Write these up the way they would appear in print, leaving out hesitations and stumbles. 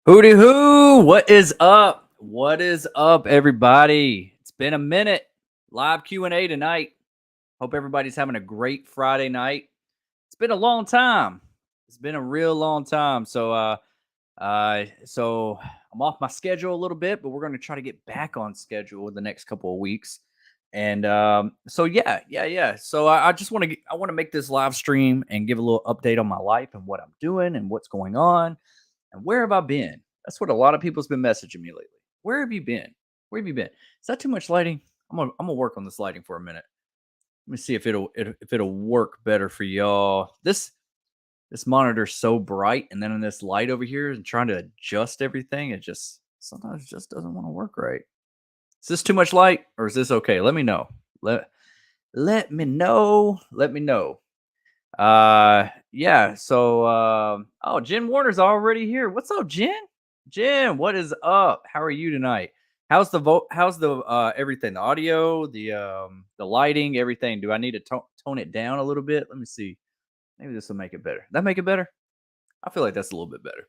Hooty hoo! What is up? What is up, everybody? It's been a minute. Live Q&A tonight. Hope everybody's having a great Friday night. It's been a long time. It's been a real long time. So I'm off my schedule a little bit, but we're going to try to get back on schedule in the next couple of weeks. And yeah. So I just want to make this live stream and give a little update on my life and what I'm doing and what's going on. And where have I been? That's what a lot of people's been messaging me lately. Where have you been? Where have you been? Is that too much lighting? I'm gonna work on this lighting for a minute. Let me see if it'll work better for y'all. This monitor's so bright, and then in this light over here and trying to adjust everything, it just sometimes just doesn't want to work right. Is this too much light or is this okay? Let me know. Let me know. Let me know. Yeah. Oh, Jen Warner's already here. What's up, Jen? Jen, what is up? How are you tonight? How's the vote? How's the everything? The audio, the lighting, everything. Do I need to tone it down a little bit? Let me see. Maybe this will make it better. That make it better? I feel like that's a little bit better.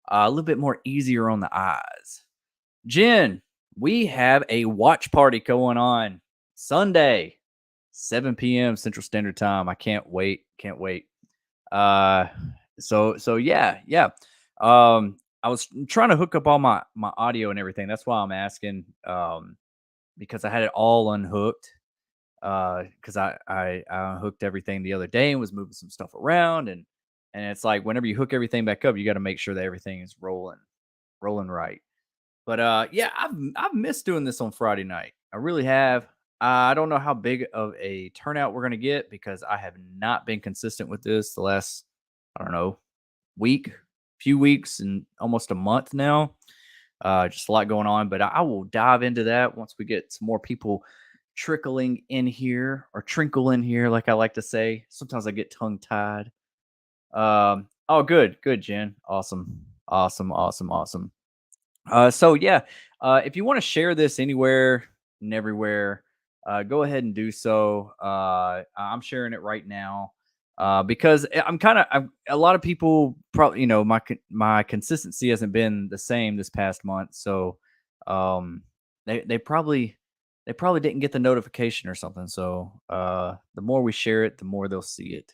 A little bit more easier on the eyes. Jen, we have a watch party going on Sunday, 7 p.m. Central Standard Time. I can't wait. Can't wait. Uh, yeah. I was trying to hook up all my audio and everything. That's why I'm asking. Because I had it all unhooked. Because I unhooked everything the other day and was moving some stuff around, and it's like whenever you hook everything back up, you got to make sure that everything is rolling right. But yeah, I've missed doing this on Friday night. I really have. I don't know how big of a turnout we're gonna get because I have not been consistent with this the last, I don't know, few weeks, and almost a month now. Just a lot going on, but I will dive into that once we get some more people trickling in here or trinkle in here, like I like to say. Sometimes I get tongue tied. Oh, good, Jen. Awesome. So yeah, if you want to share this anywhere and everywhere, go ahead and do so. I'm sharing it right now because a lot of people probably, my consistency hasn't been the same this past month, so um, they probably didn't get the notification or something. So the more we share it, the more they'll see it.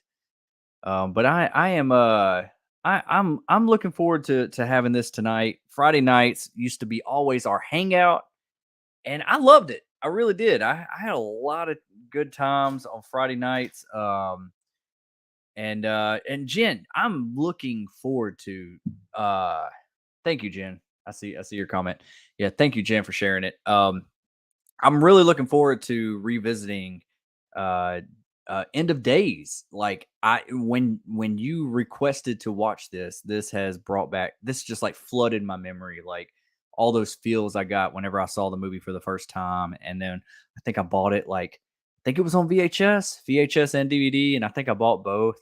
But I'm looking forward to having this tonight. Friday nights used to be always our hangout, and I loved it. I really did. I had a lot of good times on Friday nights. And Jen, I'm looking forward to. Thank you, Jen. I see your comment. Yeah, thank you, Jen, for sharing it. I'm really looking forward to revisiting uh End of Days. Like I when you requested to watch this has brought back, this just like flooded my memory, like all those feels I got whenever I saw the movie for the first time. And then I think I bought it, like I think it was on VHS and DVD, and I think I bought both.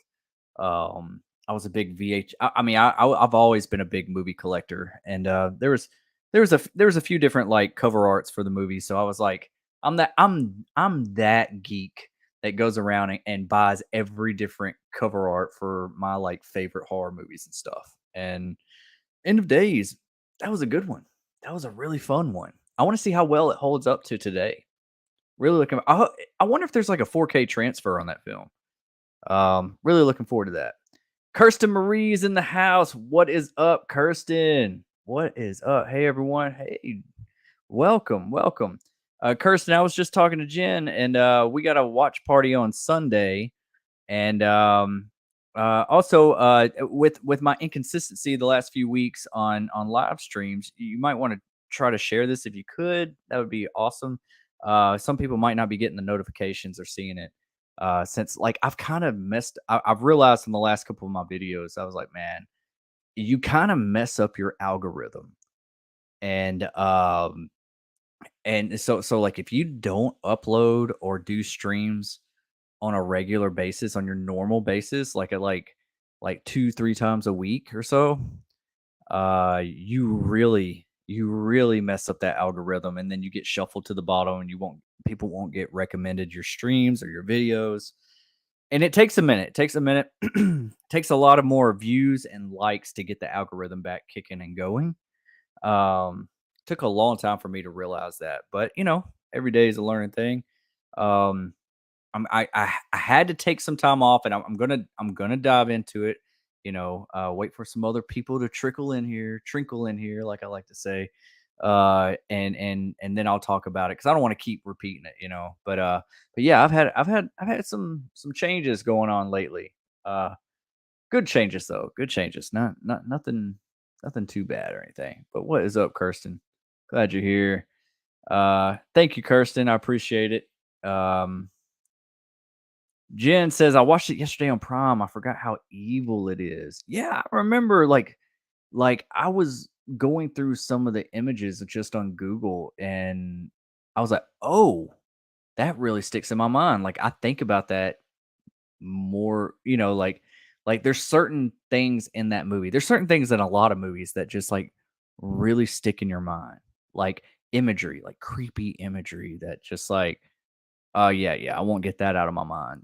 I was a big I've always been a big movie collector, and there was a few different like cover arts for the movie. So I was like, I'm that geek that goes around and buys every different cover art for my like favorite horror movies and stuff. And End of Days, that was a good one. That was a really fun one. I want to see how well it holds up to today. Really looking. I wonder if there's like a 4K transfer on that film. Really looking forward to that. Kirsten Marie's in the house. What is up, Kirsten? What is up? Hey, everyone. Hey, welcome. Kirsten, I was just talking to Jen, and we got a watch party on Sunday. And also, with my inconsistency the last few weeks on live streams, you might want to try to share this if you could. That would be awesome. Some people might not be getting the notifications or seeing it. Since like I've kind of I've realized in the last couple of my videos, I was like, man, you kind of mess up your algorithm. And like if you don't upload or do streams on a regular basis, on your normal basis, like at like 2-3 times a week or so, you really mess up that algorithm, and then you get shuffled to the bottom, and people won't get recommended your streams or your videos. And it takes a minute. It takes a minute. Takes a lot of more views and likes to get the algorithm back kicking and going. Um, Took a long time for me to realize that, but every day is a learning thing. Um, I had to take some time off, and I'm gonna dive into it. Wait for some other people to trickle in here, like I like to say, and then I'll talk about it because I don't want to keep repeating it, But yeah, I've had some changes going on lately. Uh, Good changes though, good changes. Not nothing too bad or anything. But what is up, Kirsten? Glad you're here. Thank you, Kirsten. I appreciate it. Um, Jen says, I watched it yesterday on Prime. I forgot how evil it is. Yeah, I remember like I was going through some of the images just on Google and I was like, oh, that really sticks in my mind. Like I think about that more, like there's certain things in that movie. There's certain things in a lot of movies that just like really stick in your mind. Like imagery, like creepy imagery that just like yeah, yeah, I won't get that out of my mind.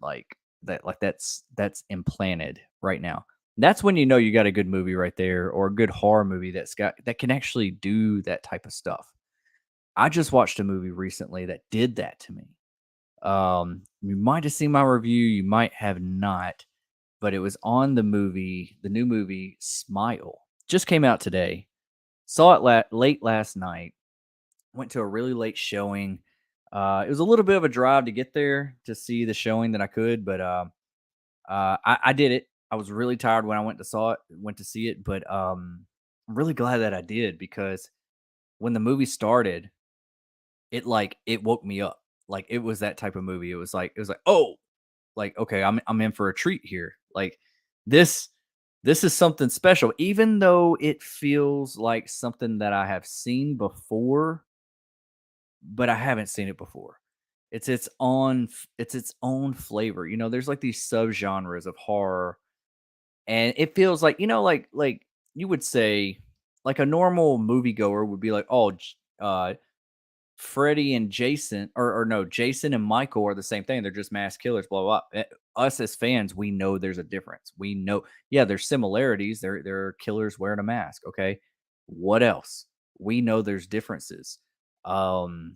That's implanted right now. That's when you know you got a good movie right there, or a good horror movie that can actually do that type of stuff. I just watched a movie recently that did that to me. You might have seen my review, you might have not, but it was on the new movie Smile. Just came out today. Saw it late last night. Went to a really late showing. It was a little bit of a drive to get there to see the showing that I could, but I did it. I was really tired when I went to see it, but I'm really glad that I did because when the movie started, it woke me up. Like it was that type of movie. It was like, oh, like okay, I'm in for a treat here. Like this this is something special, even though it feels like something that I have seen before, but I haven't seen it before. It's its own flavor. There's like these subgenres of horror, and it feels like like you would say, like a normal moviegoer would be like, oh, Freddy and Jason, or no, Jason and Michael are the same thing. They're just mass killers. Blah blah. Blah. Us as fans, we know there's a difference. We know, yeah, there's similarities. There are killers wearing a mask. Okay, what else? We know there's differences. Um,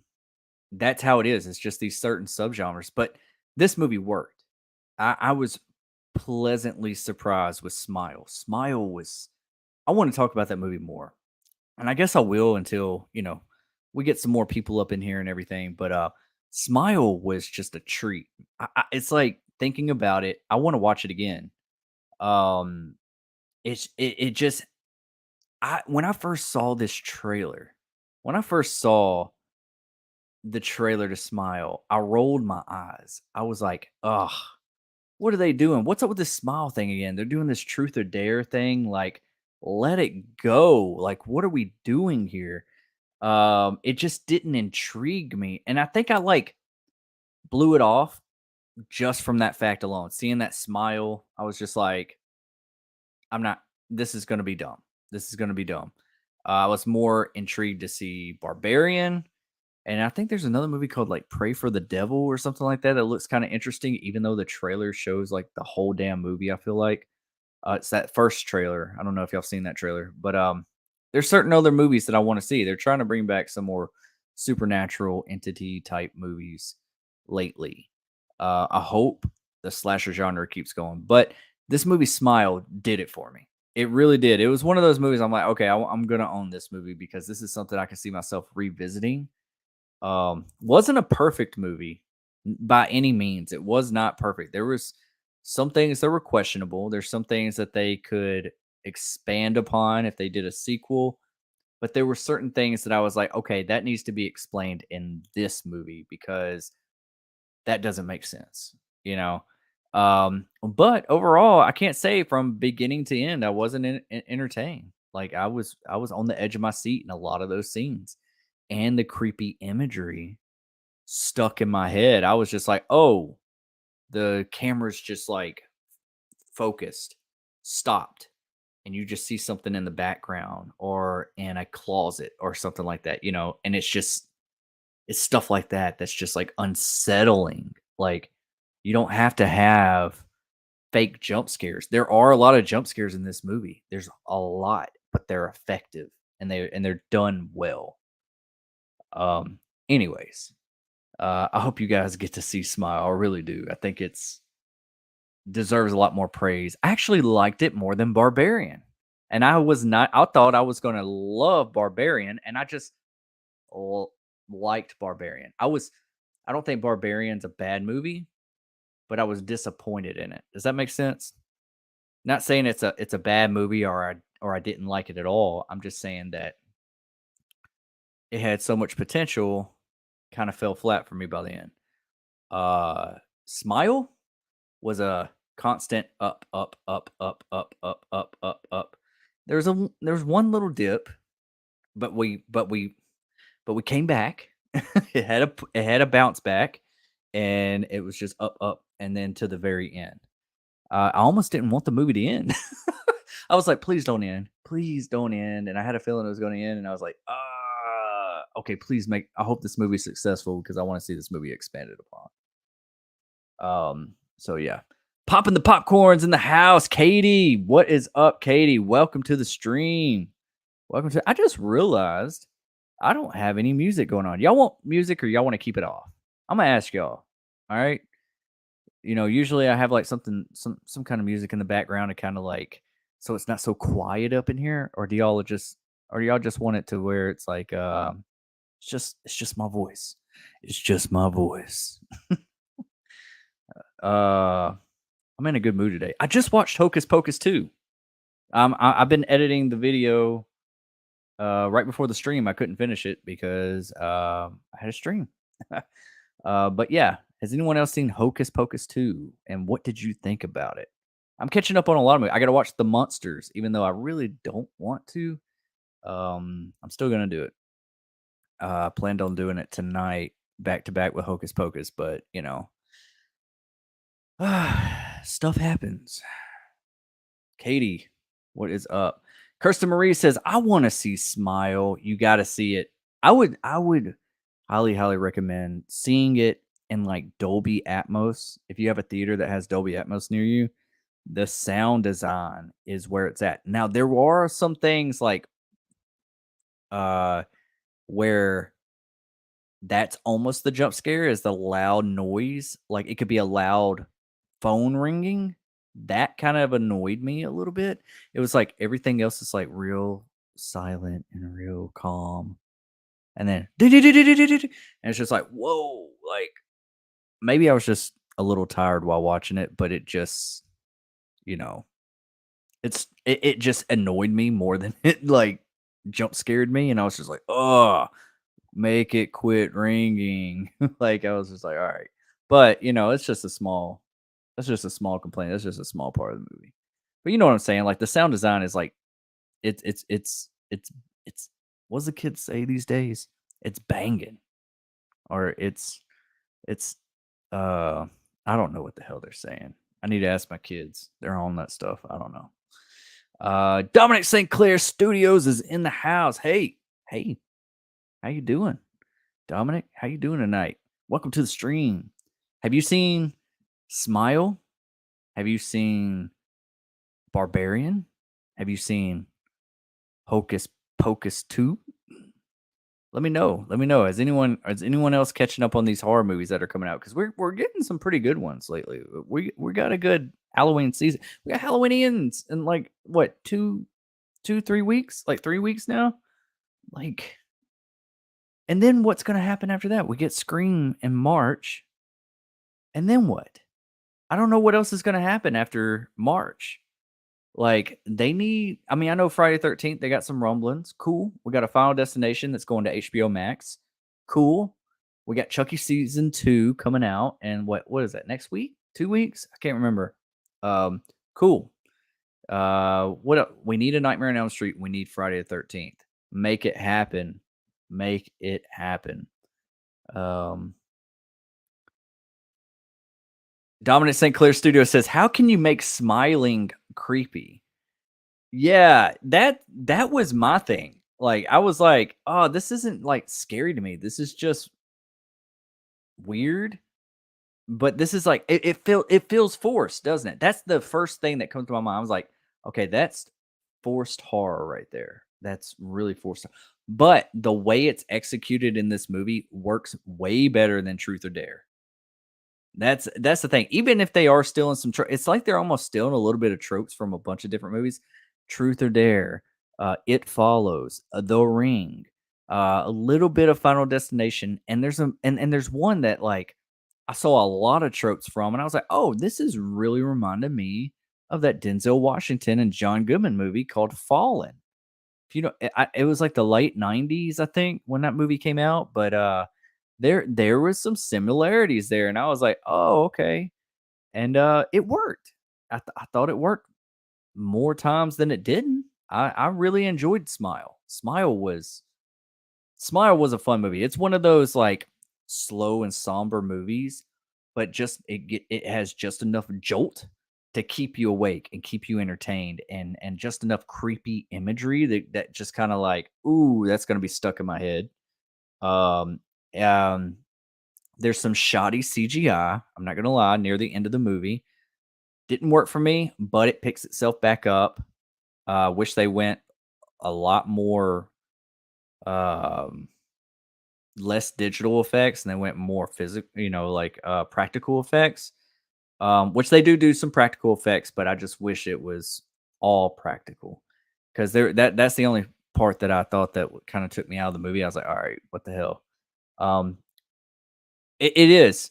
that's how it is. It's just these certain subgenres. But this movie worked. I was pleasantly surprised with Smile. Smile was. I want to talk about that movie more, and I guess I will until we get some more people up in here and everything. But Smile was just a treat. It's like thinking about it. I want to watch it again. Um, it just I when I first saw this trailer, when I first saw the trailer to Smile, I rolled my eyes. I was like, "Ugh, what are they doing? What's up with this Smile thing again? They're doing this truth or dare thing. Like, let it go. Like, what are we doing here?" It just didn't intrigue me, and I think I like blew it off just from that fact alone. Seeing that Smile, I was just like, "I'm not. This is gonna be dumb. This is gonna be dumb." I was more intrigued to see Barbarian. And I think there's another movie called like Pray for the Devil or something like that that looks kind of interesting, even though the trailer shows like the whole damn movie. I feel like it's that first trailer. I don't know if y'all seen that trailer, but there's certain other movies that I want to see. They're trying to bring back some more supernatural entity type movies lately. I hope the slasher genre keeps going, but this movie Smile did it for me. It really did. It was one of those movies I'm like, okay, I'm gonna own this movie because this is something I can see myself revisiting. Wasn't a perfect movie by any means. It was not perfect. There was some things that were questionable. There's some things that they could expand upon if they did a sequel, but there were certain things that I was like, okay, that needs to be explained in this movie because that doesn't make sense, you know. But overall, I can't say from beginning to end I wasn't entertained. Like I was on the edge of my seat in a lot of those scenes, and the creepy imagery stuck in my head. I was just like, "Oh, the camera's just like focused, stopped, and you just see something in the background or in a closet or something like that, and it's stuff like that that's just like unsettling. Like You don't have to have fake jump scares. There are a lot of jump scares in this movie. There's a lot, but they're effective and they're done well. Um, anyways, I hope you guys get to see Smile. I really do. I think it's deserves a lot more praise. I actually liked it more than Barbarian. And I was not I thought I was going to love Barbarian and I just l- liked Barbarian. I don't think Barbarian's a bad movie, but I was disappointed in it. Does that make sense? Not saying it's a bad movie or I didn't like it at all. I'm just saying that it had so much potential, kind of fell flat for me by the end. Uh Smile was a constant up, up, up, up, up, up, up, up, up. There's one little dip, but we came back. It had a bounce back, and it was just up, up, and then to the very end. I almost didn't want the movie to end. I was like, please don't end. And I had a feeling it was going to end, and I was like, okay, please make. I hope this movie's successful because I want to see this movie expanded upon. So yeah. Popping the popcorns in the house. Katie, what is up, Katie? Welcome to the stream. Welcome to I just realized I don't have any music going on. Y'all want music or y'all want to keep it off? I'm gonna ask y'all. All right. Usually I have like some kind of music in the background to kind of like so it's not so quiet up in here, or do y'all just want it to where it's like it's just my voice. It's just my voice. Uh I'm in a good mood today. I just watched Hocus Pocus 2. I've been editing the video right before the stream. I couldn't finish it because I had a stream. But yeah, has anyone else seen Hocus Pocus 2? And what did you think about it? I'm catching up on a lot of movies. I got to watch The Monsters, even though I really don't want to. I'm still gonna do it. Planned on doing it tonight, back to back with Hocus Pocus, but stuff happens. Katie, what is up? Kirsten Marie says, I want to see Smile. You got to see it. I would highly, highly recommend seeing it in like Dolby Atmos. If you have a theater that has Dolby Atmos near you, the sound design is where it's at. Now, there are some things like uh where that's almost the jump scare is the loud noise. Like it could be a loud phone ringing. That kind of annoyed me a little bit. It was like everything else is like real silent and real calm. And then and it's just like, whoa, like maybe I was just a little tired while watching it, but it just, you know, it just annoyed me more than it like jump scared me. And I was just like, oh, make it quit ringing. Like I was just like, all right. But that's just a small complaint. That's just a small part of the movie. But you know what I'm saying? Like the sound design is like it's what's the kids say these days? It's banging. Or it's uh I don't know what the hell they're saying. I need to ask my kids. They're on that stuff. I don't know. Dominic St. Clair Studios is in the house. Hey, how you doing? Dominic, how you doing tonight? Welcome to the stream. Have you seen Smile? Have you seen Barbarian? Have you seen Hocus Pocus 2? Let me know. Let me know. Is anyone else catching up on these horror movies that are coming out? Because we're getting some pretty good ones lately. We got a good Halloween season. We got Halloweenians in like what 3 weeks? Like 3 weeks now? Like, and then what's gonna happen after that? We get Scream in March. And then what? I don't know what else is gonna happen after March. Like I mean, I know Friday 13th, they got some rumblings. Cool. We got a Final Destination that's going to HBO Max. Cool. We got Chucky season 2 coming out. And what is that? Next week? 2 weeks? I can't remember. Cool. We need a Nightmare on Elm Street. We need Friday the 13th. Make it happen. Make it happen. Dominic St. Clair Studio says, how can you make smiling creepy? Yeah, that was my thing. Like I was like, "Oh, this isn't like scary to me. This is just weird." but this is like it feels forced, doesn't it? That's the first thing that comes to my mind. I was like, okay, that's forced horror right there. That's really forced. But the way it's executed in this movie works way better than Truth or Dare. That's the thing. Even if they are stealing some, it's like they're almost stealing a little bit of tropes from a bunch of different movies. Truth or Dare, It Follows, The Ring, a little bit of Final Destination, and there's one that like I saw a lot of tropes from, and I was like, oh, this is really reminding me of that Denzel Washington and John Goodman movie called Fallen. If you know, it was like the late '90s, I think, when that movie came out, but there was some similarities there, and I was like, "Oh, okay." And, it worked. I thought it worked more times than it didn't. I really enjoyed Smile. Smile was a fun movie. It's one of those, like, slow and somber movies, but just it has just enough jolt to keep you awake and keep you entertained and just enough creepy imagery that just kinda like, "Ooh, that's gonna be stuck in my head." Um, um there's some shoddy CGI, I'm not gonna lie, near the end of the movie. Didn't work for me, but it picks itself back up. Wish they went a lot more, um, less digital effects and they went more physical, like, practical effects. Which they do some practical effects, but I just wish it was all practical. 'Cause that's the only part that I thought that kinda took me out of the movie. I was like, "Alright, what the hell?" Um it is.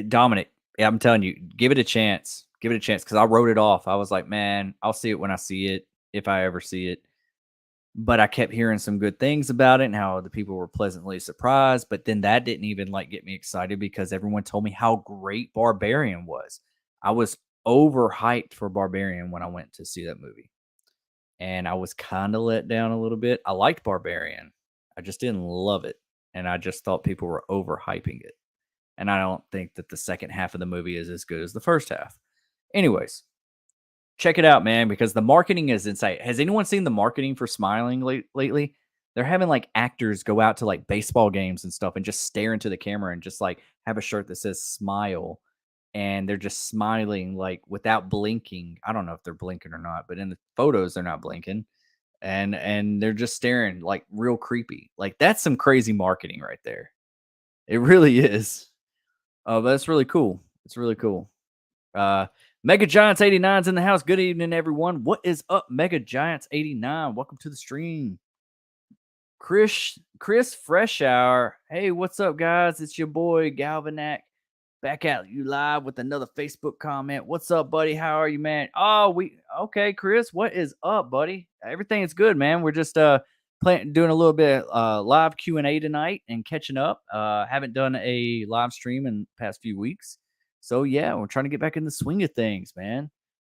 Dominic, yeah, I'm telling you, give it a chance. Give it a chance because I wrote it off. I was like, "Man, I'll see it when I see it, if I ever see it." But I kept hearing some good things about it and how the people were pleasantly surprised, but then that didn't even, like, get me excited because everyone told me how great Barbarian was. I was overhyped for Barbarian when I went to see that movie, and I was kinda let down a little bit. I liked Barbarian. I just didn't love it, and I just thought people were overhyping it. And I don't think that the second half of the movie is as good as the first half. Anyways, check it out, man, because the marketing is insane. Has anyone seen the marketing for Smiling lately? They're having like actors go out to like baseball games and stuff and just stare into the camera and just like have a shirt that says smile and they're just smiling like without blinking. I don't know if they're blinking or not, but in the photos they're not blinking and they're just staring like real creepy. Like that's some crazy marketing right there. It really is. Oh, that's really cool. It's really cool. Uh, Mega Giants 89's in the house. Good evening, everyone. What is up, Mega Giants 89? Welcome to the stream. Chris Fresh Hour. Hey, what's up, guys? It's your boy Galvanac back at you live with another Facebook comment. What's up, buddy? How are you, man? Oh, we okay, Chris. What is up, buddy? Everything is good, man. We're just doing a little bit live Q&A tonight and catching up. Haven't done a live stream in the past few weeks. So yeah, we're trying to get back in the swing of things, man.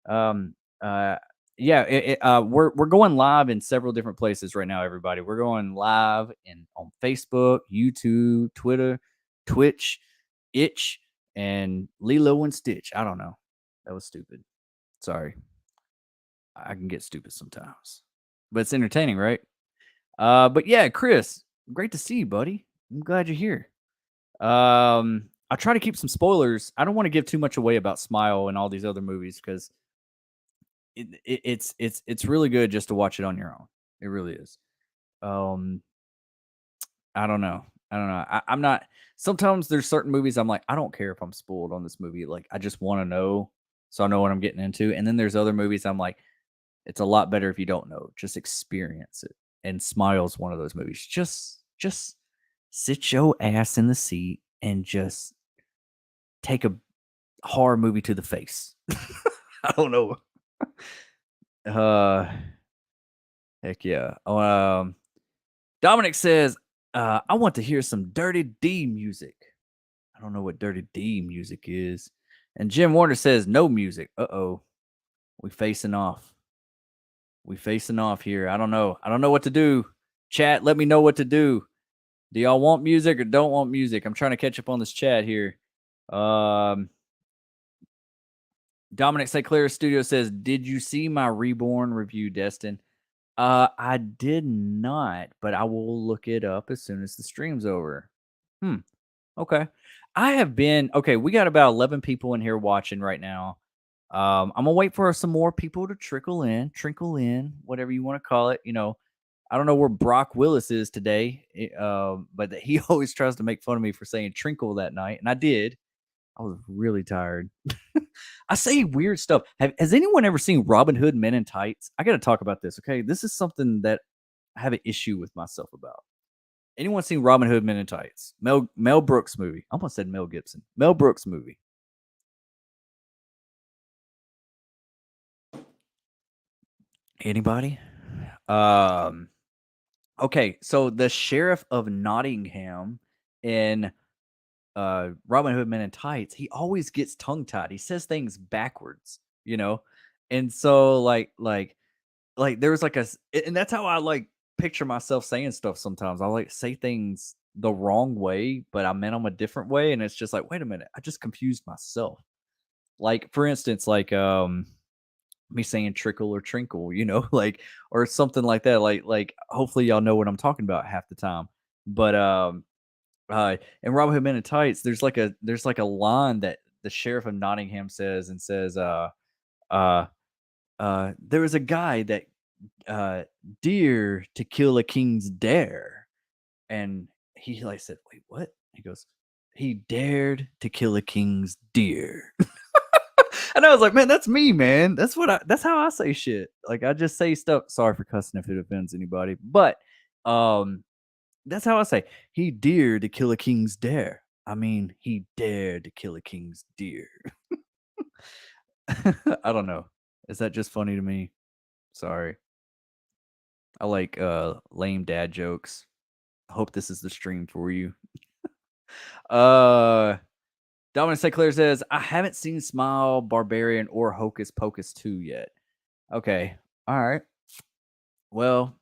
Um uh yeah, we're going live in several different places right now, everybody. We're going live on Facebook, YouTube, Twitter, Twitch, Itch, and Lilo and Stitch. I don't know. That was stupid. Sorry. I can get stupid sometimes. But it's entertaining, right? But yeah, Chris, great to see you, buddy. I'm glad you're here. I'll try to keep some spoilers. I don't want to give too much away about Smile and all these other movies because it's really good just to watch it on your own. It really is. Um, I don't know. I don't know. I'm not. Sometimes there's certain movies I'm like, I don't care if I'm spoiled on this movie. Like, I just want to know, so I know what I'm getting into. And then there's other movies I'm like, it's a lot better if you don't know. Just experience it. And Smile's one of those movies. Just sit your ass in the seat and just take a horror movie to the face. I don't know. Uh, heck yeah. Dominic says, I want to hear some Dirty D music. I don't know what Dirty D music is. And Jim Warner says, no music. Uh-oh. We facing off. We facing off here. I don't know. I don't know what to do. Chat, let me know what to do. Do y'all want music or don't want music? I'm trying to catch up on this chat here. Dominic St. Clair Studio says, did you see my Reborn review, Destin? I did not, but I will look it up as soon as the stream's over. Okay. I have been okay. We got about 11 people in here watching right now. I'm gonna wait for some more people to trickle in, whatever you want to call it. I don't know where Brock Willis is today, but he always tries to make fun of me for saying trinkle that night, and I did. I was really tired. I say weird stuff. Has anyone ever seen Robin Hood Men in Tights? I got to talk about this. Okay, this is something that I have an issue with myself about. Anyone seen Robin Hood Men in Tights? Mel Brooks movie. I almost said Mel Gibson. Mel Brooks movie. Anybody? Um. Okay, so the sheriff of Nottingham in Robin Hood Men in Tights, he always gets tongue tied. He says things backwards, and so there was and that's how I picture myself saying stuff sometimes. I say things the wrong way, but I meant them a different way, and it's just like, wait a minute, I just confused myself. Like for instance, me saying trickle or trinkle, or something like that. Hopefully y'all know what I'm talking about half the time. But in Robin Hood Men in Tights, there's a line that the sheriff of Nottingham says, uh, there was a guy that dear to kill a king's dare. And he said, wait, what? He goes, he dared to kill a king's deer. And I was like, man, that's me, man. That's how I say shit. Like I just say stuff. Sorry for cussing if it offends anybody. But um that's how I say. He dared to kill a king's dare. I mean, he dared to kill a king's deer. I don't know. Is that just funny to me? Sorry. I like lame dad jokes. I hope this is the stream for you. Uh Dominic St. Clair says, I haven't seen Smile, Barbarian, or Hocus Pocus 2 yet. Okay. All right. Well,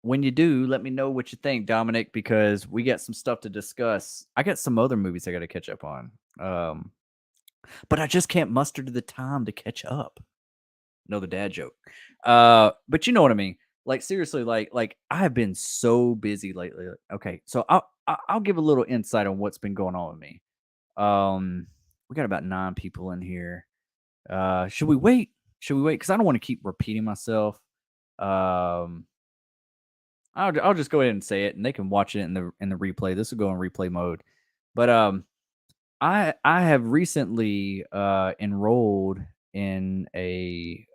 when you do, let me know what you think, Dominic, because we got some stuff to discuss. I got some other movies I got to catch up on. But I just can't muster to the time to catch up. Another dad joke. But you know what I mean. Like seriously, I have been so busy lately. Okay, so I'll give a little insight on what's been going on with me. We got about 9 people in here. Should we wait? Should we wait? Because I don't want to keep repeating myself. Um, I'll just go ahead and say it, and they can watch it in the replay. This will go in replay mode. But I have recently enrolled in a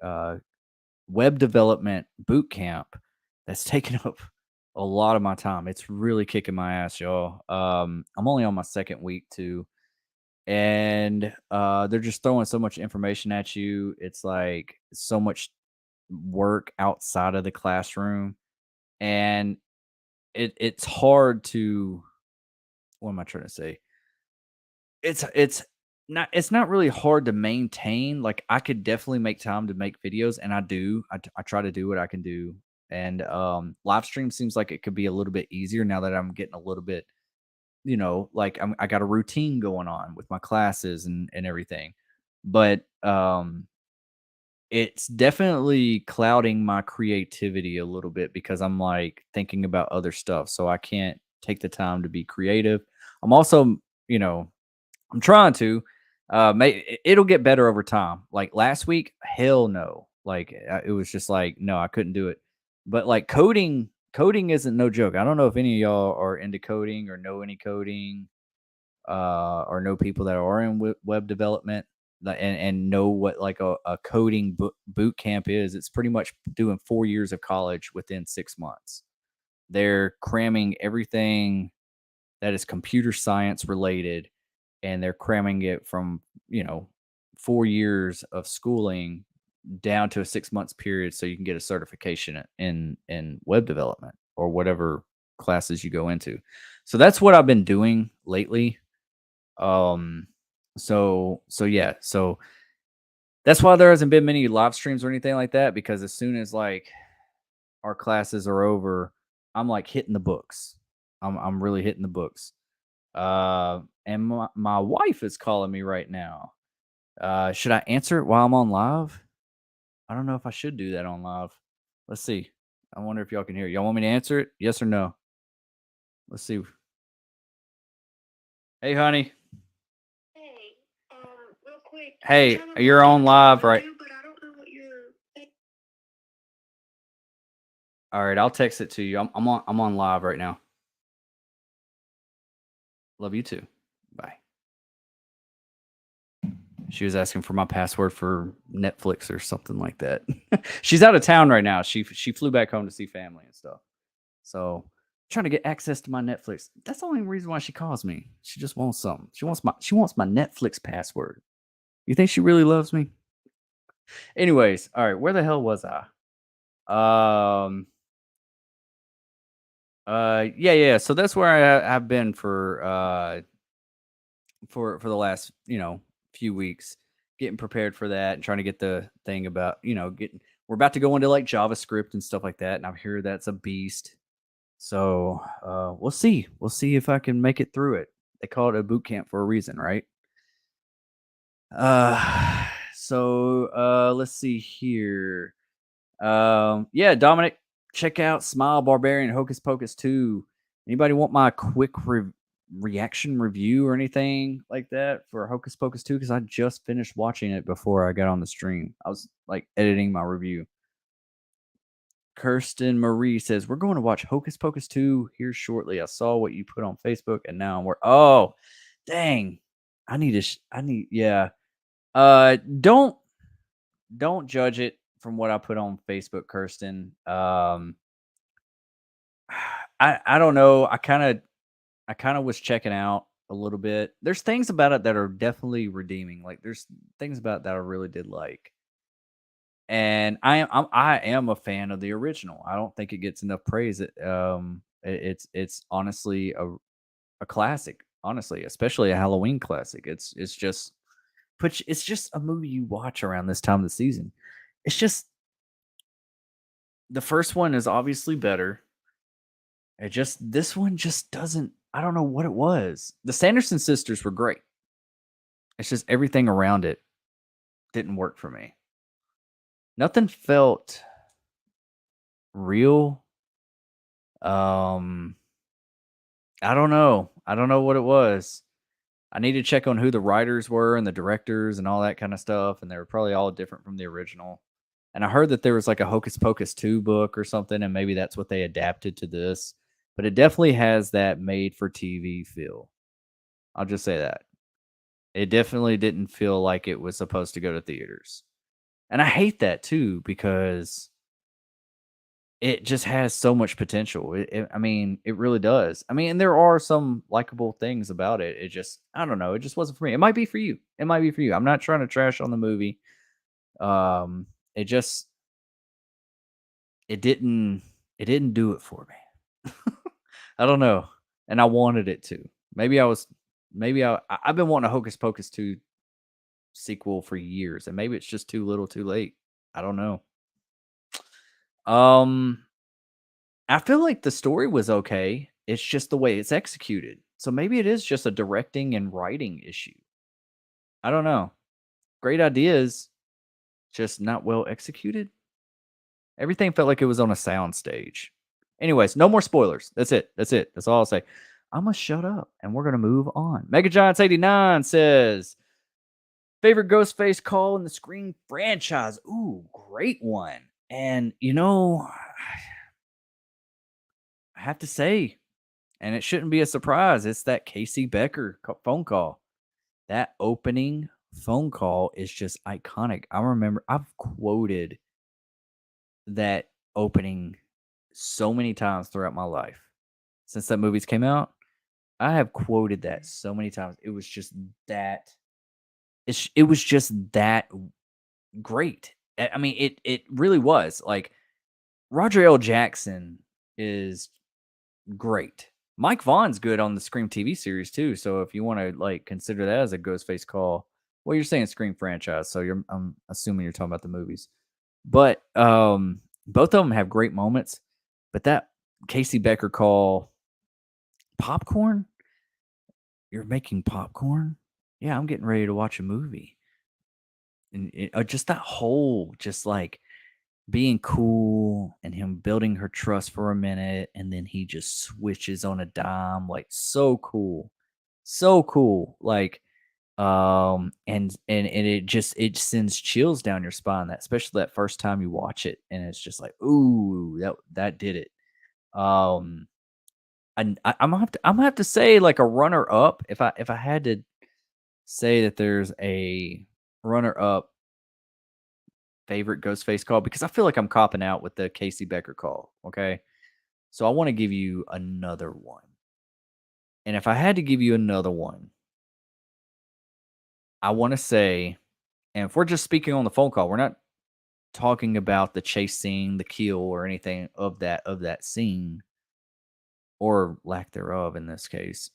web development boot camp that's taken up a lot of my time. It's really kicking my ass, y'all. I'm only on my second week too, and they're just throwing so much information at you. It's like so much work outside of the classroom, and it's hard to. What am I trying to say? It's not really hard to maintain. Like I could definitely make time to make videos, and I do. I try to do what I can do, and live stream seems like it could be a little bit easier now that I'm getting a little bit, I got a routine going on with my classes and everything. But it's definitely clouding my creativity a little bit because I'm like thinking about other stuff, so I can't take the time to be creative. I'm also, you know, I'm trying to. It'll get better over time. Like last week, hell no. It was just like no, I couldn't do it. But like coding isn't no joke. I don't know if any of y'all are into coding or know any coding, or know people that are in web development, and know what like a coding boot camp is. It's pretty much doing 4 years of college within 6 months. They're cramming everything that is computer science related, and they're cramming it from 4 years of schooling down to a 6 months period so you can get a certification in web development or whatever classes you go into. So that's what I've been doing lately. So yeah, so that's why there hasn't been many live streams or anything like that, because as soon as our classes are over, I'm like hitting the books. I'm really hitting the books. And my wife is calling me right now. Should I answer it while I'm on live? I don't know if I should do that on live. Let's see. I wonder if y'all can hear. Y'all want me to answer it? Yes or no? Let's see. Hey, honey. Hey, you're on live, right? All right, I'll text it to you. I'm on live right now. Love you too. Bye. She was asking for my password for Netflix or something like that. She's out of town right now. She flew back home to see family and stuff. So trying to get access to my Netflix. That's the only reason why she calls me. She just wants something. She wants my Netflix password. You think she really loves me? Anyways, all right, where the hell was I? Um yeah. So that's where I've been for the last, few weeks, getting prepared for that and trying to get the thing about, getting we're about to go into like JavaScript and stuff like that. And I hear that's a beast. So we'll see. We'll see if I can make it through it. They call it a boot camp for a reason, right? Let's see here. Yeah, Dominic, check out Smile Barbarian Hocus Pocus 2. Anybody want my quick reaction review or anything like that for Hocus Pocus 2? Because I just finished watching it before I got on the stream. I was like editing my review. Kirsten Marie says, we're going to watch Hocus Pocus 2 here shortly. I saw what you put on Facebook and now oh, dang. Yeah. Don't judge it from what I put on Facebook, Kirsten. I don't know. I kind of was checking out a little bit. There's things about it that are definitely redeeming. Like there's things about it that I really did like. And I am a fan of the original. I don't think it gets enough praise. It's honestly a classic, honestly, especially a Halloween classic. It's just it's just a movie you watch around this time of the season. It's just the first one is obviously better. This one just doesn't. I don't know what it was. The Sanderson sisters were great. It's just everything around it didn't work for me. Nothing felt real. Um, I don't know. I don't know what it was. I need to check on who the writers were and the directors and all that kind of stuff, and they were probably all different from the original. And I heard that there was like a Hocus Pocus 2 book or something, and maybe that's what they adapted to this. But it definitely has that made for TV feel. I'll just say that. It definitely didn't feel like it was supposed to go to theaters. And I hate that too because it just has so much potential. I mean, it really does. I mean, and there are some likable things about it. It just, I don't know. It just wasn't for me. It might be for you. It might be for you. I'm not trying to trash on the movie. It just, it didn't, it didn't do it for me. I don't know. And I wanted it to. I've been wanting a Hocus Pocus 2 sequel for years, and maybe it's just too little too late. I don't know. Um, I feel like the story was okay. It's just the way it's executed. So maybe it is just a directing and writing issue. I don't know. Great ideas, just not well executed. Everything felt like it was on a sound stage. Anyways, no more spoilers. That's it. That's it. That's all I'll say. I'm gonna shut up and we're gonna move on. Mega Giants 89 says favorite Ghostface call in the Scream franchise. Ooh, great one. And I have to say, and it shouldn't be a surprise, it's that Casey Becker phone call. That opening phone call is just iconic. I remember I've quoted that opening so many times throughout my life. Since that movie's came out, I have quoted that so many times. It was just that it was just that great. I mean, it really was. Like Roger L. Jackson is great. Mike Vaughn's good on the Scream TV series too. So if you want to like consider that as a Ghostface call, well, you're saying Scream franchise, so I'm assuming you're talking about the movies. But both of them have great moments. But that Casey Becker call, popcorn? You're making popcorn? Yeah, I'm getting ready to watch a movie. And just that whole, just like being cool and him building her trust for a minute, and then he just switches on a dime, like so cool. So cool. Like And it sends chills down your spine, that especially that first time you watch it, and it's just like, ooh, that did it. Um, and I'm gonna have to say like a runner up if I had to say that there's a runner up favorite Ghostface call, because I feel like I'm copping out with the Casey Becker call. Okay, so I want to give you another one, and if I had to give you another one, I want to say, and if we're just speaking on the phone call, we're not talking about the chase scene, the kill, or anything of that scene, or lack thereof in this case,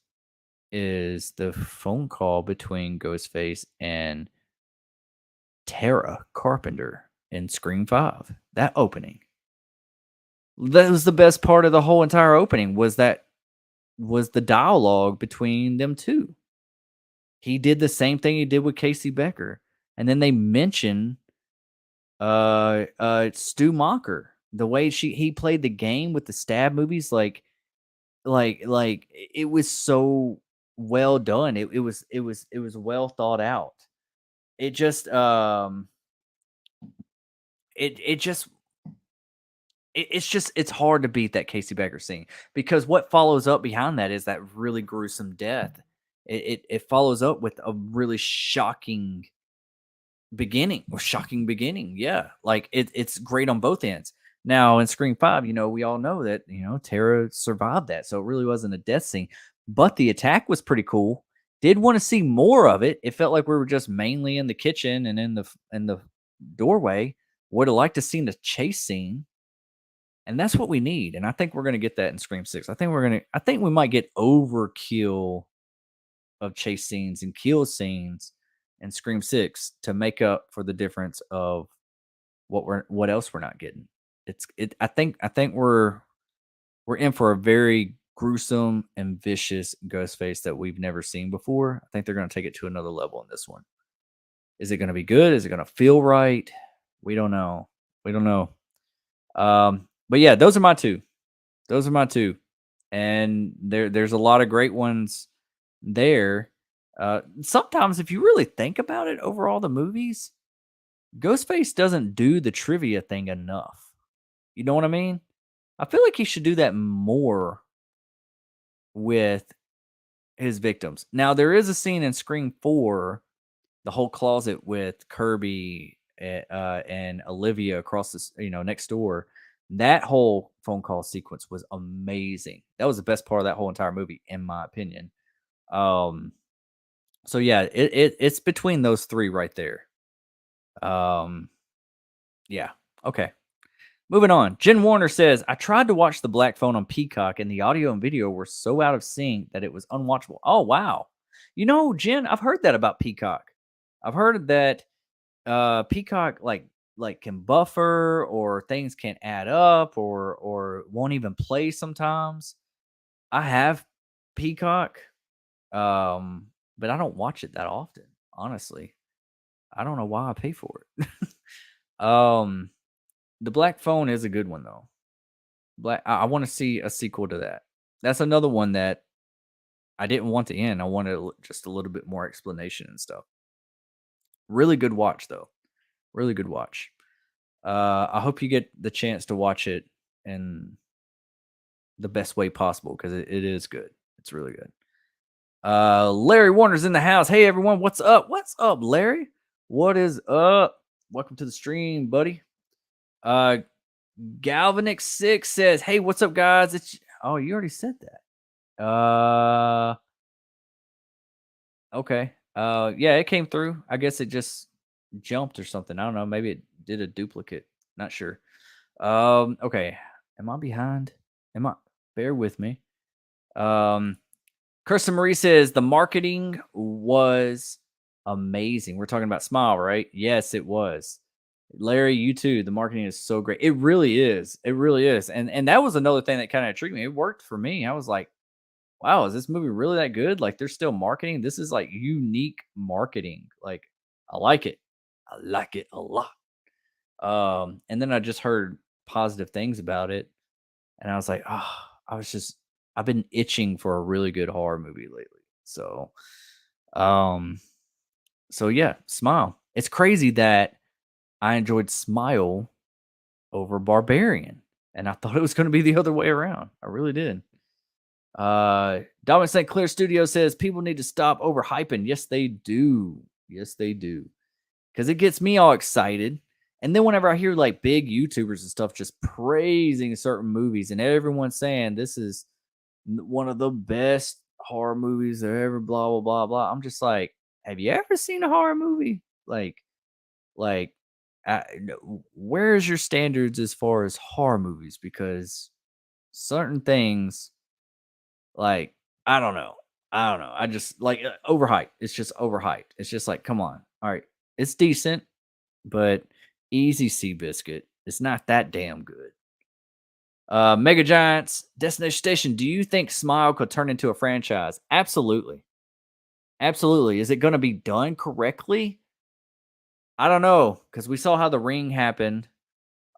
is the phone call between Ghostface and Tara Carpenter in Scream 5. That opening. That was the best part of the whole entire opening, was the dialogue between them two. He did the same thing he did with Casey Becker. And then they mention Stu Macher. The way he played the game with the stab movies, like it was so well done. It was well thought out. It just it just it's hard to beat that Casey Becker scene, because what follows up behind that is that really gruesome death. It follows up with a really shocking beginning. Yeah, like it's great on both ends. Now in Scream 5, we all know that Tara survived that, so it really wasn't a death scene, but the attack was pretty cool. Did want to see more of it. It felt like we were just mainly in the kitchen and in the doorway. Would have liked to seen the chase scene, and that's what we need. And I think we're gonna get that in Scream 6. I think we might get overkill of chase scenes and kill scenes in Scream 6 to make up for the difference of what else we're not getting. I think we're in for a very gruesome and vicious Ghostface that we've never seen before. I think they're going to take it to another level in this one. Is it going to be good? Is it going to feel right? We don't know. We don't know. But yeah, those are my two. Those are my two. And there's a lot of great ones there. Sometimes if you really think about it, overall the movies, Ghostface doesn't do the trivia thing enough. You know what I mean? I feel like he should do that more with his victims. Now there is a scene in Scream 4, the whole closet with Kirby and Olivia across this, next door. That whole phone call sequence was amazing. That was the best part of that whole entire movie, in my opinion. So yeah, it's between those three right there. Um, yeah. Okay. Moving on. Jen Warner says, I tried to watch The Black Phone on Peacock, and the audio and video were so out of sync that it was unwatchable. Oh, wow. Jen, I've heard that about Peacock. I've heard that Peacock like can buffer, or things can't add up, or won't even play sometimes. I have Peacock, but I don't watch it that often, honestly. I don't know why I pay for it. The Black Phone is a good one though. I want to see a sequel to that. That's another one that I didn't want to end. I wanted just a little bit more explanation and stuff. Really good watch though. Really good watch. I hope you get the chance to watch it in the best way possible, because it is good. It's really good. Larry Warner's in the house. Hey everyone, what's up? What's up, Larry? What is up? Welcome to the stream, buddy. Galvanic 6 says, "Hey, what's up, guys?" Oh, you already said that. Okay. Yeah, it came through. I guess it just jumped or something. I don't know. Maybe it did a duplicate. Not sure. Okay. Am I behind? Am I? Bear with me. Kirsten Marie says the marketing was amazing. We're talking about Smile, right? Yes, it was. Larry, you too. The marketing is so great. It really is. It really is. And that was another thing that kind of intrigued me. It worked for me. I was like, wow, is this movie really that good? Like, they're still marketing. This is like unique marketing. Like, I like it. I like it a lot. And then I just heard positive things about it, and I was like, oh, I've been itching for a really good horror movie lately. So, um, So yeah, Smile. It's crazy that I enjoyed Smile over Barbarian, and I thought it was going to be the other way around. I really did. Dominic St. Clair Studio says people need to stop overhyping. Yes, they do. Yes, they do. Because it gets me all excited. And then whenever I hear like big YouTubers and stuff just praising certain movies and everyone's saying this is one of the best horror movies there ever, blah, blah, blah, blah. I'm just like, have you ever seen a horror movie? Like, where's your standards as far as horror movies? Because certain things, like, I don't know. I don't know. I just like overhyped. It's just overhyped. It's just like, come on. All right. It's decent, but easy Seabiscuit. It's not that damn good. Mega Giants, Destination Station. Do you think Smile could turn into a franchise? Absolutely. Absolutely. Is it going to be done correctly? I don't know, because we saw how The Ring happened.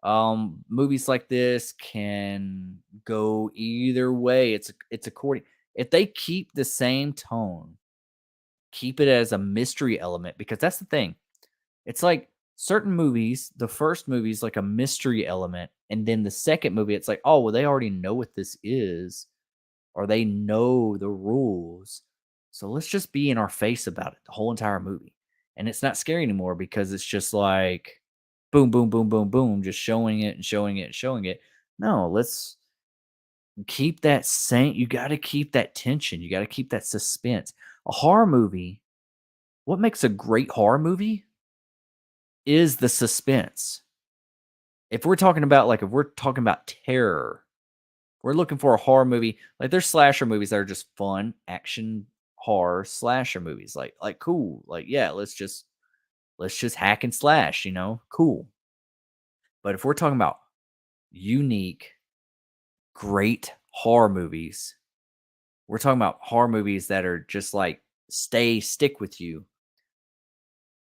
Movies like this can go either way. It's according, if they keep the same tone, keep it as a mystery element, because that's the thing. It's like certain movies, the first movie is like a mystery element, and then the second movie, it's like, oh, well, they already know what this is, or they know the rules. So let's just be in our face about it the whole entire movie. And it's not scary anymore because it's just like boom, boom, boom, boom, boom, just showing it and showing it and showing it. No, let's keep that same. You got to keep that tension. You got to keep that suspense. A horror movie, what makes a great horror movie is the suspense. If we're talking about terror, we're looking for a horror movie. Like there's slasher movies that are just fun, action horror slasher movies. Like cool. Like yeah, let's just hack and slash, cool. But if we're talking about unique, great horror movies, we're talking about horror movies that are just like stick with you.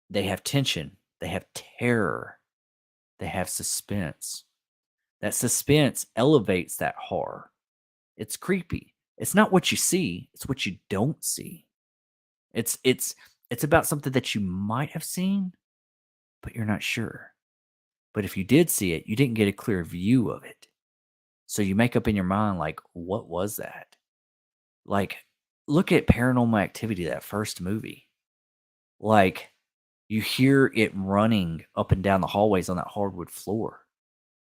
They have tension, they have terror, they have suspense. That suspense elevates that horror. It's creepy. It's not what you see, it's what you don't see. It's about something that you might have seen, but you're not sure. But if you did see it, you didn't get a clear view of it. So you make up in your mind like, what was that? Like, look at Paranormal Activity, that first movie. Like, you hear it running up and down the hallways on that hardwood floor.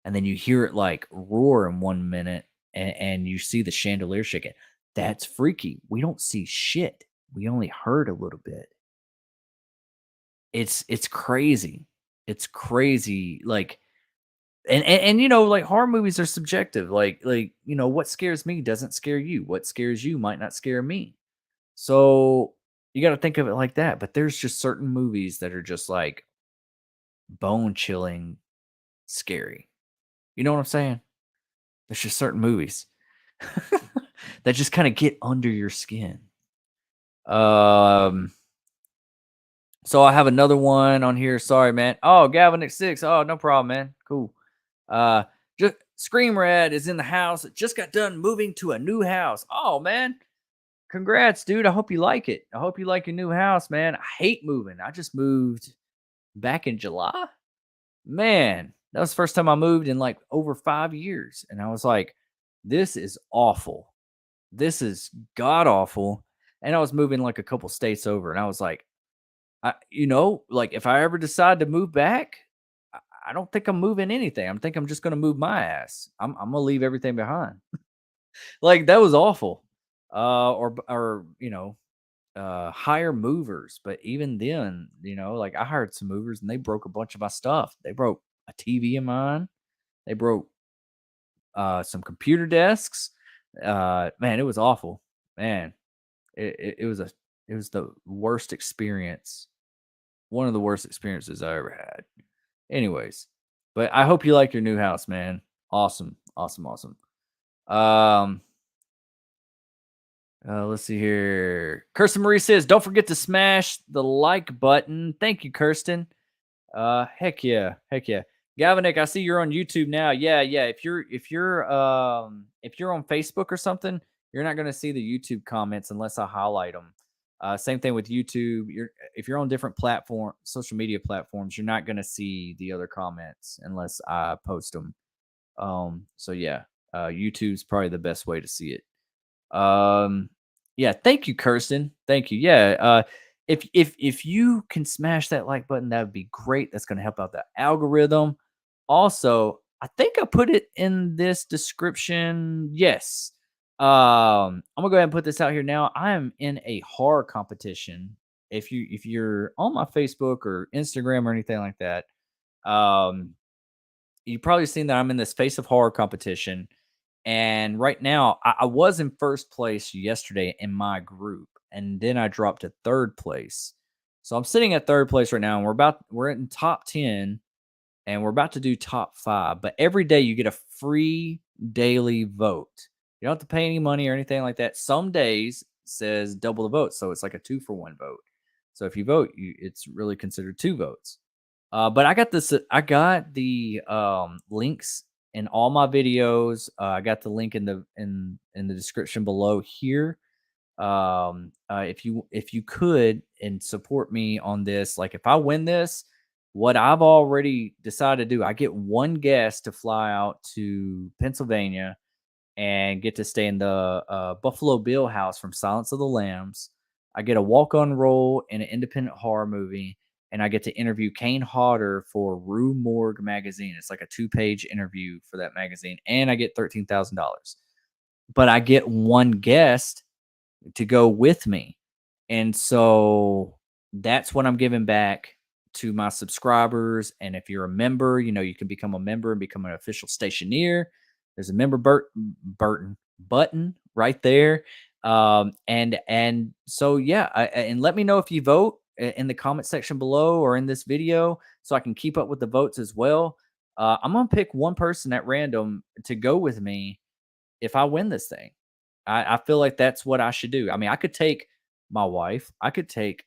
And then you hear it like roar in 1 minute and you see the chandelier shaking. That's freaky. We don't see shit. We only heard a little bit. It's crazy. It's crazy. Like and like horror movies are subjective. Like what scares me doesn't scare you. What scares you might not scare me. So you got to think of it like that. But there's just certain movies that are just like bone chilling, scary. You know what I'm saying? There's just certain movies that just kind of get under your skin. Um, so I have another one on here. Sorry, man. Oh, Gavin at 6. Oh, no problem, man. Cool. Just Scream Red is in the house. Just got done moving to a new house. Oh, man. Congrats, dude. I hope you like it. I hope you like your new house, man. I hate moving. I just moved back in July. Man, that was the first time I moved in like over 5 years. And I was like, this is awful. This is god awful. And I was moving like a couple states over. And I was like, like if I ever decide to move back, I don't think I'm moving anything. I think I'm just going to move my ass. I'm going to leave everything behind. Like that was awful. Hire movers. But even then, like I hired some movers and they broke a bunch of my stuff. They broke a TV of mine. They broke some computer desks. Man, it was awful. Man, it was the worst experience. One of the worst experiences I ever had. Anyways, but I hope you like your new house, man. Awesome, awesome, awesome. Let's see here. Kirsten Marie says, "Don't forget to smash the like button." Thank you, Kirsten. Heck yeah, heck yeah. Gavinick, I see you're on YouTube now. Yeah. If you're on Facebook or something, you're not gonna see the YouTube comments unless I highlight them. Same thing with YouTube. If you're on different social media platforms, you're not gonna see the other comments unless I post them. So yeah, YouTube's probably the best way to see it. Um, yeah, thank you, Kirsten. Thank you. Yeah, if you can smash that like button, that would be great. That's gonna help out the algorithm. Also, I think I put it in this description. Yes. I'm gonna go ahead and put this out here now. I am in a horror competition. If you're on my Facebook or Instagram or anything like that, um, you've probably seen that I'm in this Face of Horror competition. And right now, I was in first place yesterday in my group, and then I dropped to third place. So I'm sitting at third place right now, and we're in top 10, and we're about to do top 5. But every day you get a free daily vote. You don't have to pay any money or anything like that. Some days says double the vote, so it's like a 2-for-1 vote. So if you vote, it's really considered 2 votes. But I got this. I got the links in all my videos. I got the link in the description below here. If you could and support me on this, like if I win this, what I've already decided to do, I get one guest to fly out to Pennsylvania and get to stay in the Buffalo Bill house from Silence of the Lambs. I get a walk-on role in an independent horror movie, and I get to interview Kane Hodder for Rue Morgue magazine. It's like a 2-page interview for that magazine, and I get $13,000. But I get one guest to go with me. And so that's what I'm giving back to my subscribers. And if you're a member, you can become a member and become an official stationeer. There's a member button right there. And so yeah, and let me know if you vote in the comment section below or in this video so I can keep up with the votes as well. I'm gonna pick one person at random to go with me if I win this thing. I feel like that's what I should do. I mean, I could take my wife, I could take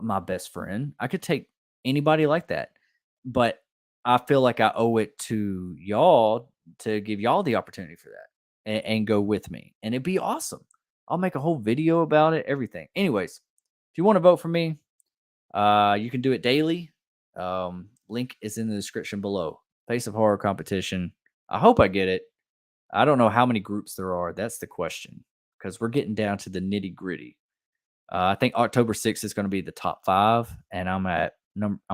my best friend, I could take anybody like that. But I feel like I owe it to y'all to give y'all the opportunity for that and go with me. And it'd be awesome. I'll make a whole video about it, everything. Anyways, if you want to vote for me, you can do it daily. Link is in the description below. Face of Horror competition. I hope I get it. I don't know how many groups there are. That's the question, because we're getting down to the nitty gritty. I think October 6th is going to be the top 5, and I'm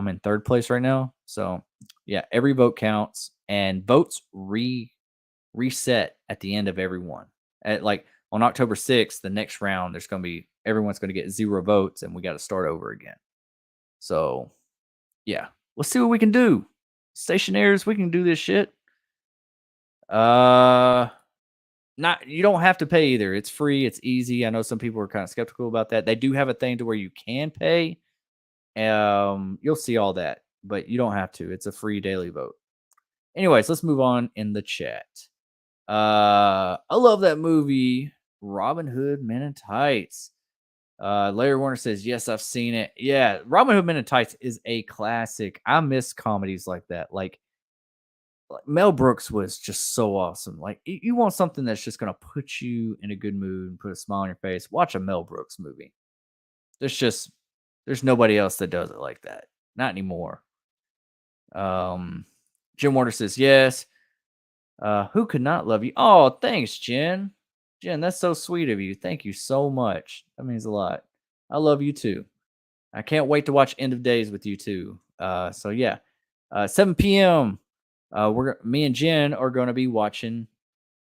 in third place right now. So yeah, every vote counts, and votes reset at the end of every one. At like on October 6th, the next round, everyone's going to get 0 votes, and we got to start over again. So yeah, let's see what we can do. Stationaries, we can do this shit. You don't have to pay either. It's free. It's easy. I know some people are kind of skeptical about that. They do have a thing to where you can pay. You'll see all that, but you don't have to. It's a free daily vote. Anyways, let's move on in the chat. I love that movie, Robin Hood Men in Tights. Larry Warner says, yes, I've seen it. Yeah, Robin Hood Men in Tights is a classic. I miss comedies like that. Like Mel Brooks was just so awesome. Like you want something that's just gonna put you in a good mood and put a smile on your face. Watch a Mel Brooks movie. There's nobody else that does it like that. Not anymore. Jim Warner says yes. Who could not love you? Oh, thanks, Jen. Jen, that's so sweet of you. Thank you so much. That means a lot. I love you too. I can't wait to watch End of Days with you too. So yeah, 7 p.m. Me and Jen are going to be watching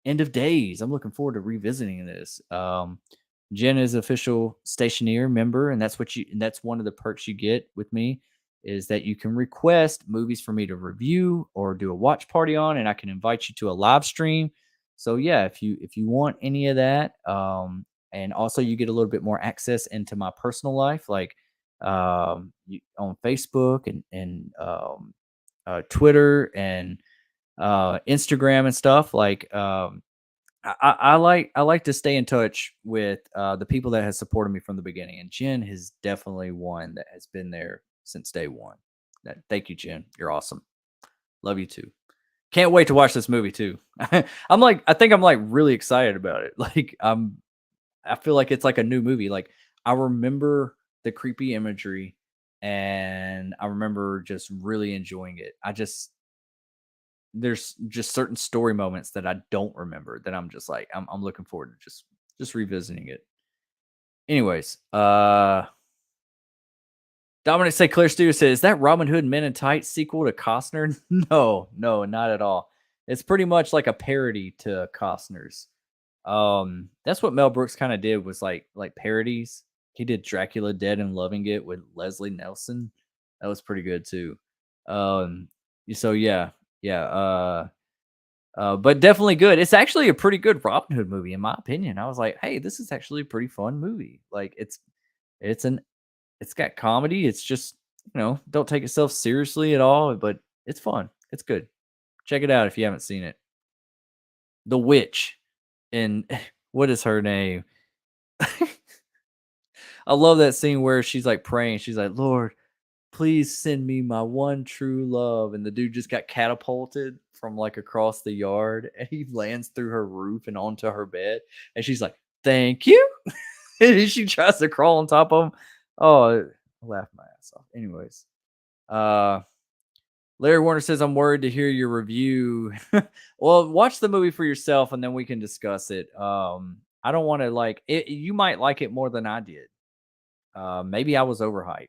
End of Days. I'm looking forward to revisiting this. Jen is official stationeer member, and that's one of the perks you get with me is that you can request movies for me to review or do a watch party on, and I can invite you to a live stream. So yeah, if you want any of that, and also you get a little bit more access into my personal life, like on Facebook and Twitter and Instagram and stuff. Like I like to stay in touch with the people that has supported me from the beginning, and Jen is definitely one that has been there since day one. Thank you, Jen. You're awesome. Love you too. Can't wait to watch this movie too. I think I'm like really excited about it. Like I feel like it's like a new movie. Like I remember the creepy imagery, and I remember just really enjoying it. There's just certain story moments that I don't remember that I'm just like I'm looking forward to just revisiting it. Anyways, Dominic St. Clair Studio says, is that Robin Hood Men in Tights sequel to Costner? No, no, not at all. It's pretty much like a parody to Costner's. That's what Mel Brooks kind of did, was like parodies. He did Dracula Dead and Loving It with Leslie Nelson. That was pretty good too. Um, so yeah, yeah. But definitely good. It's actually a pretty good Robin Hood movie, in my opinion. I was like, hey, this is actually a pretty fun movie. Like it's an it's got comedy. It's just, don't take itself seriously at all, but it's fun. It's good. Check it out if you haven't seen it. The Witch, and what is her name? I love that scene where she's like praying. She's like, Lord, please send me my one true love. And the dude just got catapulted from like across the yard, and he lands through her roof and onto her bed. And she's like, thank you. And she tries to crawl on top of him. Oh, I laughed my ass off. Anyways, uh, Larry Warner says, I'm worried to hear your review. Well, watch the movie for yourself and then we can discuss it. I don't want to like it. You might like it more than I did. Maybe I was overhyped.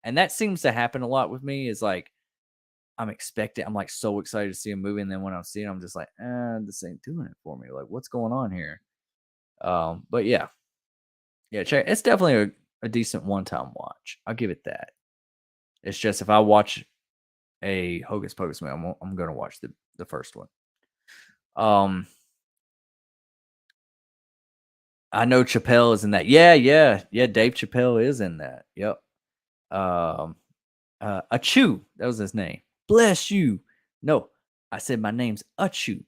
And that seems to happen a lot with me, is like, I'm like so excited to see a movie. And then when I'm seeing it, I'm just like, this ain't doing it for me. Like, what's going on here? But yeah. Yeah, check. It's definitely a decent one-time watch. I'll give it that. It's just if I watch a Hocus Pocus movie, I'm gonna watch the first one. I know Chappelle is in that. Yeah, yeah, yeah. Dave Chappelle is in that. Yep. Um, Achu, that was his name. Bless you. No, I said my name's Achu.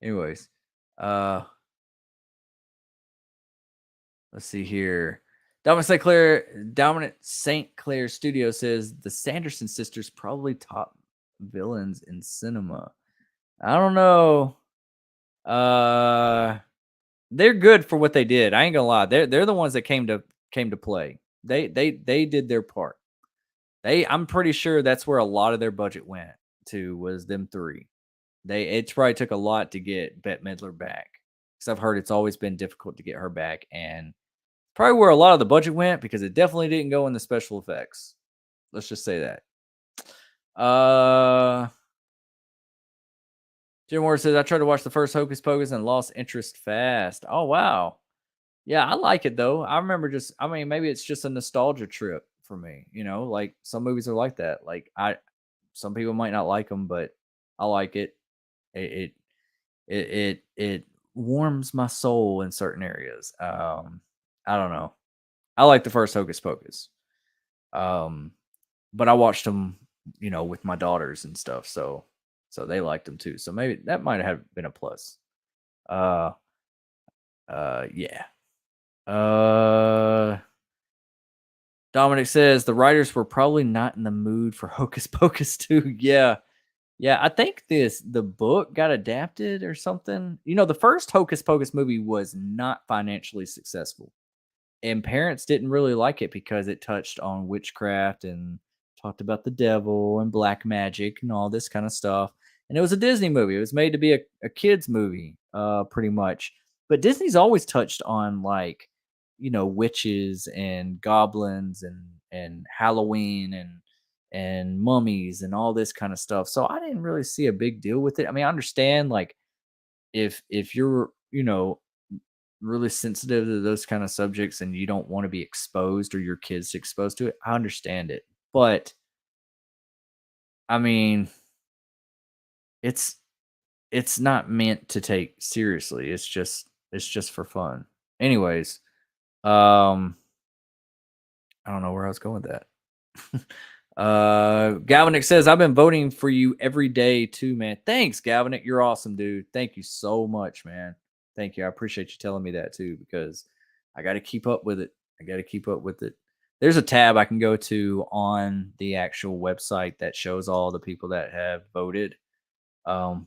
Anyways, uh, let's see here. Dominant St. Clair Studio says the Sanderson sisters probably top villains in cinema. I don't know. They're good for what they did. I ain't gonna lie. They're the ones that came to play. They did their part. I'm pretty sure that's where a lot of their budget went to, was them three. It probably took a lot to get Bette Midler back, because I've heard it's always been difficult to get her back, and probably where a lot of the budget went, because it definitely didn't go in the special effects. Let's just say that. Jim Ward says, I tried to watch the first Hocus Pocus and lost interest fast. Oh, wow. Yeah, I like it though. I remember maybe it's just a nostalgia trip for me. Like some movies are like that. Like some people might not like them, but I like it. It warms my soul in certain areas. I don't know. I like the first Hocus Pocus. But I watched them, with my daughters and stuff, so they liked them too. So maybe that might have been a plus. Yeah. Dominic says the writers were probably not in the mood for Hocus Pocus 2. Yeah. Yeah, I think the book got adapted or something. The first Hocus Pocus movie was not financially successful, and parents didn't really like it because it touched on witchcraft and talked about the devil and black magic and all this kind of stuff. And it was a Disney movie. It was made to be a kids movie, pretty much. But Disney's always touched on, like, witches and goblins and Halloween and mummies and all this kind of stuff. So I didn't really see a big deal with it. I mean, I understand, like, if you're, really sensitive to those kind of subjects and you don't want to be exposed, or your kids exposed to it, I understand it. But I mean, it's not meant to take seriously. It's just for fun. Anyways, I don't know where I was going with that. Galvanic says, I've been voting for you every day too, man. Thanks, Galvanic. You're awesome, dude. Thank you so much, man. Thank you. I appreciate you telling me that too, because I got to keep up with it. There's a tab I can go to on the actual website that shows all the people that have voted. But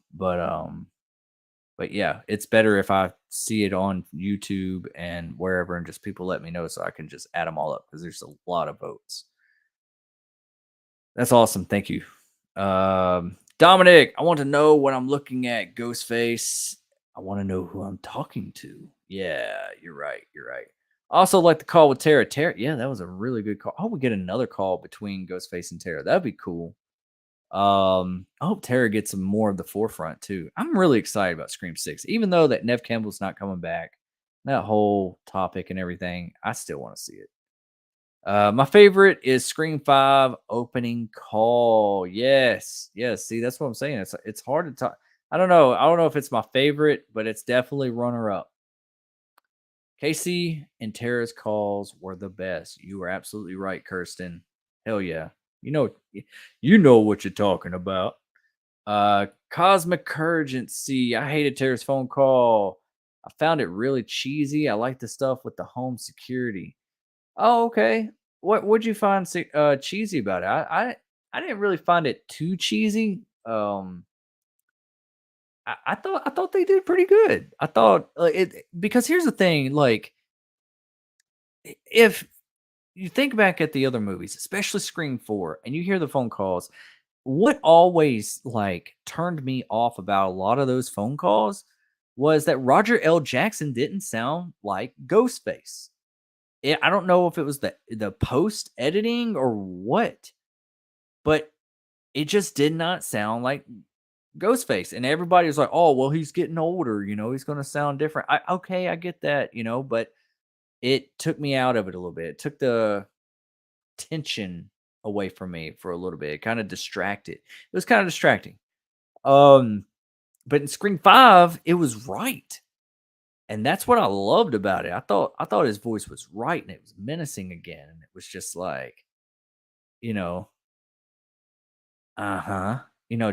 But yeah, it's better if I see it on YouTube and wherever, and just people let me know so I can just add them all up because there's a lot of votes. That's awesome. Thank you. Dominic, I want to know what I'm looking at. Ghostface. I want to know who I'm talking to. Yeah, you're right. You're right. I also like the call with Tara. Tara, yeah, that was a really good call. I hope we get another call between Ghostface and Tara. That'd be cool. I hope Tara gets some more of the forefront too. I'm really excited about Scream 6, even though that Nev Campbell's not coming back. That whole topic and everything, I still want to see it. My favorite is Scream 5 opening call. Yes. Yes. See, that's what I'm saying. It's hard to talk. I don't know. I don't know if it's my favorite, but it's definitely runner up. Casey and Tara's calls were the best. You were absolutely right, Kirsten. Hell yeah. You know what you're talking about. Cosmic Urgency. I hated Tara's phone call. I found it really cheesy. I like the stuff with the home security. Oh, okay. What'd you find cheesy about it? I didn't really find it too cheesy. I thought they did pretty good. I thought it because here's the thing, like if you think back at the other movies, especially Scream 4, and you hear the phone calls, what always like turned me off about a lot of those phone calls was that Roger L. Jackson didn't sound like Ghostface. I don't know if it was the post editing or what, but it just did not sound like Ghostface. And everybody was like, "Oh, well, he's getting older. He's going to sound different." Okay, I get that. But it took me out of it a little bit. It took the tension away from me for a little bit. It kind of distracted. It was kind of distracting. Um, but in Scream 5, it was right. And that's what I loved about it. I thought his voice was right and it was menacing again. And it was just like, you know, uh-huh.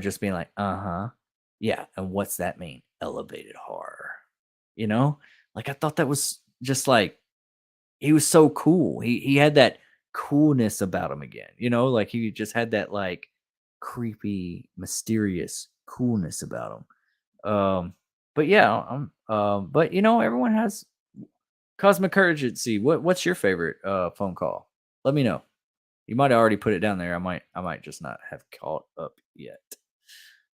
Just being like, uh-huh. Yeah. And what's that mean? Elevated horror. You know? Like I thought that was just like he was so cool. He had that coolness about him again. Like he just had that like creepy, mysterious coolness about him. But yeah, but everyone has Cosmic Urgency. What's your favorite phone call? Let me know. You might have already put it down there. I might just not have caught up yet.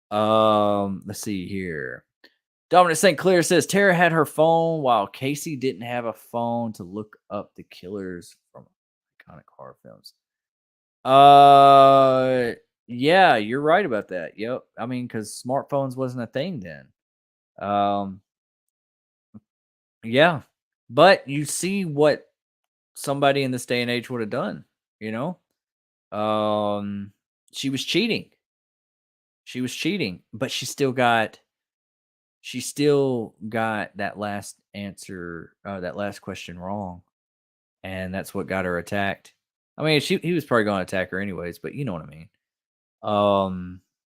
Let's see here. Dominic St. Clair says Tara had her phone while Casey didn't have a phone to look up the killers from iconic horror films. Yeah, you're right about that. Yep. I mean, because smartphones wasn't a thing then. Um, yeah. But you see what somebody in this day and age would have done, you know? She was cheating. She was cheating, but she still got that last answer, that last question wrong, and that's what got her attacked. I mean, he was probably going to attack her anyways, but you know what I mean.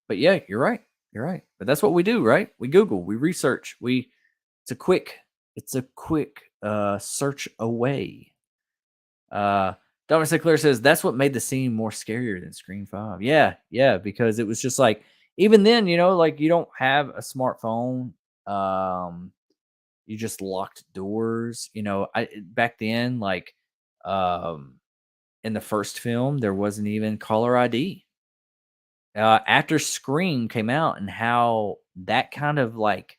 But yeah, you're right. You're right. But that's what we do, right? We Google, we research, it's a quick search away. Dominic Sinclair says that's what made the scene more scarier than Scream 5. Yeah, yeah, because it was just like even then, like you don't have a smartphone. Um, you just locked doors. I back then, like um in the first film, there wasn't even caller ID. After Scream came out and how that kind of like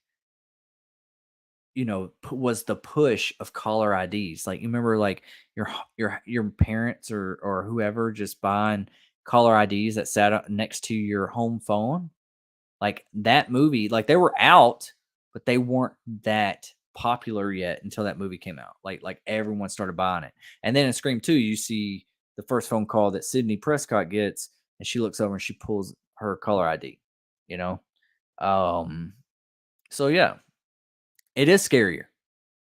was the push of caller IDs. Like you remember, like your parents or whoever just buying caller IDs that sat next to your home phone. Like that movie, like they were out, but they weren't that popular yet until that movie came out. Like everyone started buying it, and then in Scream 2, you see the first phone call that Sydney Prescott gets, and she looks over and she pulls her caller ID. You know, um, so yeah, it is scarier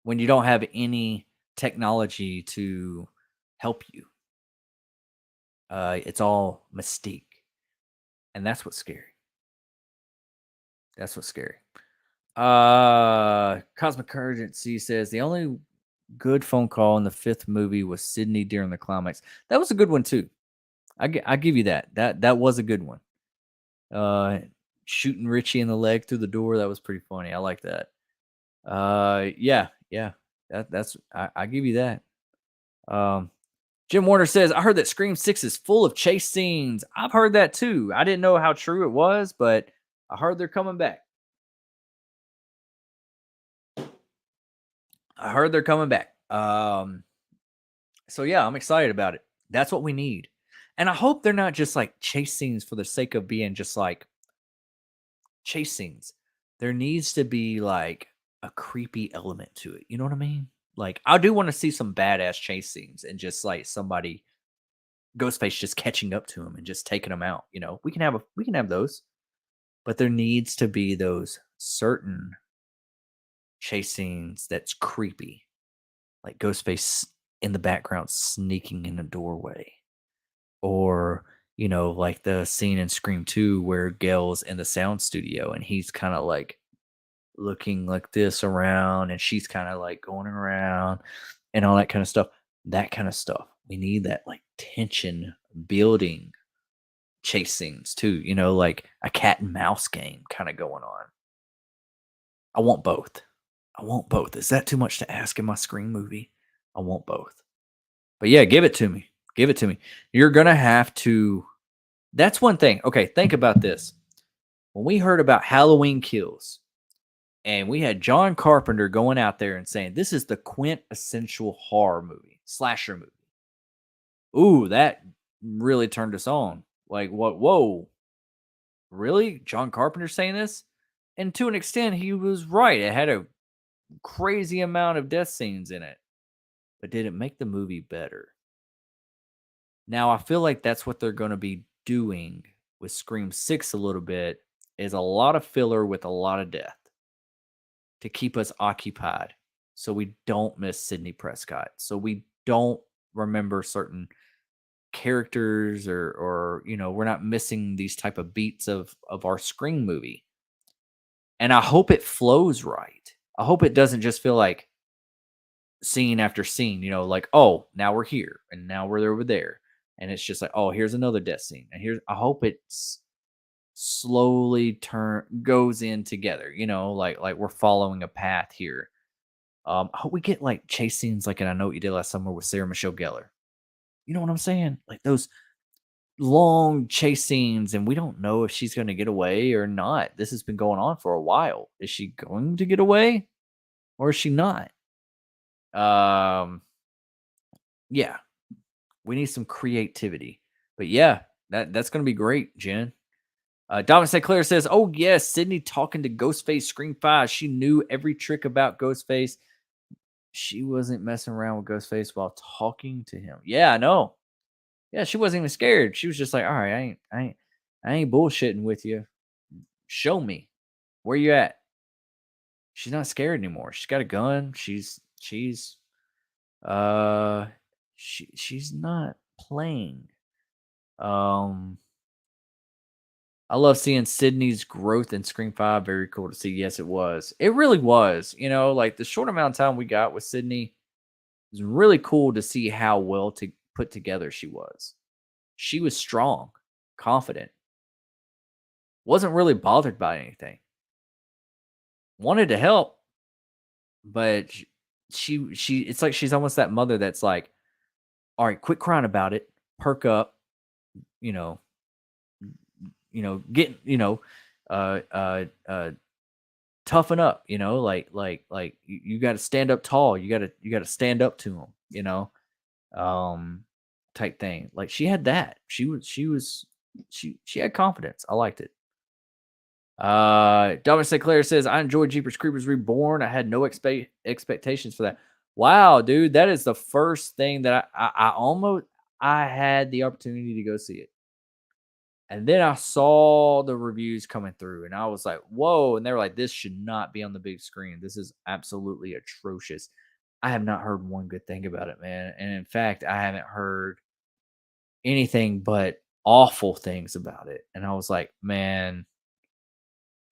when you don't have any technology to help you. It's all mystique, and that's what's scary. That's what's scary. Cosmic Urgency says the only good phone call in the fifth movie was Sydney during the climax. That was a good one too. I give you that. That was a good one. Uh, shooting Richie in the leg through the door. That was pretty funny. I like that. Yeah. That's I give you that. Um, Jim Warner says, I heard that Scream 6 is full of chase scenes. I've heard that too. I didn't know how true it was, but I heard they're coming back. So yeah, I'm excited about it. That's what we need. And I hope they're not just like chase scenes for the sake of being just like chase scenes. There needs to be like a creepy element to it. You know what I mean? Like I do want to see some badass chase scenes and just like somebody Ghostface just catching up to him and just taking him out. You know, we can have those, but there needs to be those certain chase scenes that's creepy, like Ghostface in the background sneaking in a doorway, or like the scene in Scream 2 where Gail's in the sound studio and he's kind of like looking like this around and she's kind of like going around and all that kind of stuff. That kind of stuff. We need that like tension building chase scenes too, like a cat and mouse game kind of going on. I want both. Is that too much to ask in my Scream movie? I want both. But yeah, give it to me. You're going to have to. That's one thing. Okay, think about this. When we heard about Halloween Kills, and we had John Carpenter going out there and saying, this is the quintessential horror movie, slasher movie. Ooh, that really turned us on. Like, what? Whoa. Really? John Carpenter saying this? And to an extent, he was right. It had a crazy amount of death scenes in it. But did it make the movie better? Now, I feel like that's what they're going to be doing with Scream 6 a little bit, is a lot of filler with a lot of death to keep us occupied so we don't miss Sidney Prescott, so we don't remember certain characters or we're not missing these type of beats of our Scream movie. And I hope it flows right. I hope it doesn't just feel like scene after scene, like, oh, now we're here and now we're over there. And it's just like, oh, here's another death scene. And I hope it's slowly goes in together, like we're following a path here. I hope we get like chase scenes like in I Know What You Did Last Summer with Sarah Michelle Gellar. You know what I'm saying? Like those long chase scenes, and we don't know if she's going to get away or not. This has been going on for a while. Is she going to get away or is she not? Yeah, we need some creativity. But yeah, that's going to be great, Jen. Dominic St. Clair says, oh, yes, Sydney talking to Ghostface Scream 5. She knew every trick about Ghostface. She wasn't messing around with Ghostface while talking to him. Yeah, I know. Yeah, she wasn't even scared. She was just like, all right, I ain't bullshitting with you. Show me. Where you at? She's not scared anymore. She's got a gun. She's not playing. I love seeing Sydney's growth in Scream 5. Very cool to see. Yes, it was. It really was. Like the short amount of time we got with Sydney, it was really cool to see how well put together she was. She was strong, confident, wasn't really bothered by anything. Wanted to help, but she it's like she's almost that mother that's like, all right, quit crying about it, perk up, get, toughen up, like you got to stand up tall. You got to stand up to them, type thing. Like she had that. She had confidence. I liked it. Dominic St. Clair says, I enjoyed Jeepers Creepers Reborn. I had no expectations for that. Wow, dude, that is the first thing that I had the opportunity to go see it. And then I saw the reviews coming through and I was like, whoa. And they were like, this should not be on the big screen. This is absolutely atrocious. I have not heard one good thing about it, man. And in fact, I haven't heard anything but awful things about it. And I was like, man,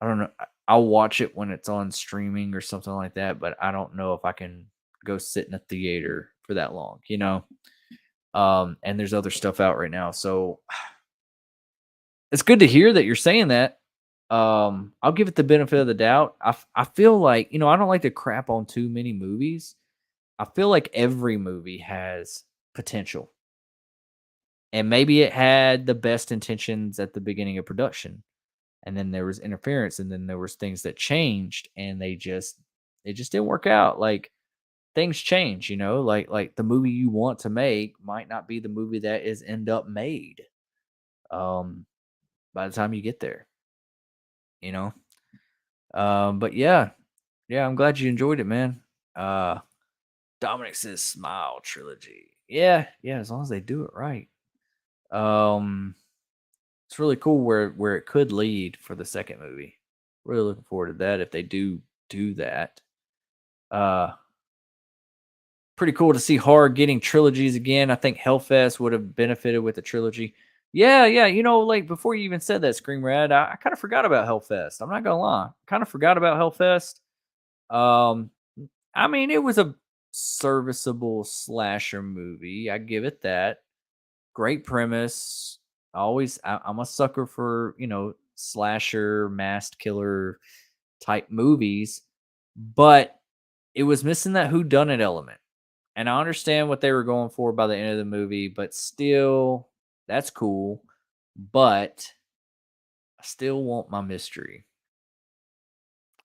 I don't know. I'll watch it when it's on streaming or something like that, but I don't know if I can go sit in a theater for that long, and there's other stuff out right now. So it's good to hear that you're saying that. I'll give it the benefit of the doubt. I feel like, I don't like to crap on too many movies. I feel like every movie has potential. And maybe it had the best intentions at the beginning of production. And then there was interference, and then there was things that changed, and it just didn't work out. Like, things change, like the movie you want to make might not be the movie that is end up made. Um by the time you get there, you know. But yeah, yeah, I'm glad you enjoyed it, man. Uh Dominic says Smile trilogy. Yeah, yeah, as long as they do it right. Um it's really cool where it could lead for the second movie. Really looking forward to that if they do that. Uh Pretty cool to see horror getting trilogies again. I think Hellfest would have benefited with a trilogy. Yeah, yeah. Like before you even said that, Scream Red, I kind of forgot about Hellfest. I'm not gonna lie, kind of forgot about Hellfest. Um, I mean, it was a serviceable slasher movie. I give it that. Great premise. I'm a sucker for slasher, masked killer type movies, but it was missing that whodunit element. And I understand what they were going for by the end of the movie, but still, that's cool. But I still want my mystery.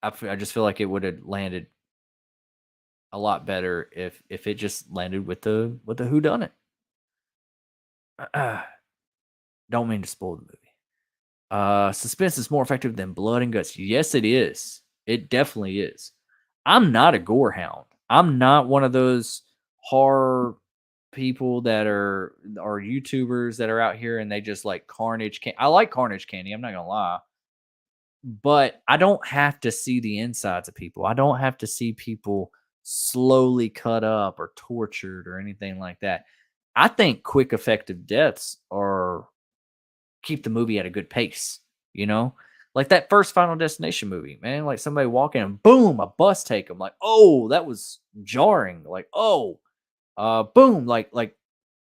I just feel like it would have landed a lot better if it just landed with the whodunit. Don't mean to spoil the movie. Suspense is more effective than blood and guts. Yes, it is. It definitely is. I'm not a gore hound. I'm not one of those horror people that are YouTubers that are out here and they just like carnage can I like carnage candy, I'm not gonna lie. But I don't have to see the insides of people. I don't have to see people slowly cut up or tortured or anything like that. I think quick effective deaths are keep the movie at a good pace, you know? Like that first Final Destination movie, man, like somebody walking and boom, a bus take them. Like, oh, that was jarring. Like, oh, boom, like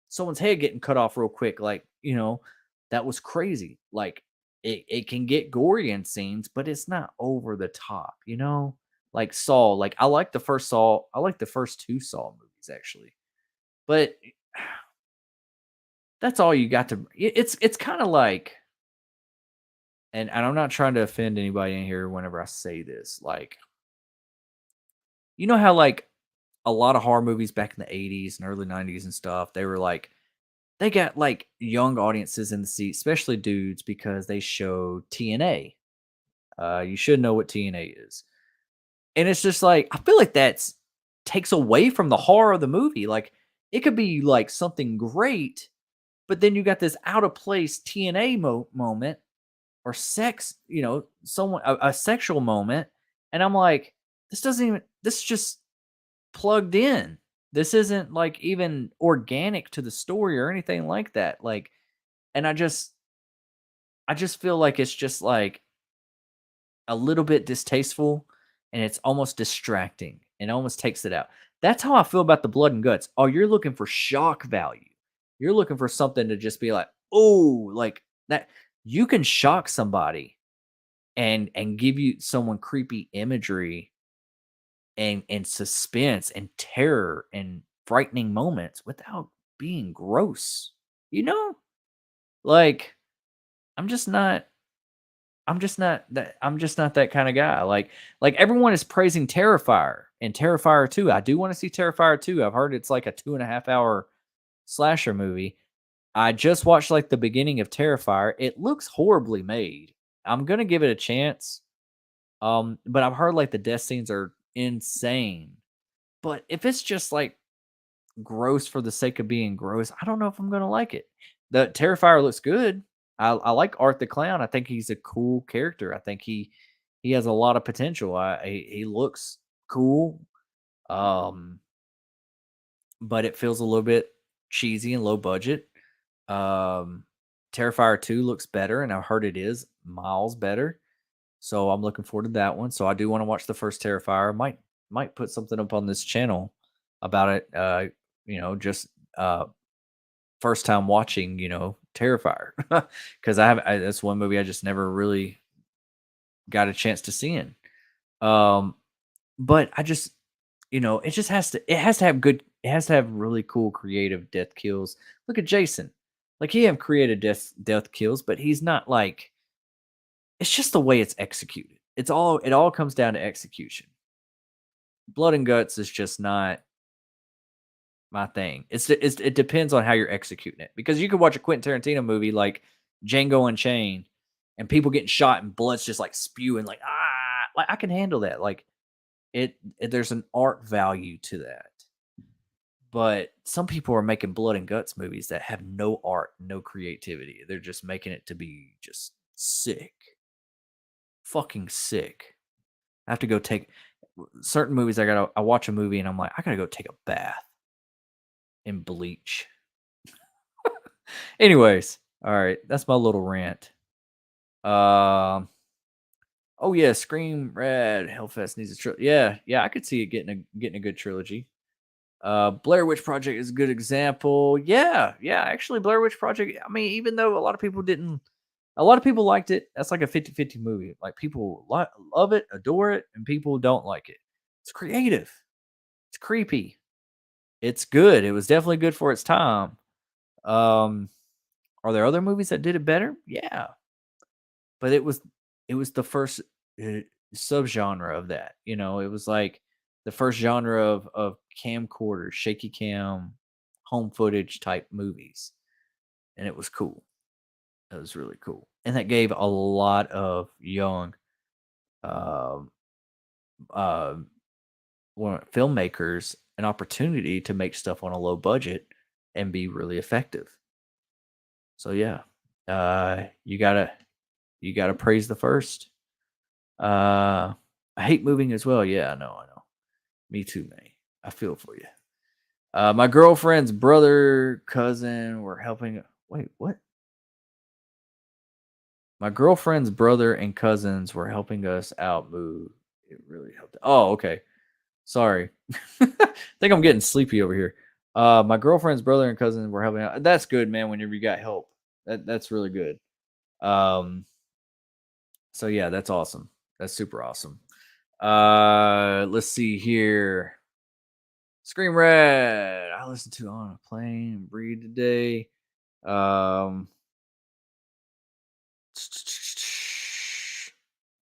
someone's head getting cut off real quick. Like, that was crazy. Like it can get gory in scenes, but it's not over the top, Like Saw, like I like the first Saw, I like the first two Saw movies actually. But that's all you got to it's kind of like, and I'm not trying to offend anybody in here whenever I say this, like, how like a lot of horror movies back in the 80s and early 90s and stuff, they were like they got like young audiences in the seat, especially dudes, because they showed TNA. You should know what TNA is. And it's just like I feel like that's takes away from the horror of the movie. Like it could be like something great, but then you got this out of place TNA moment or sex, someone a sexual moment, and I'm like, this is just plugged in. This isn't like even organic to the story or anything like that. Like, and I just feel like it's just like a little bit distasteful and it's almost distracting and almost takes it out. That's how I feel about the blood and guts. Oh, you're looking for shock value. You're looking for something to just be like, oh, like that. You can shock somebody and give you someone creepy imagery and suspense and terror and frightening moments without being gross. You know? Like I'm just not I'm just not that kind of guy. Like everyone is praising Terrifier and Terrifier 2. I do want to see Terrifier 2. I've heard it's like a 2.5 hour slasher movie. I just watched like the beginning of Terrifier. It looks horribly made. I'm gonna give it a chance. But I've heard like the death scenes are insane. But if it's just like gross for the sake of being gross, I don't know if I'm gonna like it. The Terrifier looks good. I like Art the Clown. I think he's a cool character. I think he has a lot of potential. He looks cool. Um, but it feels a little bit cheesy and low budget. Um, Terrifier 2 looks better, and I've heard it is miles better. So I'm looking forward to that one. So I do want to watch the first Terrifier. Might put something up on this channel about it. Just first time watching, Terrifier, because that's one movie I just never really got a chance to see in. Um, but I just, it just has to have really cool creative death kills. Look at Jason. Like he have creative death kills, but he's not like it's just the way it's executed. It all comes down to execution. Blood and guts is just not my thing. It depends on how you're executing it because you could watch a Quentin Tarantino movie like Django Unchained and people getting shot and blood's just like spewing like I can handle that. Like there's an art value to that. But some people are making blood and guts movies that have no art, no creativity. They're just making it to be just sick. Fucking sick. I have to go take certain movies. I watch a movie and I'm like, I gotta go take a bath in bleach. Anyways, all right, that's my little rant. Oh yeah, Scream Red Hellfest needs a trilogy. Yeah, I could see it getting a good trilogy. Blair Witch Project is a good example. Yeah, actually, Blair Witch Project. I mean, even though a lot of people liked it. That's like a 50-50 movie. Like people love it, adore it, and people don't like it. It's creative. It's creepy. It's good. It was definitely good for its time. Um, are there other movies that did it better? Yeah, but it was the first uh, subgenre of that. It was like the first genre of camcorder, shaky cam, home footage type movies, and it was cool. It was really cool, and that gave a lot of young um uh, filmmakers an opportunity to make stuff on a low budget and be really effective. So yeah, you gotta praise the first. I hate moving as well. Yeah, I know. Me too, man. I feel for you. My girlfriend's brother, cousin were helping. Wait, what? My girlfriend's brother and cousins were helping us out move. It really helped. Oh, okay. Sorry. Think I'm getting sleepy over here. My girlfriend's brother and cousin were helping out. That's good, man. Whenever you got help, that's really good. Um, so yeah, that's awesome. That's super awesome. Let's see here. Scream Red. I listened to on a plane and breathe today. Um,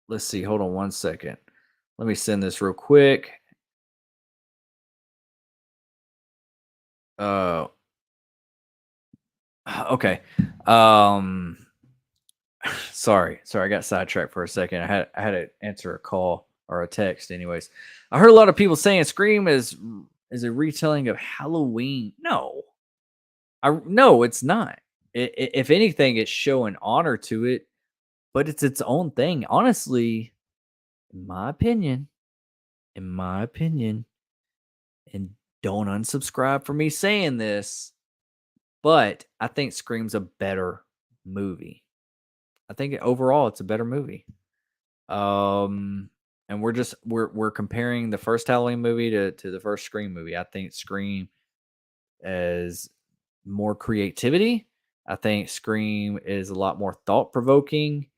let's see. Hold on one second. Let me send this real quick. Uh, okay. Um, sorry, I got sidetracked for a second. I had to answer a call or a text. Anyways, I heard a lot of people saying Scream is a retelling of Halloween. No, it's not. If anything, it's showing honor to it, but it's its own thing. Honestly, in in my opinion, and don't unsubscribe for me saying this, but I think Scream's a better movie. I think overall it's a better movie. Um, and we're comparing the first Halloween movie to the first Scream movie. I think Scream is more creativity. I think Scream is a lot more thought provoking.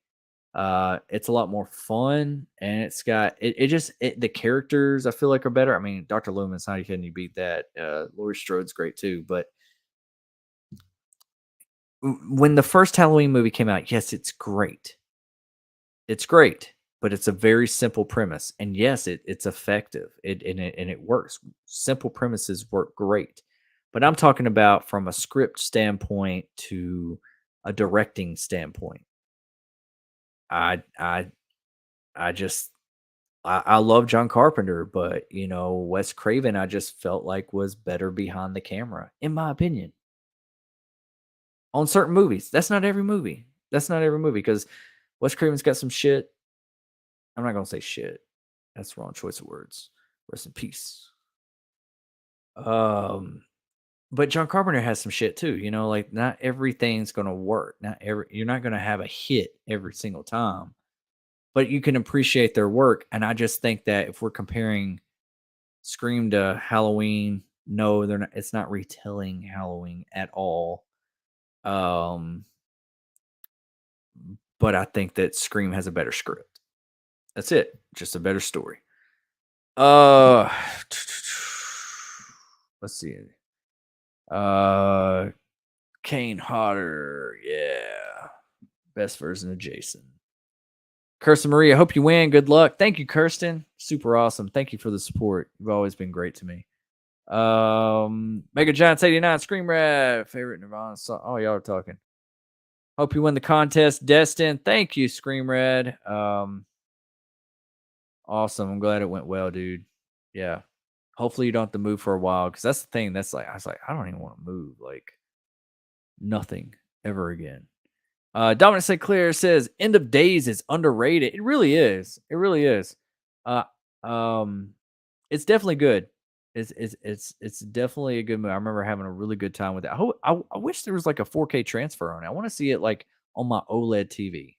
It's a lot more fun, and it's got the characters I feel like are better. I mean, Dr. Loomis, how can you beat that? Laurie Strode's great too, but when the first Halloween movie came out, yes, it's great. It's great, but it's a very simple premise, and yes, it's effective. It works. Simple premises work great, but I'm talking about from a script standpoint to a directing standpoint. I I I just I love John Carpenter, but Wes Craven, I just felt like was better behind the camera, in my opinion, on certain movies. That's not every movie. That's not every movie because Wes Craven's got some shit. I'm not gonna say shit. That's the wrong choice of words. Rest in peace. Um, but John Carpenter has some shit too. Like not everything's gonna work. You're not gonna have a hit every single time, but you can appreciate their work. And I just think that if we're comparing Scream to Halloween, no, they're not. It's not retelling Halloween at all. Um, but I think that Scream has a better script. That's it. Just a better story. Uh, let's see. Kane Hodder, yeah, best version of Jason. Kirsten Marie, I hope you win. Good luck. Thank you, Kirsten. Super awesome. Thank you for the support. You've always been great to me. Mega Giants 89, Scream Rat, favorite Nirvana song. Oh, y'all are talking. Hope you win the contest, Destin. Thank you, Scream Red. Awesome. I'm glad it went well, dude. Yeah. Hopefully you don't have to move for a while, because that's the thing. That's like, I was like, I don't even want to move. Like, nothing ever again. Dominic St. Clair says End of Days is underrated. It really is. It really is. Uh, it's definitely good. It's definitely a good movie. I remember having a really good time with it. I wish there was like a 4K transfer on it. I want to see it like on my OLED TV.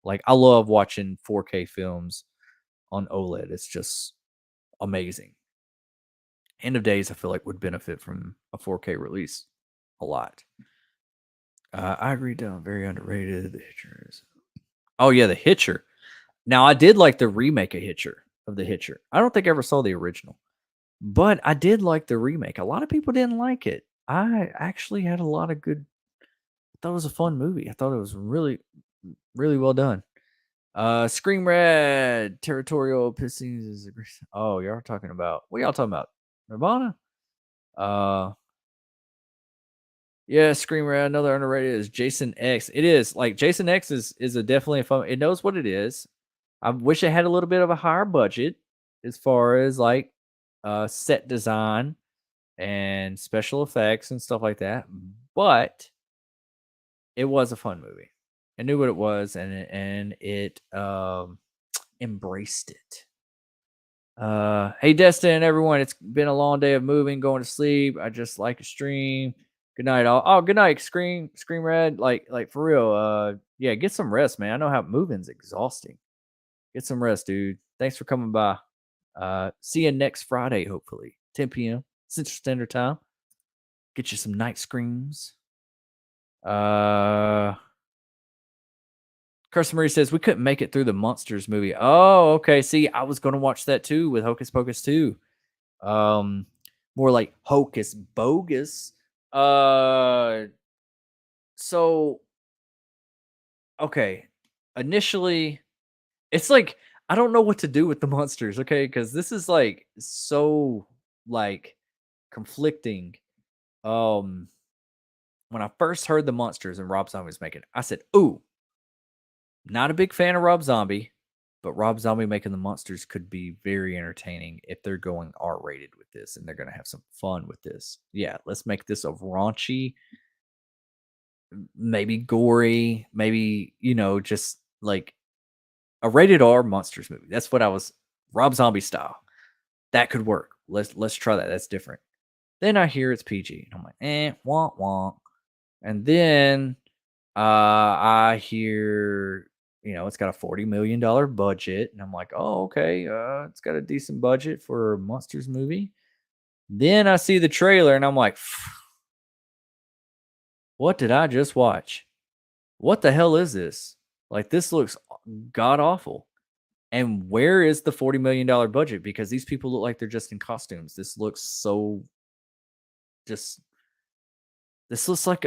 Like, I love watching 4K films on OLED. It's just amazing. End of Days, I feel like, would benefit from a 4K release a lot. I agree, Dylan. Very underrated. The Hitcher is. Oh yeah, the Hitcher. Now, I did like the remake of Hitcher, of the Hitcher. I don't think I ever saw the original, but I did like the remake. A lot of people didn't like it. I actually had a lot of good. I thought it was a fun movie. I thought it was really, really well done. Scream Red, Territorial Pistons is. Oh, y'all talking about? What y'all talking about? Nirvana? Yeah, Scream Red. Another underrated is Jason X. It is like Jason X is a definitely a fun. It knows what it is. I wish it had a little bit of a higher budget as far as like set design and special effects and stuff like that. But it was a fun movie. It knew what it was, and it embraced it. Hey Destin and everyone, it's been a long day of moving, going to sleep. I just like to stream. Good night, all. Oh, good night, Scream Red. Like for real. Yeah, get some rest, man. I know how moving's exhausting. Get some rest, dude. Thanks for coming by. See you next Friday, hopefully. 10 p.m. Central Standard Time. Get you some night screams. Carson Marie says we couldn't make it through the Monsters movie. Oh, okay. See, I was gonna watch that too with Hocus Pocus 2. More like Hocus Bogus. So okay. Initially, it's like I don't know what to do with the monsters, okay? Because this is like so like conflicting. Um, when I first heard the monsters and Rob Zombie was making it, I said, "Ooh, not a big fan of Rob Zombie, but Rob Zombie making the monsters could be very entertaining if they're going R-rated with this and they're gonna have some fun with this. Yeah, let's make this a raunchy, maybe gory, maybe just like a rated R monsters movie. That's what I was Rob Zombie style. That could work. Let's try that. That's different." Then I hear it's PG. And I'm like, wonk wonk. And then I hear, it's got a $40 million budget. And I'm like, oh, okay. It's got a decent budget for a Monsters movie. Then I see the trailer and I'm like, what did I just watch? What the hell is this? Like, this looks god awful. And where is the $40 million budget? Because these people look like they're just in costumes. This looks so just this looks like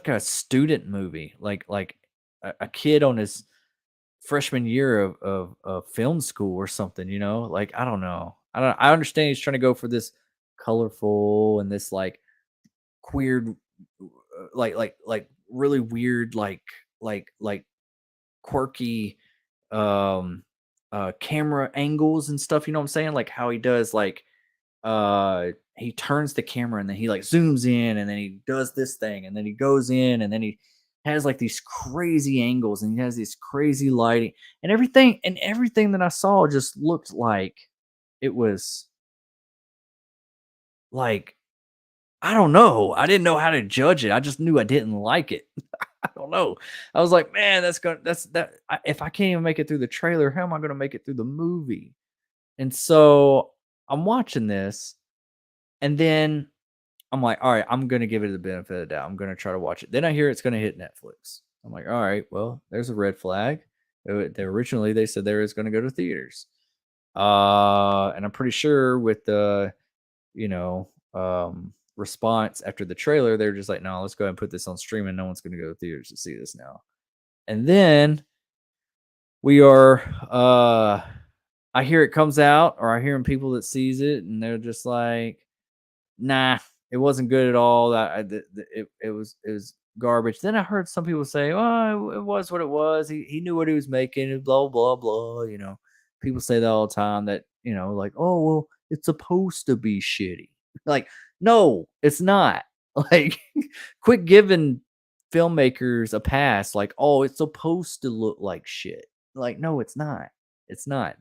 a student movie, like a kid on his freshman year of film school or something. Like, I don't know. I understand he's trying to go for this colorful and this like weird, like really weird, like quirky camera angles and stuff. You know what I'm saying? Like how he does like he turns the camera and then he like zooms in and then he does this thing and then he goes in and then he has like these crazy angles and he has this crazy lighting and everything that I saw just looked like it was like I don't know. I didn't know how to judge it. I just knew I didn't like it. I don't know. I was like, man, if I can't even make it through the trailer, how am I going to make it through the movie? And so I'm watching this and then I'm like, all right, I'm gonna give it the benefit of the doubt. I'm gonna try to watch it. Then I hear it's gonna hit Netflix. I'm like, all right, well, there's a red flag. Originally they said they was going to go to theaters. And I'm pretty sure with the, you know, response after the trailer, they're just like, no, let's go ahead and put this on streaming. No one's going to go to theaters to see this now. And then we are, I hear it comes out, or I hear people that sees it, and they're just like, nah, it wasn't good at all. It was garbage. Then I heard some people say, oh, it was what it was. He knew what he was making. And blah blah blah. You know, people say that all the time. That, you know, like, oh well, it's supposed to be shitty. Like, no, it's not. Like, quit giving filmmakers a pass. Like, oh, it's supposed to look like shit. Like, no, it's not. It's not.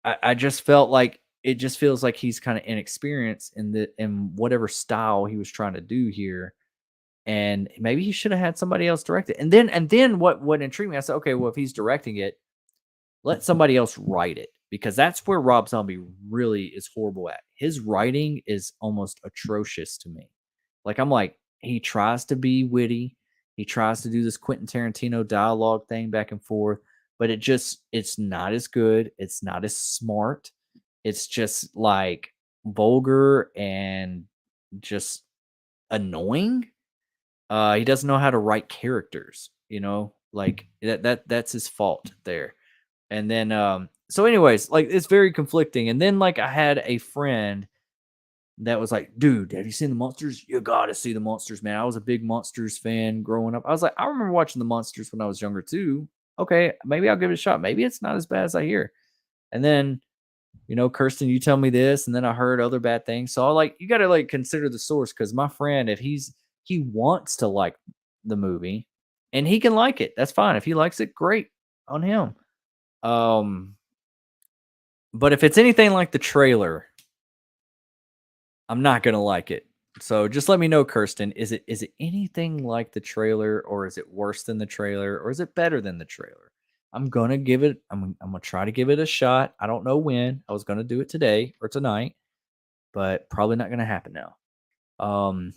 I just felt like it just feels like he's kind of inexperienced in whatever style he was trying to do here, and maybe he should have had somebody else direct it. And then what intrigued me, I said, okay, well, if he's directing it, let somebody else write it, because that's where Rob Zombie really is horrible at. His writing is almost atrocious to me. Like, I'm like, he tries to be witty, he tries to do this Quentin Tarantino dialogue thing back and forth, but it's not as good. It's not as smart. It's just like vulgar and just annoying. He doesn't know how to write characters, you know, like that's his fault there. And then so anyways, like, it's very conflicting. And then, like, I had a friend that was like, dude, have you seen the Monsters? You gotta see the Monsters, man. I was a big Monsters fan growing up. I was like, I remember watching the Monsters when I was younger too. Okay, maybe I'll give it a shot. Maybe it's not as bad as I hear. And then, you know, Kirsten, you tell me this, and then I heard other bad things. So I like, you got to like consider the source, because my friend, if he wants to like the movie, and he can like it, that's fine. If he likes it, great on him. Um, but if it's anything like the trailer, I'm not gonna like it. So just let me know, Kirsten. Is it anything like the trailer, or is it worse than the trailer, or is it better than the trailer? I'm gonna give it. I'm gonna try to give it a shot. I don't know when. I was gonna do it today or tonight, but probably not gonna happen now. Um.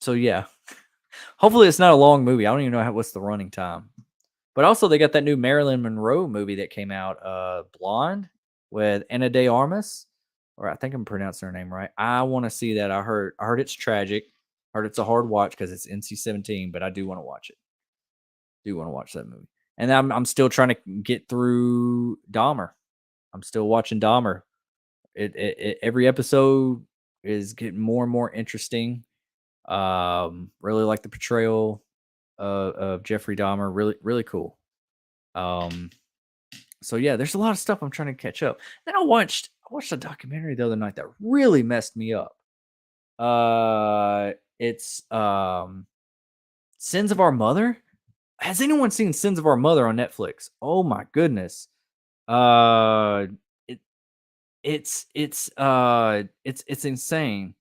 So yeah, hopefully it's not a long movie. I don't even know what's the running time. But also, they got that new Marilyn Monroe movie that came out, Blonde, with Anna de Armas, or I think I'm pronouncing her name right. I want to see that. I heard it's tragic. Heard it's a hard watch because it's NC-17, but I do want to watch it. Do want to watch that movie. And I'm still trying to get through Dahmer. I'm still watching Dahmer. Every episode is getting more and more interesting. Really like the portrayal of Jeffrey Dahmer. Really, really cool. So yeah, there's a lot of stuff I'm trying to catch up. Then I watched a documentary the other night that really messed me up. It's Sins of Our Mother. Has anyone seen Sins of Our Mother on Netflix? Oh my goodness. Uh, it it's insane.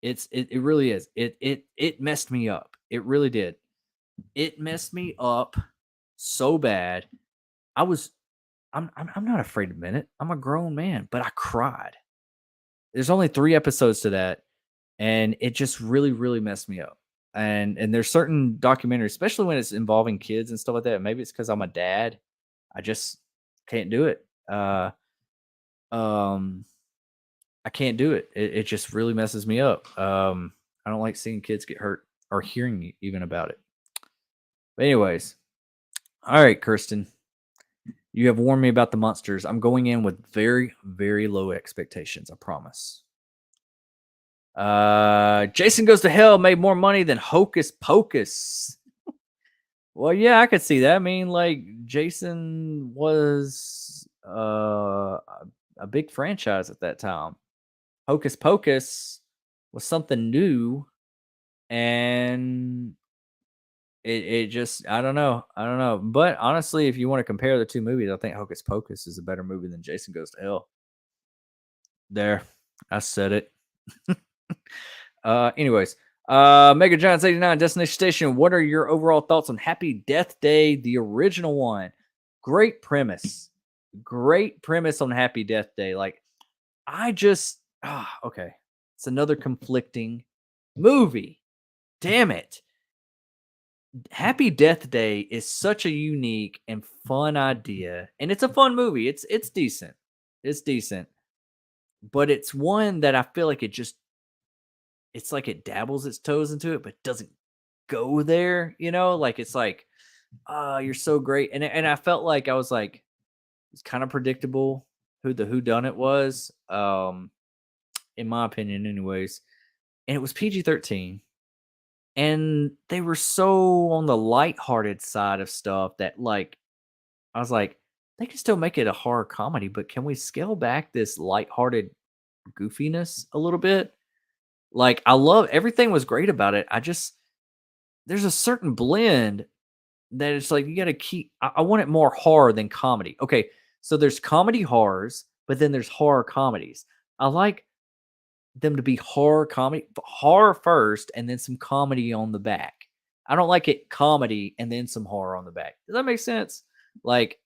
It really is. It messed me up. It really did. It messed me up so bad. I'm not afraid to admit it. I'm a grown man, but I cried. There's only 3 episodes to that, and it just really, really messed me up. And there's certain documentaries, especially when it's involving kids and stuff like that. Maybe it's because I'm a dad. I just can't do it. Um, I can't do it. It just really messes me up. I don't like seeing kids get hurt or hearing even about it. But anyways, all right, Kirsten, you have warned me about the monsters. I'm going in with very, very low expectations. I promise. Jason Goes to Hell made more money than Hocus Pocus. Well, yeah, I could see that. I mean, like, Jason was a big franchise at that time. Hocus Pocus was something new, and it just, I don't know. But honestly, if you want to compare the two movies, I think Hocus Pocus is a better movie than Jason Goes to Hell. There, I said it. Anyways, Mega Giants 89 Destination Station. What are your overall thoughts on Happy Death Day, the original one? Great premise. Great premise on Happy Death Day. Like, okay. It's another conflicting movie. Damn it. Happy Death Day is such a unique and fun idea, and it's a fun movie. It's decent. It's decent, but it's one that I feel like it's like it dabbles its toes into it, but doesn't go there. Like it's like, you're so great, and I felt like I was like, it's kind of predictable who the who done it was, in my opinion, anyways. And it was PG-13, and they were so on the lighthearted side of stuff that like I was like, they can still make it a horror comedy, but can we scale back this lighthearted goofiness a little bit? Like, I love everything was great about it. I just there's a certain blend that it's like you got to keep. I want it more horror than comedy. Okay, so there's comedy horrors, but then there's horror comedies. I like them to be horror first, and then some comedy on the back. I don't like it comedy and then some horror on the back. Does that make sense? Like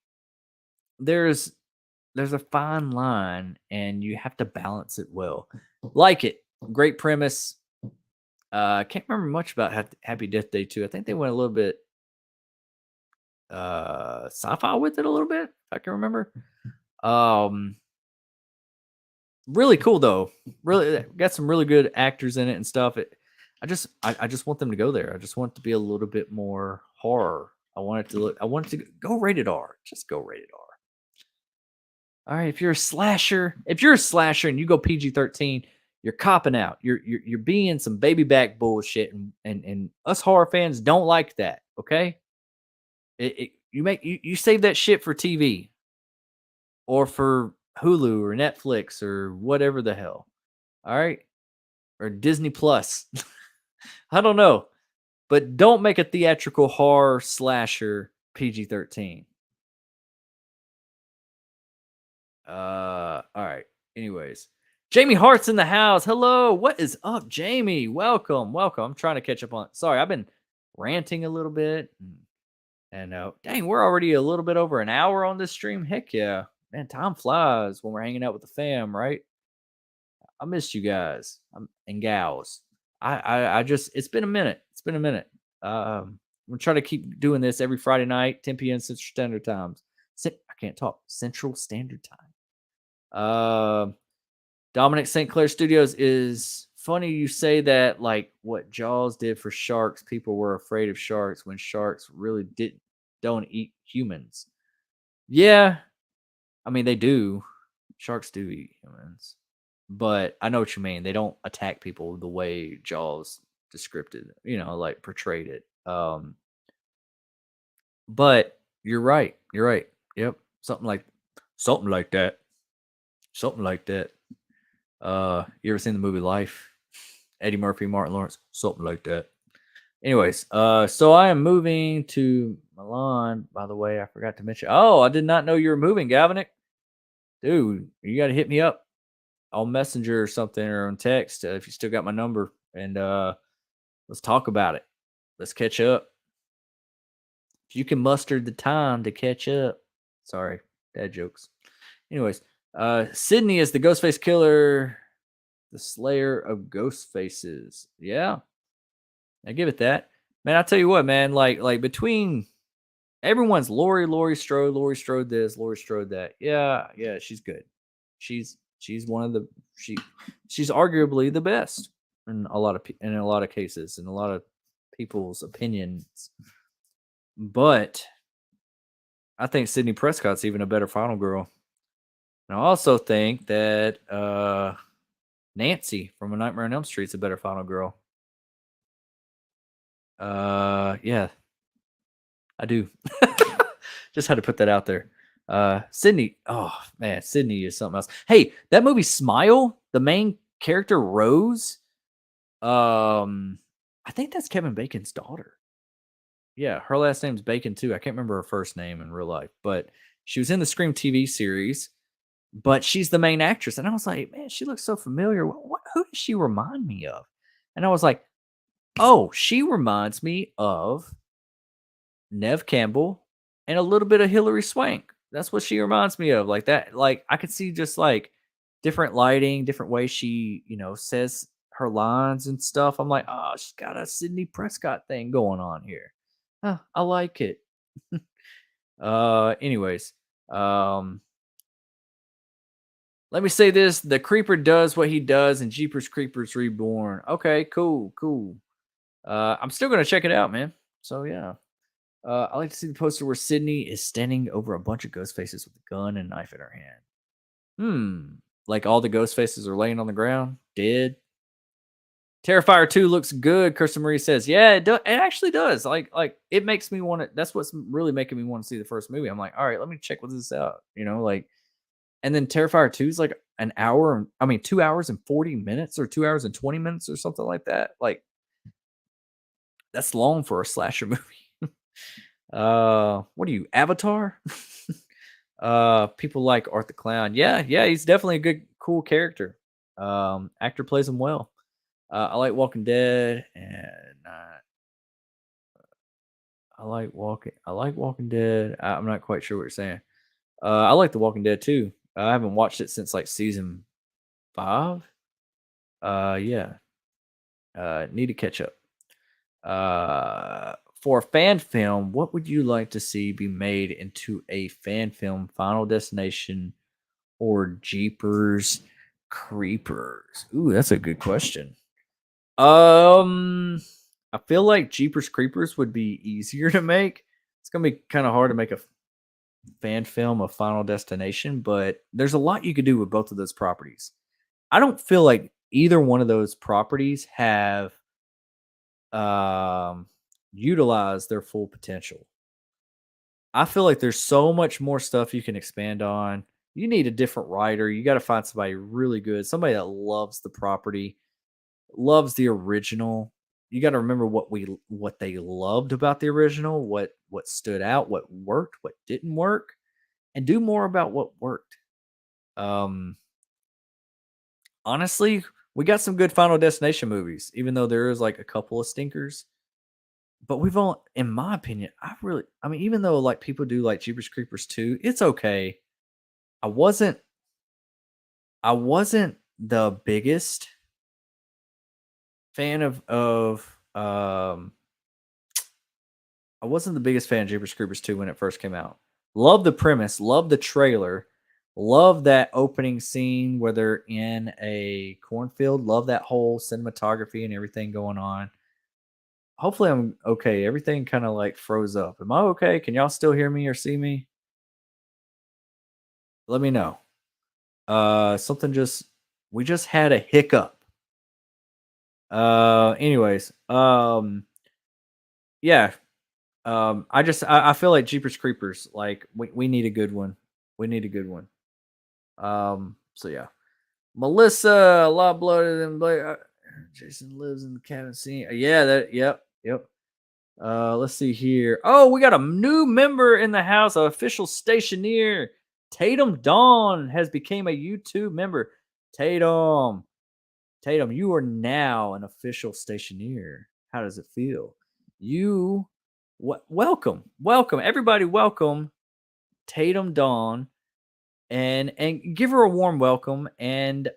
there's there's a fine line, and you have to balance it well. Like it, great premise. I can't remember much about Happy Death Day 2. I think they went a little bit sci-fi with it a little bit, if I can remember. Um Really cool though. Really got some really good actors in it and stuff. I just want them to go there. I just want it to be a little bit more horror. I want it to go rated R. Just go rated R. All right, if you're a slasher and you go PG-13, you're copping out. You're being some baby back bullshit, and us horror fans don't like that. Okay, you save that shit for TV or for Hulu or Netflix or whatever the hell. All right, or Disney Plus. I don't know, but don't make a theatrical horror slasher PG-13. All right. Anyways, Jamie Hart's in the house. Hello. What is up, Jamie? Welcome. Welcome. I'm trying to catch up on. Sorry, I've been ranting a little bit. And dang, we're already a little bit over an hour on this stream. Heck yeah. Man, time flies when we're hanging out with the fam, right? I missed you guys and gals. I just, it's been a minute. It's been a minute. I'm gonna try to keep doing this every Friday night, 10 p.m. Central Standard Times. I can't talk. Central Standard Time. Dominic St. Clair Studios is funny you say that, like what Jaws did for sharks. People were afraid of sharks when sharks really don't eat humans. Yeah, I mean they do. Sharks do eat humans. But I know what you mean. They don't attack people the way Jaws described it, like portrayed it. But you're right. You're right. Yep. Something like that. Something like that. You ever seen the movie Life? Eddie Murphy, Martin Lawrence, something like that. Anyways, so I am moving to Milan. By the way, I forgot to mention. Oh, I did not know you were moving, Gavinic. Dude, you got to hit me up on Messenger or something or on text if you still got my number, and let's talk about it. Let's catch up. If you can muster the time to catch up. Sorry, dad jokes. Anyways, Sydney is the Ghostface killer, the slayer of ghost faces. Yeah, I give it that. Man, I tell you what, man, like between everyone's Laurie Strode this, Laurie Strode that. Yeah, yeah, she's good. She's one of the she's arguably the best in in a lot of cases, in a lot of people's opinions. But I think Sydney Prescott's even a better final girl. And I also think that Nancy from A Nightmare on Elm Street's a better final girl. Yeah, I do. Just had to put that out there. Sydney, oh man, Sydney is something else. Hey, that movie Smile, the main character Rose, I think that's Kevin Bacon's daughter. Yeah, her last name's Bacon too. I can't remember her first name in real life, but she was in the Scream TV series. But she's the main actress, and I was like, man, she looks so familiar. Who does she remind me of? And I was like, oh, she reminds me of Nev Campbell and a little bit of Hilary Swank. That's what she reminds me of. Like that, like I could see just like different lighting, different ways she, says her lines and stuff. I'm like, oh, she's got a Sydney Prescott thing going on here. I like it. Anyways, um, let me say this: the Creeper does what he does in Jeepers Creepers Reborn. Okay, cool, cool. I'm still gonna check it out, man. So yeah. I like to see the poster where Sydney is standing over a bunch of ghost faces with a gun and knife in her hand. Hmm. Like all the ghost faces are laying on the ground, dead. Terrifier 2 looks good, Kirsten Marie says. Yeah, it actually does. Like it makes me want to. That's what's really making me want to see the first movie. I'm like, all right, let me check with this out. Like, and then Terrifier 2 is like an hour. I mean, 2 hours and 40 minutes, or 2 hours and 20 minutes, or something like that. Like, that's long for a slasher movie. What are you, Avatar? People like Art the Clown. Yeah, he's definitely a good, cool character. Actor plays him well. I like Walking Dead, and I like Walking Dead. I'm not quite sure what you're saying. I like The Walking Dead too. I haven't watched it since like season 5. Yeah. Need to catch up. For a fan film, what would you like to see be made into a fan film? Final Destination or Jeepers Creepers? Ooh, that's a good question. I feel like Jeepers Creepers would be easier to make. It's gonna be kind of hard to make a fan film of Final Destination, but there's a lot you could do with both of those properties. I don't feel like either one of those properties have um utilized their full potential. I feel like there's so much more stuff you can expand on. You need a different writer. You got to find somebody really good, somebody that loves the property, loves the original. You got to remember what they loved about the original, what stood out, what worked, what didn't work, and do more about what worked. Um Honestly, we got some good Final Destination movies, even though there is like a couple of stinkers. But we've all, in my opinion, I mean, even though like people do like Jeepers Creepers 2, it's okay. I wasn't I wasn't the biggest fan I wasn't the biggest fan of Jeepers Creepers 2 when it first came out. Love the premise, love the trailer, love that opening scene where they're in a cornfield, love that whole cinematography and everything going on. Hopefully I'm okay. Everything kind of like froze up. Am I okay? Can y'all still hear me or see me? Let me know. Something just we just had a hiccup. Anyways, yeah. I feel like Jeepers Creepers, like we need a good one. We need a good one. So yeah. Melissa, a lot blooded than Blair. Jason lives in the cabin scene. Yeah, yep. Let's see here. Oh, we got a new member in the house, an official stationeer. Tatum Dawn has became a YouTube member. Tatum, Tatum, you are now an official stationeer. How does it feel? You, welcome, everybody, welcome Tatum Dawn, and give her a warm welcome. And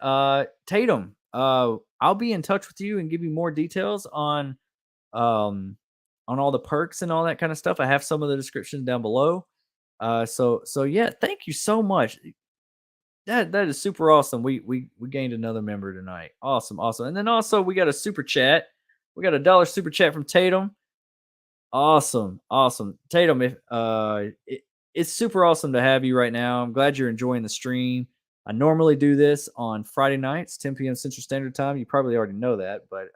Tatum, I'll be in touch with you and give you more details um on all the perks and all that kind of stuff. I have some of the descriptions down below. So yeah, thank you so much. That is super awesome. We gained another member tonight. Awesome, awesome. And then also we got a super chat. We got a dollar super chat from Tatum. Awesome, awesome. Tatum, if it's super awesome to have you right now. I'm glad you're enjoying the stream. I normally do this on Friday nights, 10 p.m. Central Standard Time. You probably already know that, but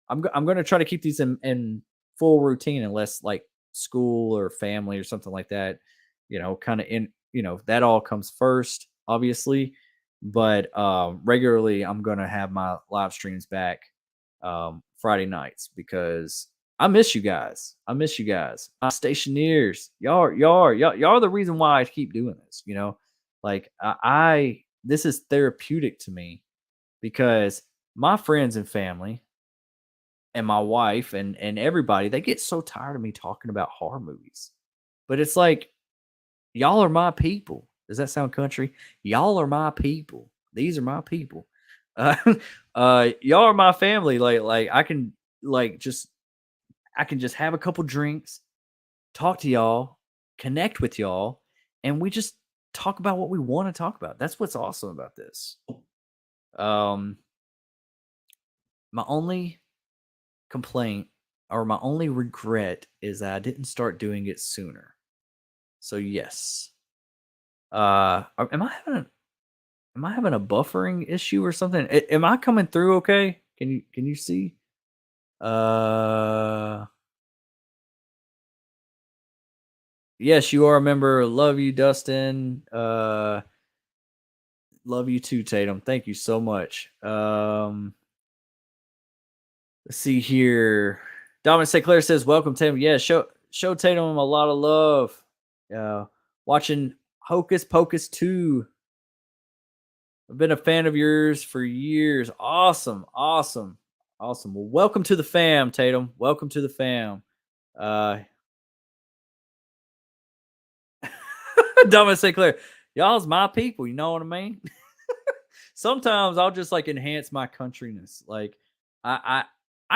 I'm going to try to keep these in full routine unless like school or family or something like that, kind of that all comes first, obviously. But regularly, I'm going to have my live streams back Friday nights because I miss you guys. I miss you guys. My stationeers. Y'all are the reason why I keep doing this, Like I this is therapeutic to me because my friends and family and my wife and everybody, they get so tired of me talking about horror movies. But it's like y'all are my people. Does that sound country? Y'all are my people. These are my people. Uh, y'all are my family. Like I can just have a couple drinks, talk to y'all, connect with y'all, and we just talk about what we want to talk about. That's what's awesome about this. My only complaint or my only regret is that I didn't start doing it sooner. So yes. Am I having a buffering issue or something? Am I coming through okay? Can you see? Uh yes, you are a member. Love you, Dustin. Love you too, Tatum. Thank you so much. Let's see here. Dominic St. Clair says, "Welcome, Tatum." Yeah, show Tatum a lot of love. Watching Hocus Pocus 2. I've been a fan of yours for years. Awesome, awesome, awesome. Well, welcome to the fam, Tatum. Welcome to the fam. Uh, Dominic St. Clair, y'all's my people. You know what I mean? Sometimes I'll just like enhance my countryness. Like I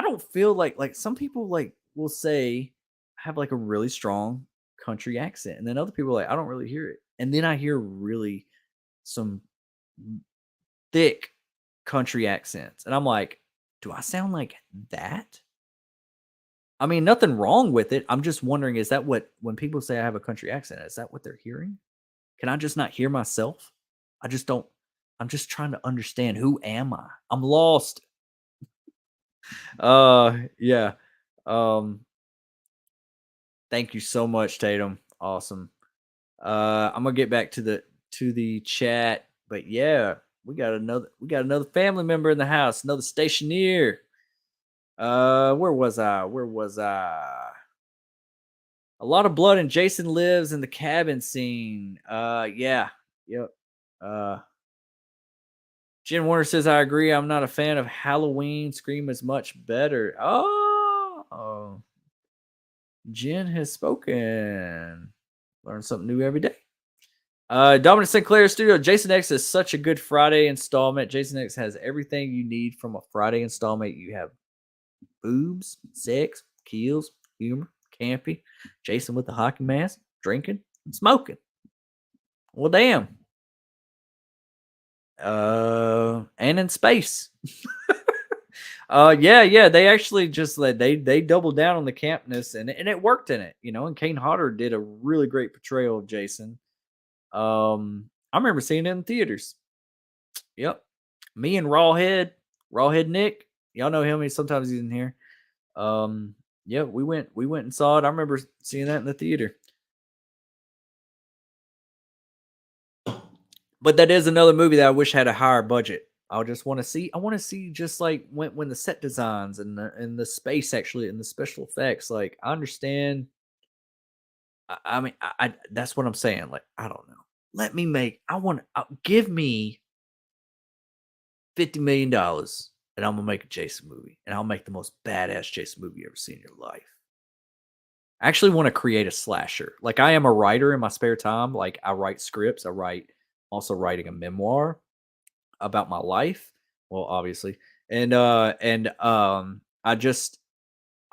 don't feel like some people like will say I have like a really strong country accent, and then other people are like I don't really hear it, and then I hear really some thick country accents, and I'm like, do I sound like that? I mean, nothing wrong with it. I'm just wondering, is that what when people say I have a country accent, is that what they're hearing? Can I just not hear myself? I just don't. I'm just trying to understand who am I? I'm lost. Yeah. Um, thank you so much, Tatum. Awesome. I'm gonna get back to the chat, but yeah, we got another family member in the house, another stationeer. Where was I? Where was I? A lot of blood and Jason lives in the cabin scene. Yeah. Yep. Uh Jen Warner says, I agree. I'm not a fan of Halloween. Scream is much better. Oh, Jen has spoken. Learn something new every day. Dominic Sinclair Studio. Jason X is such a good Friday installment. Jason X has everything you need from a Friday installment. You have boobs, sex, kills, humor, campy. Jason with the hockey mask, drinking, and smoking. Well, damn. And in space. Yeah. They actually just like they doubled down on the campness and it worked in it, you know. And Kane Hodder did a really great portrayal of Jason. I remember seeing it in theaters. Yep. Me and Rawhead Nick. Y'all know him. Sometimes he's in here. Yeah, we went and saw it. I remember seeing that in the theater. But that is another movie that I wish had a higher budget. I just want to see. I want to see just like when the set designs and the space actually and the special effects. Like I understand. I mean, that's what I'm saying. Like I don't know. Let me make. I want. Give me $50 million, and I'm gonna make a Jason movie, and I'll make the most badass Jason movie you ever seen in your life. I actually want to create a slasher. Like I am a writer in my spare time. Like I write scripts. Also writing a memoir about my life. Well, obviously. And I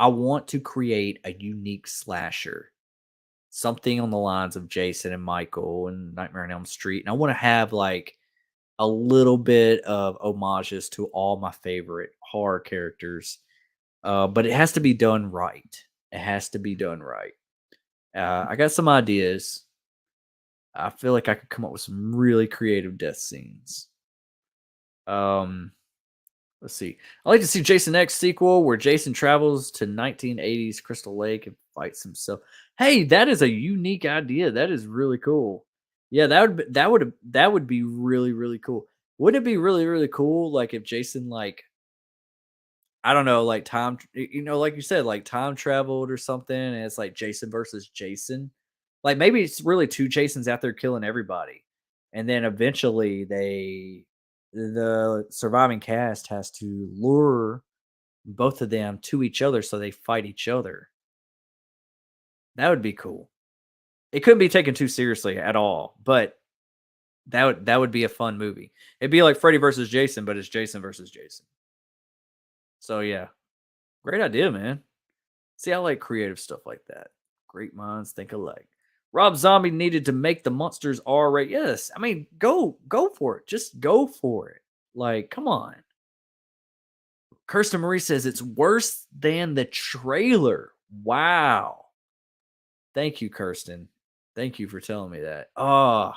want to create a unique slasher. Something on the lines of Jason and Michael and Nightmare on Elm Street. And I want to have like a little bit of homages to all my favorite horror characters. But it has to be done right. It has to be done right. I got some ideas. I feel like I could come up with some really creative death scenes. Um, let's see. I like to see Jason X sequel where Jason travels to 1980s Crystal Lake and fights himself. Hey, that is a unique idea. That is really cool. Yeah, that would be really really cool. Wouldn't it be really really cool like if Jason like I don't know like you know like you said like time traveled or something and it's like Jason versus Jason. Like maybe it's really two Jasons out there killing everybody. And then eventually the surviving cast has to lure both of them to each other so they fight each other. That would be cool. It couldn't be taken too seriously at all, but that would be a fun movie. It'd be like Freddy versus Jason, but it's Jason versus Jason. So yeah, great idea, man. See, I like creative stuff like that. Great minds think alike. Rob Zombie needed to make the monsters R-rated. Yes, I mean, go for it. Just go for it. Like, come on. Kirsten Marie says it's worse than the trailer. Wow. Thank you, Kirsten. Thank you for telling me that. Oh,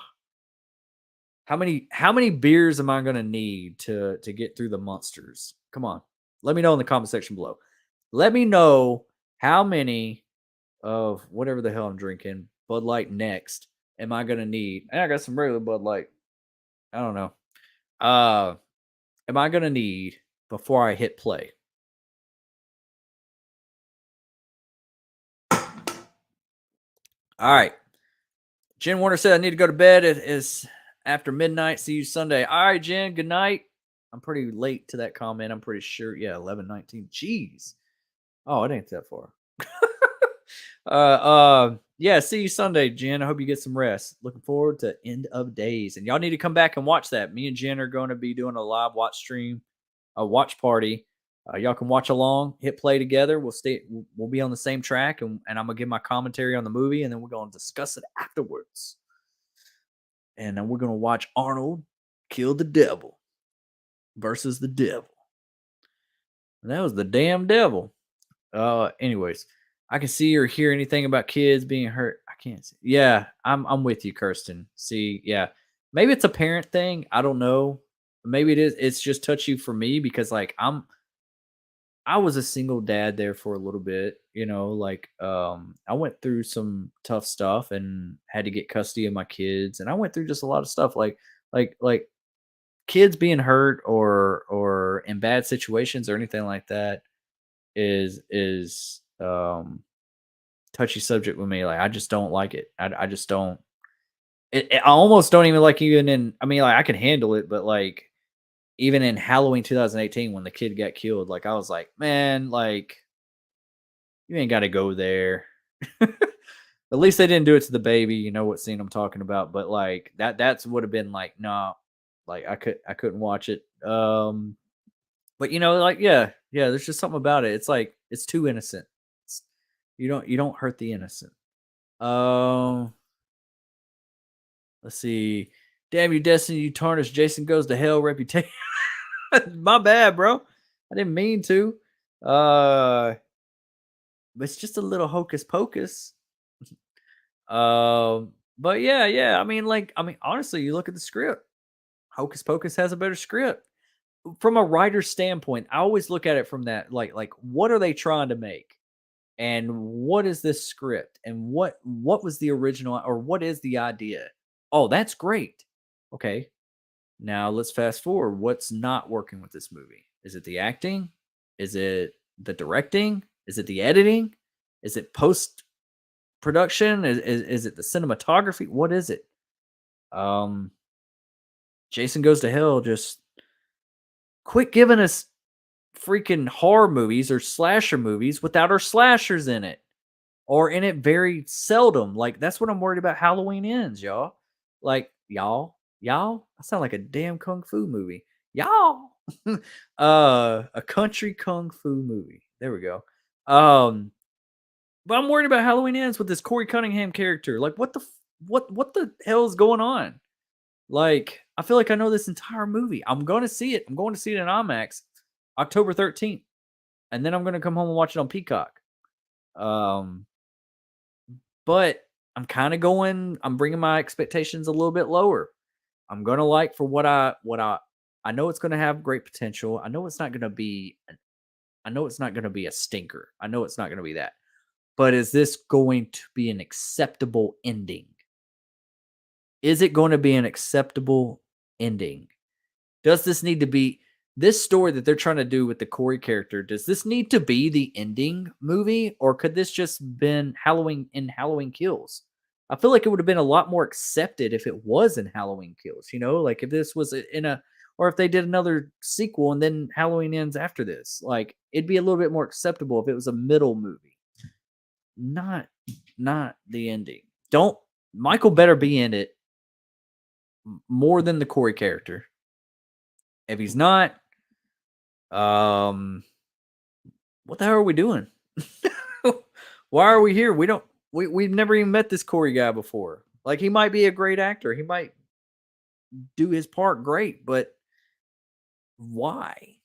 how many beers am I gonna need to get through the monsters? Come on. Let me know in the comment section below. Let me know how many of whatever the hell I'm drinking, Bud Light next, am I gonna need? And I got some regular Bud Light. I don't know. Am I gonna need before I hit play? All right. Jen Warner said I need to go to bed. It is after midnight. See you Sunday. All right, Jen. Good night. I'm pretty late to that comment. I'm pretty sure. Yeah, 11:19. Jeez. Oh, it ain't that far. Yeah, see you Sunday, Jen. I hope you get some rest. Looking forward to End of Days. And y'all need to come back and watch that. Me and Jen are going to be doing a live watch stream, a watch party. Y'all can watch along, hit play together. We'll be on the same track, and I'm gonna give my commentary on the movie, and then we're gonna discuss it afterwards. And then we're gonna watch Arnold kill the devil versus the devil. And that was the damn devil. Anyways, I can see or hear anything about kids being hurt. I can't see. Yeah, I'm with you, Kirsten. See, yeah. Maybe it's a parent thing. I don't know. Maybe it is. It's just touchy for me because like I was a single dad there for a little bit, like I went through some tough stuff and had to get custody of my kids, and I went through just a lot of stuff like kids being hurt or in bad situations or anything like that is touchy subject with me. Like I just don't like it. I just don't. I almost don't even like even in. I mean, like I can handle it, but like even in Halloween 2018 when the kid got killed, like I was like, man, like you ain't got to go there. At least they didn't do it to the baby. You know what scene I'm talking about, but like that's would have been like, no, like I couldn't watch it. But like yeah, there's just something about it. It's like it's too innocent. You don't hurt the innocent. Let's see. Damn you, Destiny, you tarnished Jason Goes to Hell reputation. My bad, bro. I didn't mean to. But it's just a little hocus pocus. But yeah. I mean, honestly, you look at the script. Hocus Pocus has a better script. From a writer's standpoint, I always look at it from that, like what are they trying to make? And what is this script? And what was the original or what is the idea? Oh, that's great. Okay. Now let's fast forward. What's not working with this movie? Is it the acting? Is it the directing? Is it the editing? Is it post production? Is it the cinematography? What is it? Jason Goes to Hell just quit giving us freaking horror movies or slasher movies without our slashers in it or in it very seldom. Like that's what I'm worried about. Halloween Ends, y'all. Like y'all, I sound like a damn kung fu movie. Y'all, a country kung fu movie. There we go. But I'm worried about Halloween Ends with this Corey Cunningham character. Like what the hell is going on? Like I feel like I know this entire movie. I'm going to see it. I'm going to see it in IMAX October 13th. And then I'm going to come home and watch it on Peacock. But I'm kind of I'm bringing my expectations a little bit lower. I'm going to like for what I know it's going to have great potential. I know it's not going to be a stinker. I know it's not going to be that. But is this going to be an acceptable ending? Is it going to be an acceptable ending? Does this need to be this story that they're trying to do with the Corey character? Does this need to be the ending movie, or could this just been Halloween Kills? I feel like it would have been a lot more accepted if it was in Halloween Kills. Like if this was or if they did another sequel and then Halloween Ends after this. Like it'd be a little bit more acceptable if it was a middle movie, not the ending. Michael better be in it more than the Corey character. If he's not, what the hell are we doing? Why are we here? we've never even met this Corey guy before. Like, he might be a great actor. He might do his part great, but why?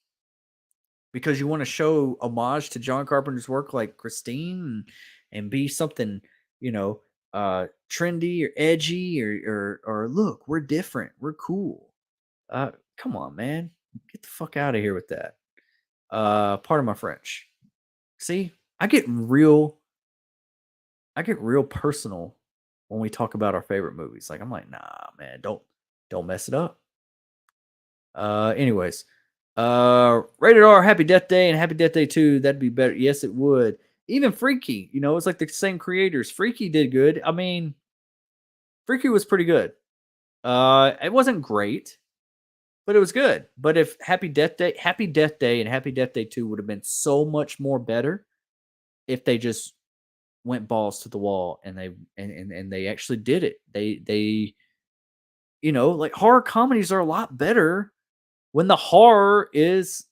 Because you want to show homage to John Carpenter's work like Christine and be something, you know, trendy or edgy or look, we're different. We're cool. Come on, man. Get the fuck out of here with that. Pardon my French. See, I get real personal when we talk about our favorite movies. Like, I'm like, nah, man, don't mess it up. Anyways, rated R, Happy Death Day and Happy Death Day 2, that'd be better. Yes, it would. Even Freaky, it's like the same creators. Freaky did good. I mean, Freaky was pretty good. It wasn't great, but it was good. But if Happy Death Day and Happy Death Day 2 would have been so much more better if they just went balls to the wall and they actually did it. They like horror comedies are a lot better when the horror is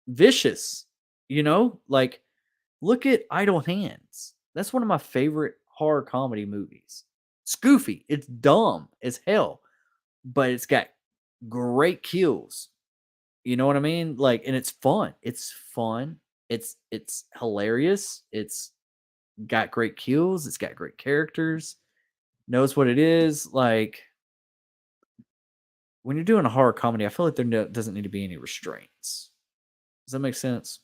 vicious, like look at Idle Hands. That's one of my favorite horror comedy movies. It's goofy, it's dumb as hell, but it's got great kills. You know what I mean? Like, and it's fun. It's fun. It's hilarious. It's got great kills. It's got great characters. Knows what it is. Like, when you're doing a horror comedy, I feel like there doesn't need to be any restraints. Does that make sense?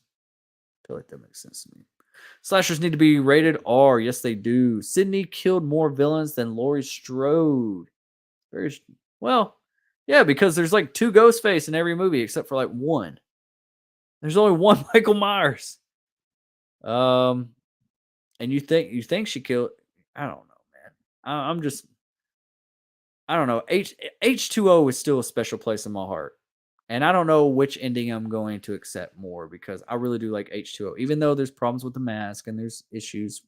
I feel like that makes sense to me. Slashers need to be rated R. Yes, they do. Sydney killed more villains than Laurie Strode. Very well, yeah, because there's like 2 Ghostface in every movie except for like 1. There's only 1 Michael Myers. And you think she killed? I don't know, man. I'm just, I don't know. H2O is still a special place in my heart. And I don't know which ending I'm going to accept more because I really do like H2O. Even though there's problems with the mask and there's issues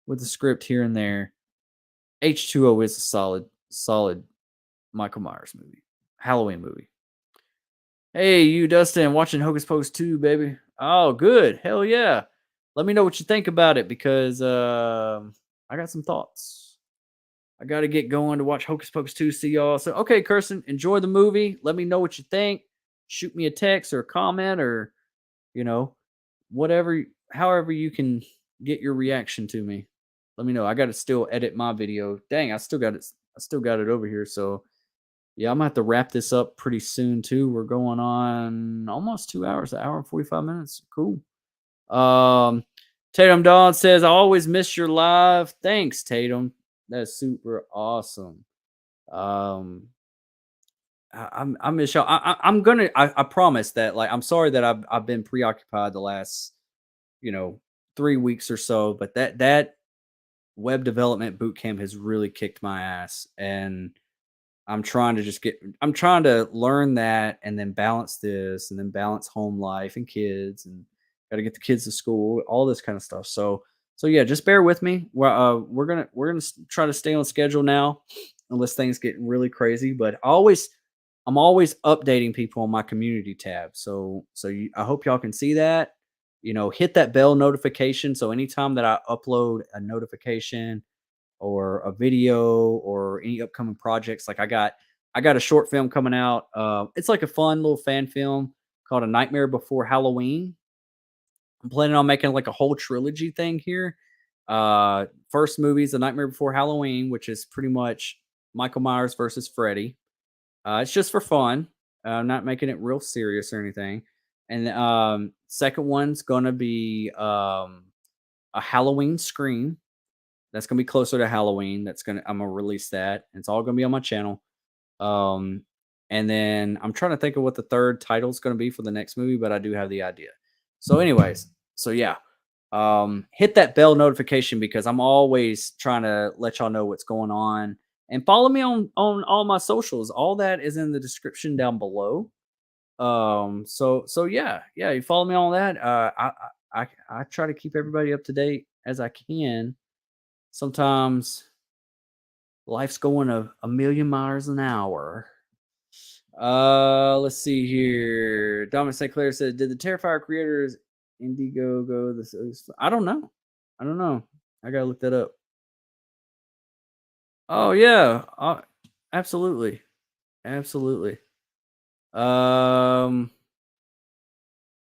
with the script here and there, H2O is a solid Michael Myers movie. Halloween movie. Hey, you, Dustin, watching Hocus Pocus 2, baby. Oh, good. Hell yeah. Let me know what you think about it because I got some thoughts. I got to get going to watch Hocus Pocus 2. See y'all. So, okay, Kirsten, enjoy the movie. Let me know what you think. Shoot me a text or a comment or, whatever, however you can get your reaction to me. Let me know. I got to still edit my video. Dang, I still got it over here. So, yeah, I'm going to have to wrap this up pretty soon, too. We're going on almost 2 hours, an hour and 45 minutes. Cool. Tatum Dawn says, I always miss your live. Thanks, Tatum. That's super awesome. I miss y'all. I promise that, like, I'm sorry that I've been preoccupied the last, 3 weeks or so, but that web development boot camp has really kicked my ass, and I'm trying to learn that and then balance this and then balance home life and kids and got to get the kids to school, all this kind of stuff. So yeah, just bear with me. We're gonna try to stay on schedule now, unless things get really crazy. But I'm always updating people on my community tab. I hope y'all can see that. Hit that bell notification. So anytime that I upload a notification or a video or any upcoming projects, like I got a short film coming out. It's like a fun little fan film called A Nightmare Before Halloween. I'm planning on making like a whole trilogy thing here. First movie is The Nightmare Before Halloween, which is pretty much Michael Myers versus Freddy. It's just for fun. I'm not making it real serious or anything. And second one's gonna be a Halloween Scream. That's gonna be closer to Halloween. I'm gonna release that. It's all gonna be on my channel. And then I'm trying to think of what the third title is gonna be for the next movie, but I do have the idea. So, anyways, yeah. Hit that bell notification because I'm always trying to let y'all know what's going on. And follow me on all my socials. All that is in the description down below. So yeah, you follow me on that. I try to keep everybody up to date as I can. Sometimes life's going a million miles an hour. Let's see here. Dominic St. Clair said, "Did the Terrifier creators Indiegogo this?" I don't know. I gotta look that up. Oh yeah, absolutely, absolutely. Um,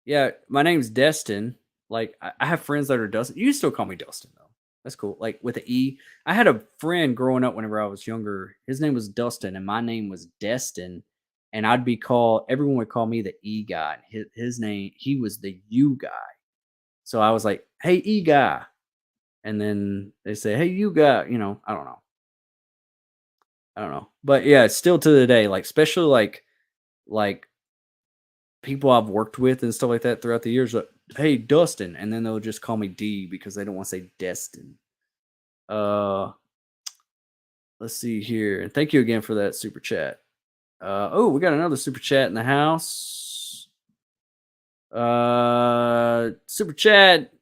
yeah, my name's Destin. Like I have friends that are Dustin. You can still call me Dustin though. That's cool. Like with the E. I had a friend growing up whenever I was younger. His name was Dustin, and my name was Destin. And I'd be called. Everyone would call me the E guy. His name. He was the U guy. So I was like, "Hey, E guy," and then they say, "Hey, you guy." You know, I don't know. I don't know. But yeah, it's still to the day, like especially like people I've worked with and stuff like that throughout the years, like, "Hey, Dustin," and then they'll just call me D because they don't want to say Destin. Uh, let's see here. And thank you again for that super chat. Oh, we got another super chat in the house. Super chat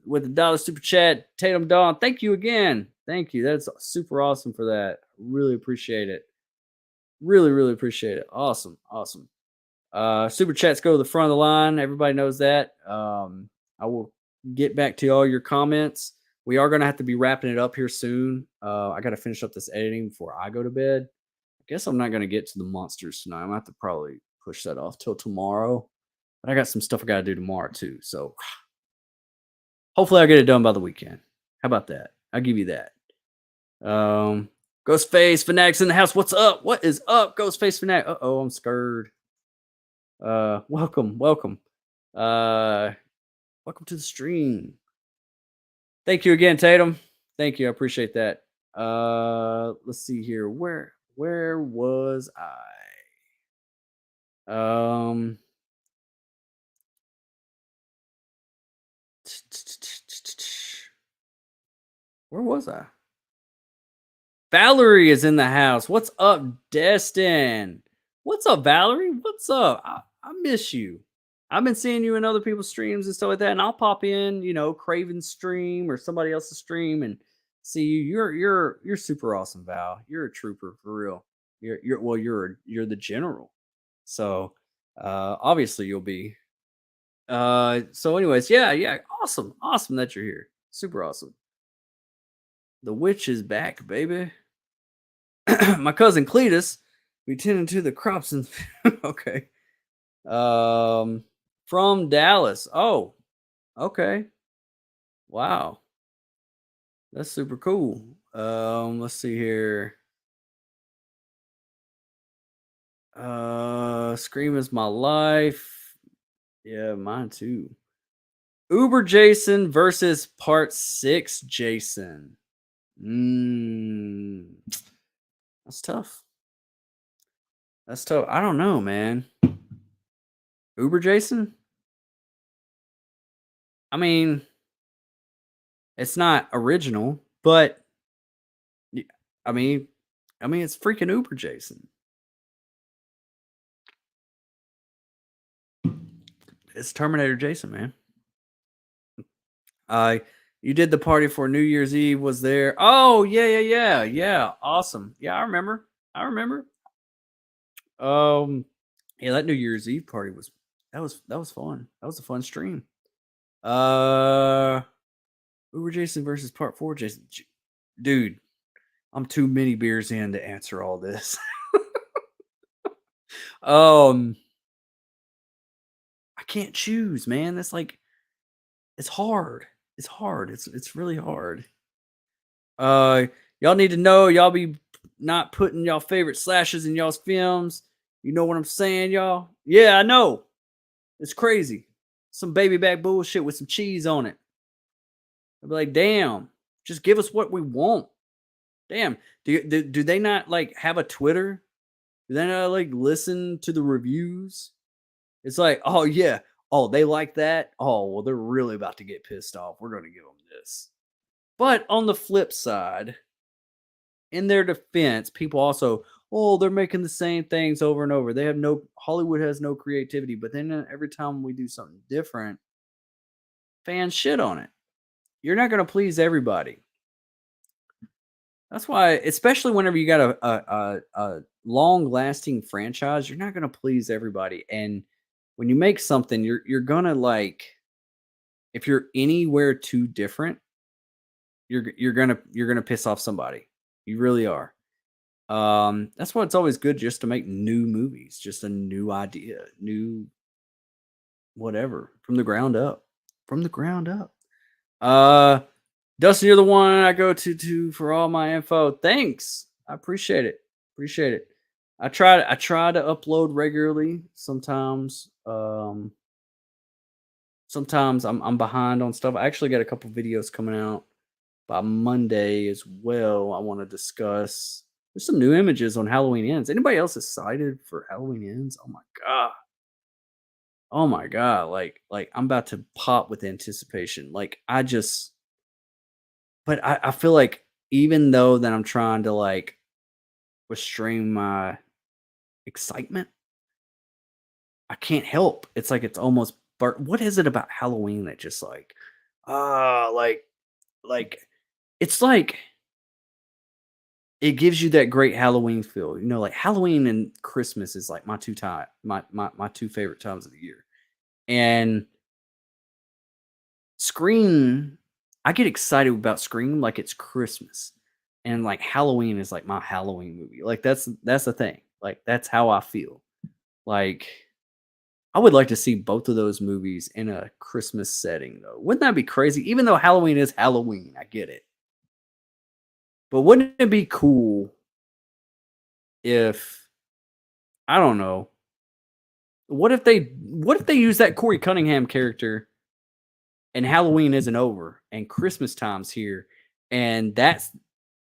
with the dollar super chat. Tatum Dawn, thank you again. Thank you. That's super awesome for that. Really appreciate it. Really, really appreciate it. Awesome, awesome. Super chats go to the front of the line. Everybody knows that. I will get back to all your comments. We are going to have to be wrapping it up here soon. I got to finish up this editing before I go to bed. I guess I'm not going to get to the monsters tonight. I'm going to have to probably push that off till tomorrow. But I got some stuff I got to do tomorrow too. So hopefully I'll get it done by the weekend. How about that? I'll give you that. Ghostface Fanatics in the house. What's up? What is up, Ghostface Fanatic? Uh-oh, I'm scared. Welcome, welcome. Welcome to the stream. Thank you again, Tatum. Thank you. I appreciate that. Let's see here. Where was I? Where was I? Valerie is in the house. What's up, Destin? What's up, Valerie? What's up? I miss you. I've been seeing you in other people's streams and stuff like that, and I'll pop in, Craven's stream or somebody else's stream and see you. You're super awesome, Val. You're a trooper for real. You're the general. So obviously you'll be. So anyways, yeah, awesome. Awesome that you're here. Super awesome. The witch is back, baby. My cousin Cletus, we tending to the crops and okay. From Dallas. Oh, okay. Wow. That's super cool. Let's see here. Scream is my life. Yeah, mine too. Uber Jason versus part 6 Jason. That's tough. That's tough. I don't know, man. Uber Jason? I mean, it's not original, but y- I mean, it's freaking Uber Jason. It's Terminator Jason, man. Uh, you did the party for New Year's Eve. Was there? Oh yeah. Awesome. Yeah, I remember. I remember. Um, yeah, that New Year's Eve party was fun. That was a fun stream. Uh, Uber Jason versus Part 4 Jason. Dude, I'm too many beers in to answer all this. um, I can't choose, man. That's like it's hard. It's hard. It's really hard. Uh, y'all need to know y'all be not putting y'all favorite slashes in y'all's films. You know what I'm saying, y'all? Yeah, I know. It's crazy. Some baby back bullshit with some cheese on it. I'd be like, damn, just give us what we want. Damn. Do they not like have a Twitter? Do they not like listen to the reviews? It's like, oh yeah, oh they like that. Oh well, they're really about to get pissed off. We're gonna give them this. But on the flip side, in their defense, people also, oh, they're making the same things over and over. They have no Hollywood has no creativity. But then every time we do something different, fans shit on it. You're not gonna please everybody. That's why, especially whenever you got a long lasting franchise, you're not gonna please everybody. And when you make something, you're gonna like if you're anywhere too different, you're gonna piss off somebody. You really are. That's why it's always good just to make new movies, just a new idea, new whatever from the ground up. From the ground up. Uh Dustin, you're the one I go to for all my info. Thanks. I appreciate it. Appreciate it. I try to upload regularly. Sometimes I'm behind on stuff. I actually got a couple videos coming out by Monday as well. I want to discuss. There's some new images on Halloween Ends. Anybody else excited for Halloween Ends? Oh my god. Oh my god. Like I'm about to pop with anticipation. Like I just but I feel like even though that I'm trying to like restrain my excitement, I can't help. It's like it's almost what is it about Halloween that just like ah like it's like it gives you that great Halloween feel. You know, like Halloween and Christmas is like my two favorite times of the year. And Scream, I get excited about Scream like it's Christmas. And like Halloween is like my Halloween movie. Like that's the thing. Like that's how I feel. Like I would like to see both of those movies in a Christmas setting though. Wouldn't that be crazy? Even though Halloween is Halloween, I get it. But wouldn't it be cool if I don't know. What if they use that Corey Cunningham character and Halloween isn't over and Christmas time's here and that's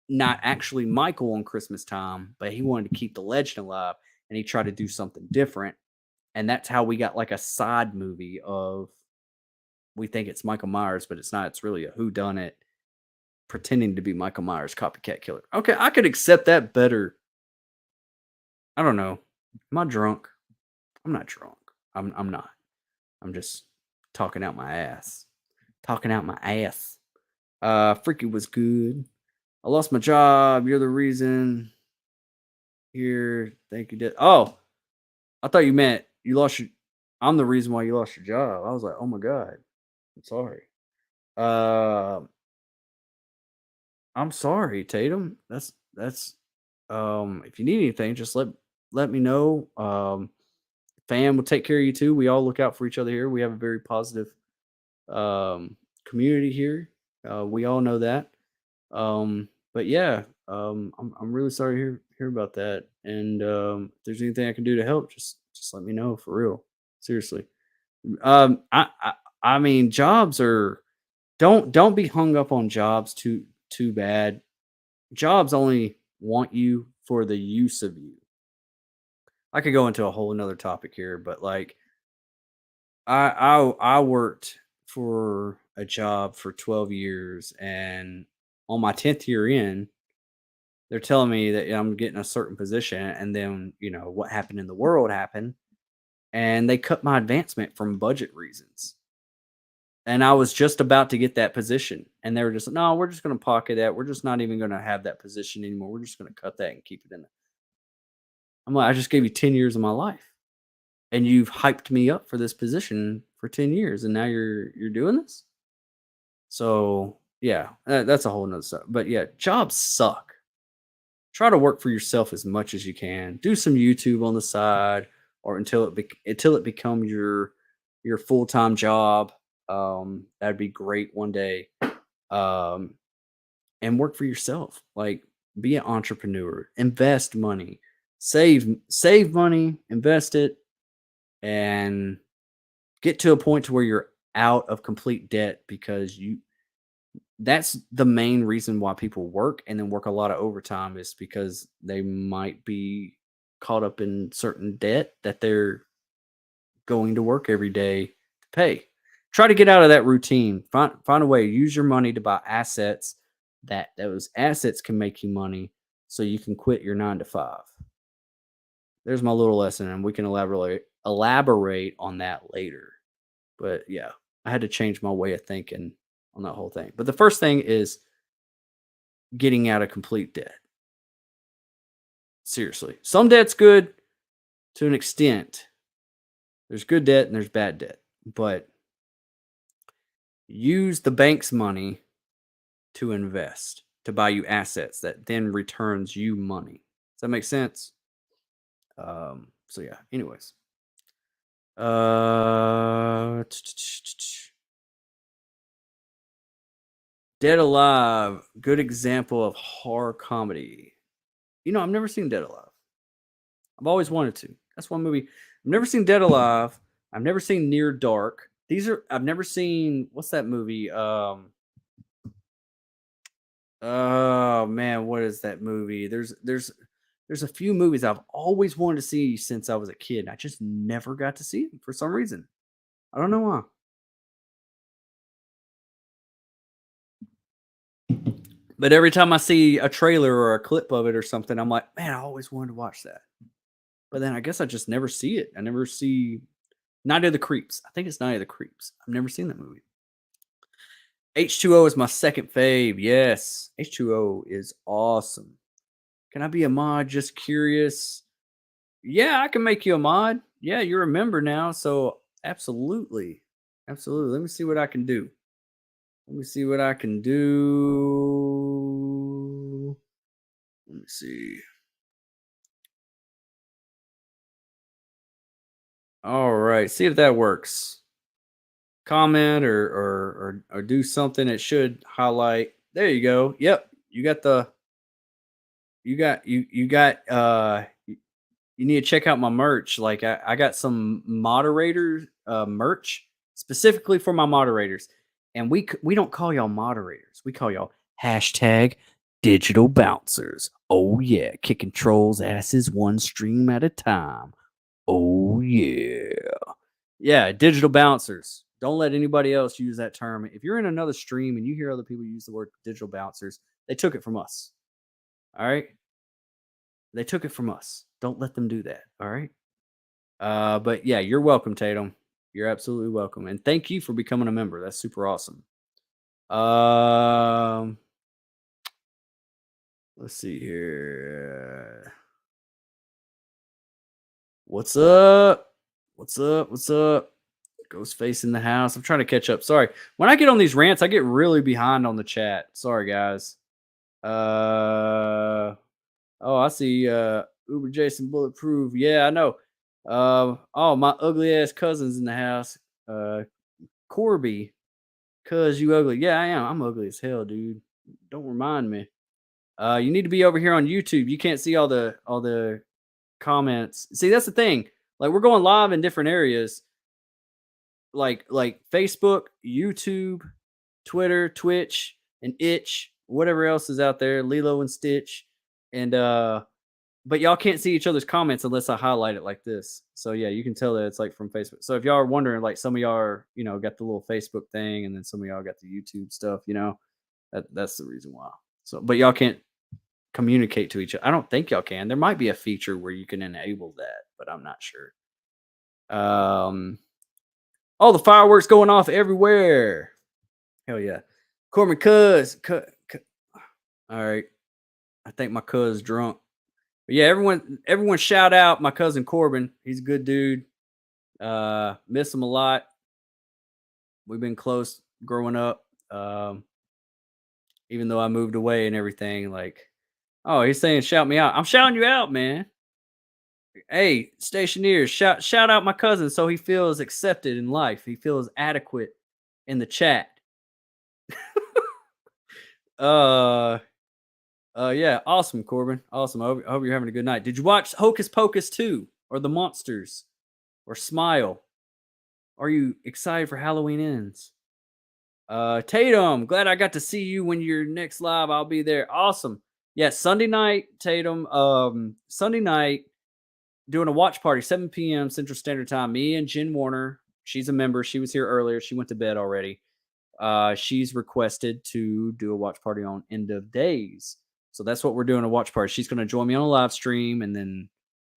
not actually Michael on Christmas time, but he wanted to keep the legend alive and he tried to do something different. And that's how we got like a side movie of we think it's Michael Myers, but it's not. It's really a whodunit pretending to be Michael Myers copycat killer. Okay, I could accept that better. I don't know. Am I drunk? I'm not drunk. I'm not. I'm just talking out my ass. Talking out my ass. Freaky was good. I lost my job. You're the reason. Here, thank you. Oh, I thought you meant you lost your. I'm the reason why you lost your job. I was like, oh my god, I'm sorry. Uh, I'm sorry, Tatum. That's. If you need anything, just let me know. Fam will take care of you too. We all look out for each other here. We have a very positive community here. We all know that. But yeah, I'm really sorry to hear about that. And if there's anything I can do to help, just let me know for real. Seriously. I mean, jobs are don't be hung up on jobs too bad. Jobs only want you for the use of you. I could go into a whole another topic here, but like I worked for a job for 12 years and on my 10th year in, they're telling me that I'm getting a certain position and then, what happened in the world happened and they cut my advancement from budget reasons. And I was just about to get that position and they were just, no, we're just going to pocket that. We're just not even going to have that position anymore. We're just going to cut that and keep it in. I'm like, I just gave you 10 years of my life and you've hyped me up for this position for 10 years and now you're doing this. So yeah, that's a whole nother stuff. But yeah, jobs suck. Try to work for yourself as much as you can. Do some YouTube on the side or until it become your full-time job. That'd be great one day. Um, and work for yourself. Like be an entrepreneur, invest money, save money, invest it, and get to a point to where you're out of complete debt because that's the main reason why people work and then work a lot of overtime is because they might be caught up in certain debt that they're going to work every day to pay. Try to get out of that routine. Find a way. Use your money to buy assets that those assets can make you money so you can quit your 9 to 5. There's my little lesson, and we can elaborate on that later. But yeah, I had to change my way of thinking on that whole thing. But the first thing is getting out of complete debt. Seriously. Some debt's good to an extent. There's good debt and there's bad debt. But use the bank's money to invest. to buy you assets that then returns you money. Does that make sense? So yeah. Anyways, uh, Dead Alive, good example of horror comedy. You know, I've never seen Dead Alive. I've always wanted to. That's one movie. I've never seen Dead Alive. I've never seen Near Dark. I've never seen, what's that movie? Oh man, what is that movie? There's a few movies I've always wanted to see since I was a kid. I just never got to see them for some reason. I don't know why. But every time I see a trailer or a clip of it or something, I'm like, man, I always wanted to watch that. But then I guess I just never see it. I never see Night of the Creeps. I think it's Night of the Creeps. I've never seen that movie. H2O is my second fave. Yes, H2O is awesome. Can I be a mod? Just curious. Yeah, I can make you a mod. Yeah, you're a member now, so absolutely. Absolutely. Let me see what I can do. Let me see what I can do. Let me see. All right, see if that works. Comment or do something. It should highlight. There you go. Yep, you got the. You got you need to check out my merch. Like I got some moderator merch specifically for my moderators, and we don't call y'all moderators. We call y'all hashtag digital bouncers. Oh yeah, kicking trolls asses one stream at a time. Oh yeah, yeah, digital bouncers. Don't let anybody else use that term. If you're in another stream and you hear other people use the word digital bouncers, they took it from us. All right. They took it from us. Don't let them do that. All right. But yeah, you're welcome, Tatum. You're absolutely welcome. And thank you for becoming a member. That's super awesome. Let's see here. What's up? What's up? What's up? Ghostface in the house. I'm trying to catch up. Sorry. When I get on these rants, I get really behind on the chat. Sorry, guys. Oh, I see Uber Jason Bulletproof. Yeah, I know. Oh, my ugly ass cousin's in the house. Corby, cuz you ugly. Yeah, I am. I'm ugly as hell, dude. Don't remind me. You need to be over here on YouTube. You can't see all the comments. See, that's the thing. Like we're going live in different areas, like Facebook, YouTube, Twitter, Twitch, and Itch, whatever else is out there, Lilo and Stitch, and but y'all can't see each other's comments unless I highlight it like this. So yeah, you can tell that it's like from Facebook. So if y'all are wondering, like some of y'all are, got the little Facebook thing, and then some of y'all got the YouTube stuff, that's the reason why. So, but y'all can't communicate to each other. I don't think y'all can. There might be a feature where you can enable that, but I'm not sure. Oh, the fireworks going off everywhere. Hell yeah. Corbin cuz. All right. I think my cuz drunk. But yeah, everyone shout out my cousin Corbin. He's a good dude. Miss him a lot. We've been close growing up. Even though I moved away and everything, like, oh, he's saying shout me out. I'm shouting you out, man. Hey, stationeers, shout out my cousin so he feels accepted in life. He feels adequate in the chat. uh yeah, awesome, Corbin. Awesome. I hope you're having a good night. Did you watch Hocus Pocus 2 or The Monsters or Smile? Are you excited for Halloween Ends? Tatum, glad I got to see you when you're next live. I'll be there. Awesome. Yeah, Sunday night, Tatum. Sunday night, doing a watch party, 7 p.m. Central Standard Time. Me and Jen Warner. She's a member. She was here earlier. She went to bed already. She's requested to do a watch party on End of Days. So that's what we're doing, a watch party. She's going to join me on a live stream, and then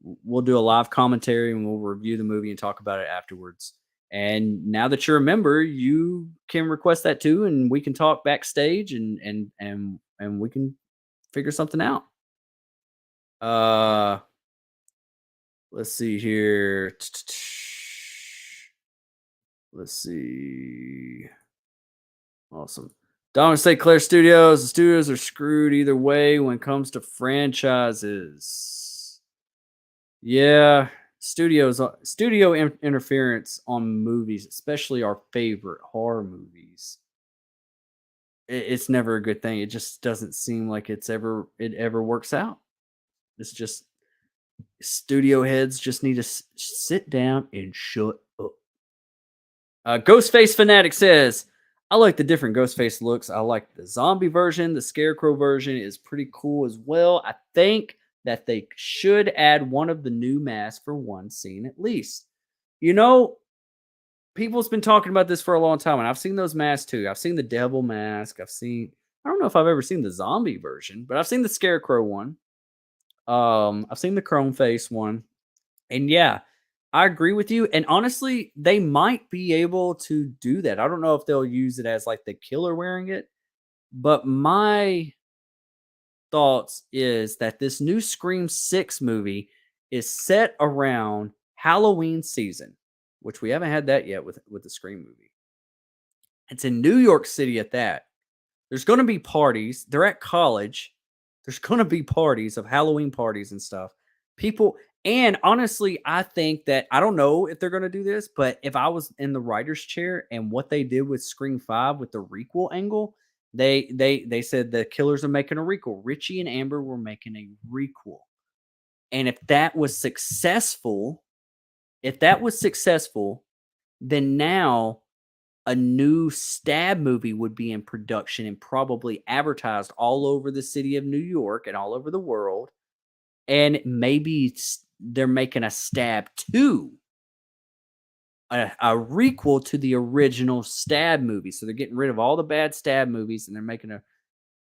we'll do a live commentary and we'll review the movie and talk about it afterwards. And now that you're a member, you can request that too, and we can talk backstage and we can figure something out. Let's see here. Let's see. Awesome. Don't say Claire Studios. The studios are screwed either way when it comes to franchises. Yeah, studio interference on movies, especially our favorite horror movies. It's never a good thing. It just doesn't seem like it ever works out. It's just studio heads just need to sit down and shut up. Ghostface Fanatic says, I like the different Ghostface looks. I like the zombie version. The Scarecrow version is pretty cool as well. I think that they should add one of the new masks for one scene at least. You know, people's been talking about this for a long time, and I've seen those masks too. I've seen the devil mask. I don't know if I've ever seen the zombie version, but I've seen the Scarecrow one. I've seen the Chrome Face one. And yeah, I agree with you. And honestly, they might be able to do that. I don't know if they'll use it as like the killer wearing it, but my thoughts is that this new Scream 6 movie is set around Halloween season, which we haven't had that yet with the Scream movie. It's in New York City at that. There's going to be parties. They're at college. There's going to be parties of Halloween parties and stuff. People, and honestly, I think that I don't know if they're going to do this, but if I was in the writer's chair and what they did with Scream 5 with the requel angle, they said the killers are making a requel. Richie and Amber were making a requel. And if that was successful, then now a new Stab movie would be in production and probably advertised all over the city of New York and all over the world. And maybe they're making a Stab 2, a requel to the original Stab movie. So they're getting rid of all the bad Stab movies and they're making a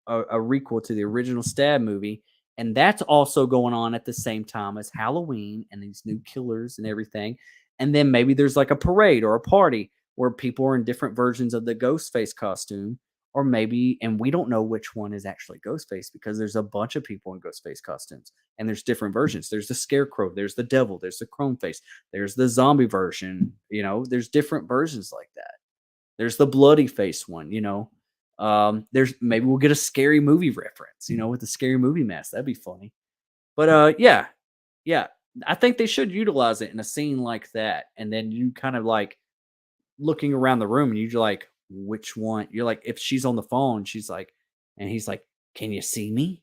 requel to the original Stab movie. And that's also going on at the same time as Halloween and these new killers and everything. And then maybe there's like a parade or a party where people are in different versions of the Ghostface costume, or maybe, and we don't know which one is actually Ghostface because there's a bunch of people in Ghostface costumes and there's different versions. There's the Scarecrow, there's the Devil, there's the Chrome Face, there's the zombie version, there's different versions like that. There's the bloody face one, there's maybe we'll get a scary movie reference, with the scary movie mask. That'd be funny. But yeah. I think they should utilize it in a scene like that. And then you kind of like looking around the room and you're like, which one? You're like, if she's on the phone, she's like, and he's like, can you see me?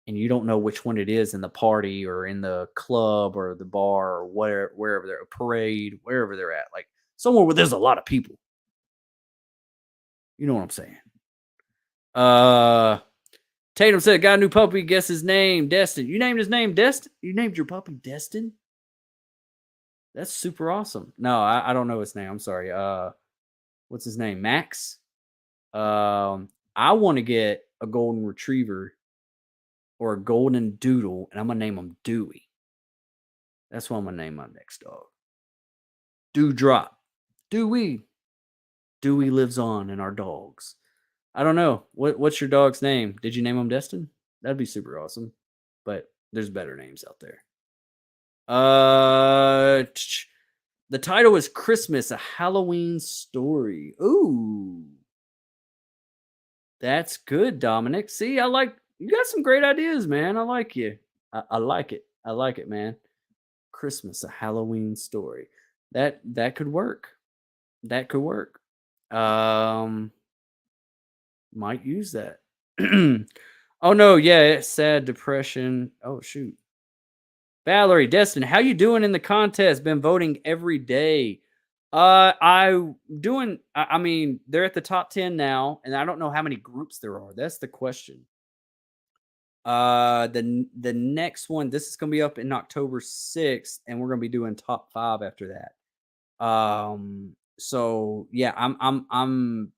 And you don't know which one it is in the party or in the club or the bar or wherever they're a parade, wherever they're at, like somewhere where there's a lot of people. You know what I'm saying? Tatum said, got a new puppy. Guess his name, Destin. You named his name Destin? You named your puppy Destin? That's super awesome. No, I don't know his name. I'm sorry. What's his name? Max? I want to get a golden retriever or a golden doodle, and I'm going to name him Dewey. That's what I'm going to name my next dog. Dewdrop. Dewey. Dewey lives on in our dogs. I don't know. What's your dog's name? Did you name him Destin? That'd be super awesome. But there's better names out there. The title is Christmas, a Halloween story. Ooh. That's good, Dominic. See, you got some great ideas, man. I like you. I like it. I like it, man. Christmas, a Halloween story. That could work. That could work. Might use that. Oh no, yeah, it's sad depression. Oh shoot. Valerie, Destin, how you doing in the contest? Been voting every day. I mean, they're at the top 10 now, and I don't know how many groups there are. That's the question. The next one, this is gonna be up in October 6th, and we're gonna be doing top 5 after that. So yeah, I'm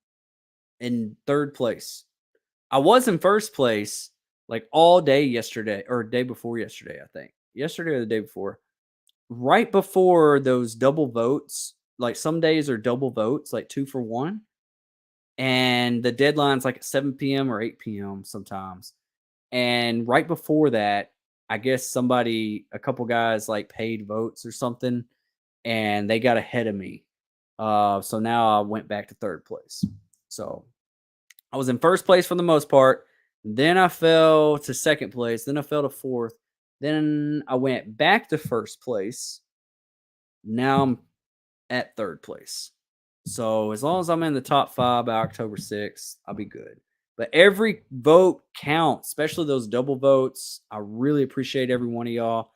in third place. I was in first place like all day yesterday or day before yesterday, I think. Yesterday or the day before. Right before those double votes, like some days are double votes, like 2 for 1. And the deadline's like at 7 p.m. or 8 p.m. sometimes. And right before that, I guess a couple guys like paid votes or something, and they got ahead of me. So now I went back to third place. So I was in first place for the most part. Then I fell to second place. Then I fell to fourth. Then I went back to first place. Now I'm at third place. So as long as I'm in the top 5 by October 6th, I'll be good. But every vote counts, especially those double votes. I really appreciate every one of y'all.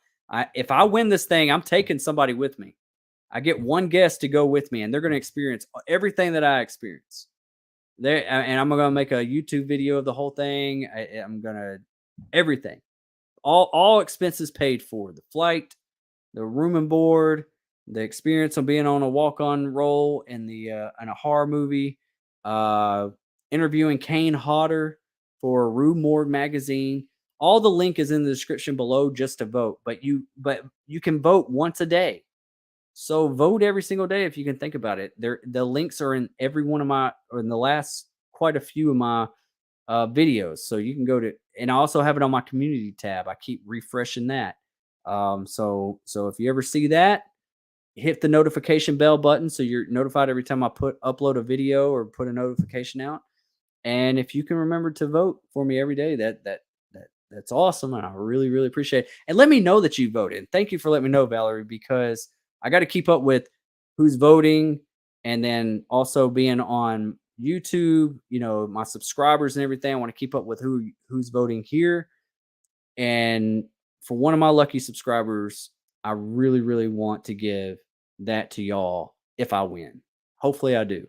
If I win this thing, I'm taking somebody with me. I get one guest to go with me, and they're going to experience everything that I experience. And I'm gonna make a YouTube video of the whole thing. I'm gonna everything, all expenses paid for: the flight, the room and board, the experience of being on a walk-on role in a horror movie, interviewing Kane Hodder for Rue Morgue magazine. All the link is in the description below just to vote. But you can vote once a day. So vote every single day if you can think about it. The links are in every one of my, or in the last quite a few of my videos. So you can go to, and I also have it on my community tab. I keep refreshing that. So if you ever see that, hit the notification bell button so you're notified every time I upload a video or put a notification out. And if you can remember to vote for me every day, that's awesome, and I really, really appreciate it. And let me know that you voted. Thank you for letting me know, Valerie, because I got to keep up with who's voting, and then also being on YouTube, my subscribers and everything. I want to keep up with who's voting here. And for one of my lucky subscribers, I really, really want to give that to y'all if I win. Hopefully I do.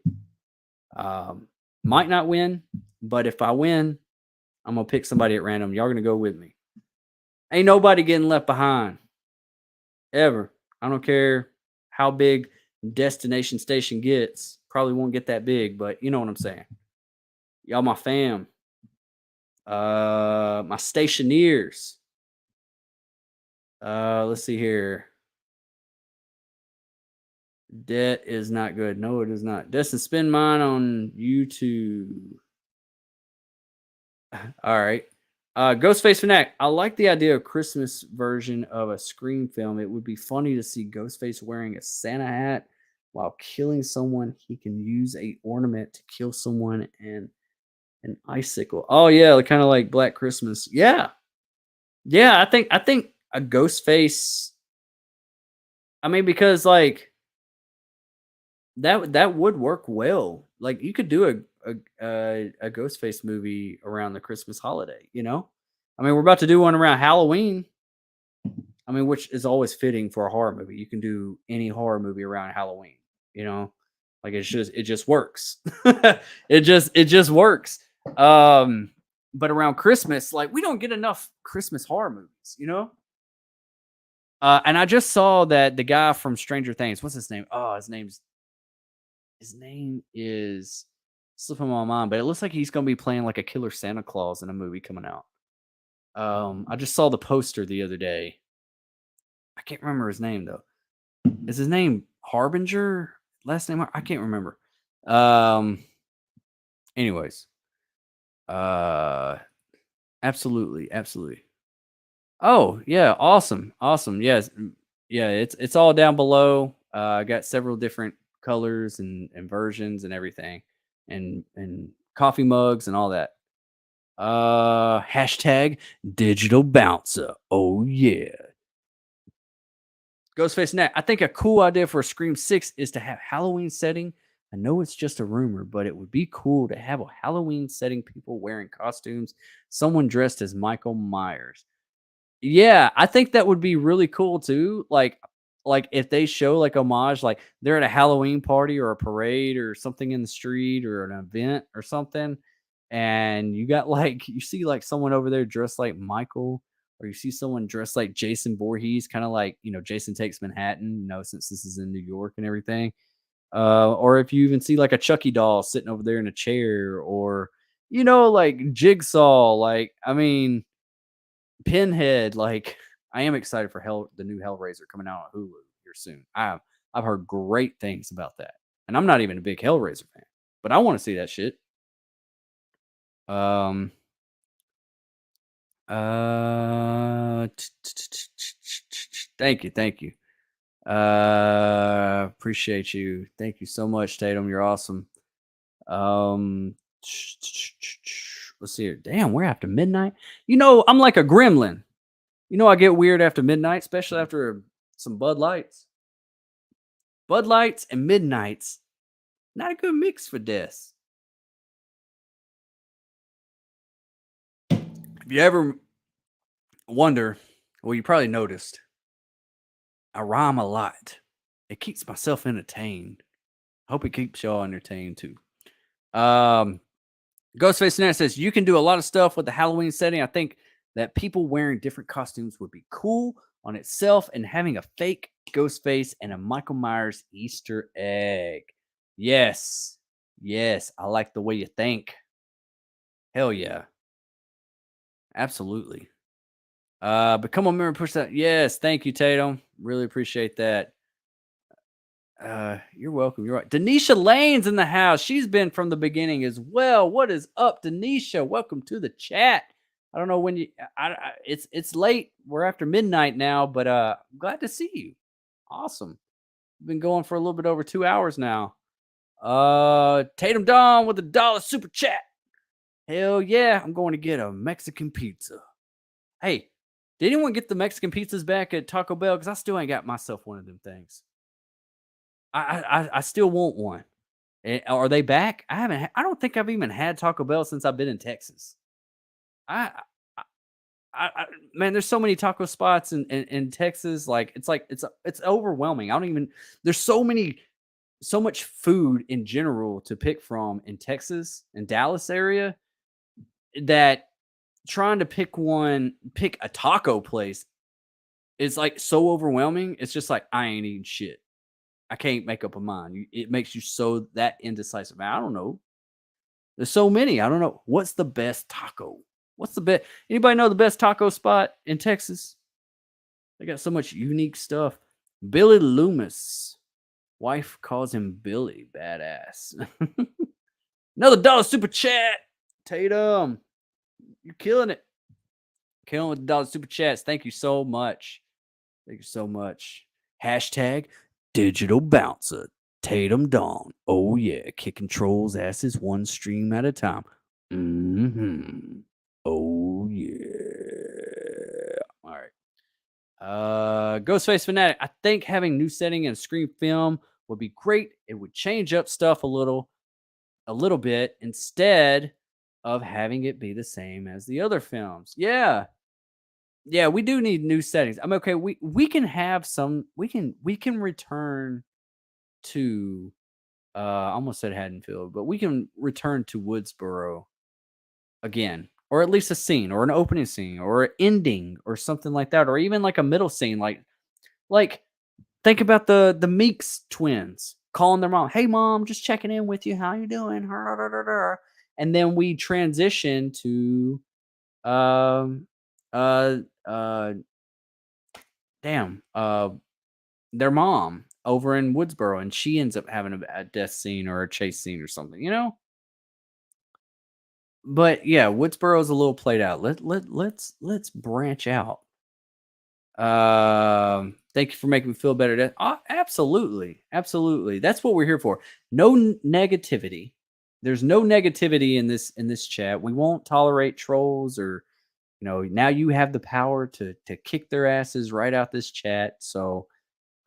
Might not win, but if I win, I'm going to pick somebody at random. Y'all going to go with me. Ain't nobody getting left behind. Ever. I don't care how big Destination Station gets. Probably won't get that big, but you know what I'm saying. Y'all my fam. My stationeers. Let's see here. That is not good. No, it is not. Destin, spin mine on YouTube. All right. Ghostface Fanatic. I like the idea of Christmas version of a Scream film. It would be funny to see Ghostface wearing a Santa hat while killing someone. He can use a ornament to kill someone and an icicle. Oh yeah, kind of like Black Christmas. Yeah. Yeah, I think a Ghostface. I mean, because like that would work well. Like you could do a Ghostface movie around the Christmas holiday, I mean, we're about to do one around Halloween. I mean, which is always fitting for a horror movie. You can do any horror movie around Halloween, like it just works. it just works. But around Christmas, like we don't get enough Christmas horror movies, and I just saw that the guy from Stranger Things, what's his name? Oh, his name is slipping my mind, but it looks like he's going to be playing like a killer Santa Claus in a movie coming out. I just saw the poster the other day. I can't remember his name though. Is his name Harbinger? Last name I can't remember. Anyways. Absolutely. Oh, yeah, awesome. Yes. Yeah, it's all down below. I got several different colors and versions and everything. And coffee mugs and all that. Hashtag digital bouncer. Oh yeah. Ghostface Net. I think a cool idea for a Scream 6 is to have Halloween setting. I know it's just a rumor, but it would be cool to have a Halloween setting, people wearing costumes, someone dressed as Michael Myers. Yeah, I think that would be really cool too. Like if they show like homage, like they're at a Halloween party or a parade or something in the street or an event or something, and you got like you see like someone over there dressed like Michael, or you see someone dressed like Jason Voorhees, kind of like Jason Takes Manhattan, since this is in New York and everything. Or if you even see like a Chucky doll sitting over there in a chair, or like Jigsaw, like I mean Pinhead, like I am excited for the new Hellraiser coming out on Hulu here soon. I've heard great things about that. And I'm not even a big Hellraiser fan, but I want to see that shit. Thank you. Appreciate you. Thank you so much, Tatum. You're awesome. Let's see here. Damn, we're after midnight. You know, I'm like a gremlin. You know, I get weird after midnight, especially after some Bud Lights. Bud Lights and midnights, not a good mix for death. If you ever wonder, well, you probably noticed, I rhyme a lot. It keeps myself entertained. Hope it keeps y'all entertained too. Ghostface Nat says you can do a lot of stuff with the Halloween setting. I think that people wearing different costumes would be cool on itself, and having a fake Ghostface and a Michael Myers Easter egg. Yes. Yes. I like the way you think. Hell yeah. Absolutely. Become a member, push that. Yes. Thank you, Tatum. Really appreciate that. You're welcome. You're right. Denisha Lane's in the house. She's been from the beginning as well. What is up, Denisha? Welcome to the chat. I don't know when you. It's late. We're after midnight now, but glad to see you. Awesome. Been going for a little bit over 2 hours now. Tatum Dawn with $1 super chat. Hell yeah! I'm going to get a Mexican pizza. Hey, did anyone get the Mexican pizzas back at Taco Bell? Because I still ain't got myself one of them things. I still want one. Are they back? I haven't. I don't think I've even had Taco Bell since I've been in Texas. I, I, man, there's so many taco spots in Texas. Like it's overwhelming. I don't even. There's so much food in general to pick from in Texas and Dallas area that trying to pick a taco place is like so overwhelming. It's just like I ain't eating shit. I can't make up a mind. It makes you so that indecisive. I don't know. There's so many. I don't know. What's the best taco? What's the best? Anybody know the best taco spot in Texas? They got so much unique stuff. Billy Loomis. Wife calls him Billy. Badass. Another $1 super chat. Tatum. You're killing it. Killing with the $1 super chats. Thank you so much. Thank you so much. Hashtag Digital Bouncer. Tatum Dawn. Oh yeah. Kicking trolls' asses one stream at a time. Mm-hmm. Oh yeah. All right. Ghostface Fanatic. I think having new setting and Scream film would be great. It would change up stuff a little bit instead of having it be the same as the other films. Yeah. Yeah, we do need new settings. I'm okay. We can have some. We can return to. I almost said Haddonfield, but we can return to Woodsboro again, or at least a scene, or an opening scene, or an ending, or something like that, or even like a middle scene. Like think about the Meeks twins calling their mom. Hey, mom, just checking in with you. How you doing? And then we transition to um uh uh damn their mom over in Woodsboro, and she ends up having a death scene or a chase scene or something, you know. But yeah, Woodsboro is a little played out. Let's branch out. Thank you for making me feel better. Absolutely, absolutely. That's what we're here for. No negativity. There's no negativity in this chat. We won't tolerate trolls or, now you have the power to kick their asses right out this chat. So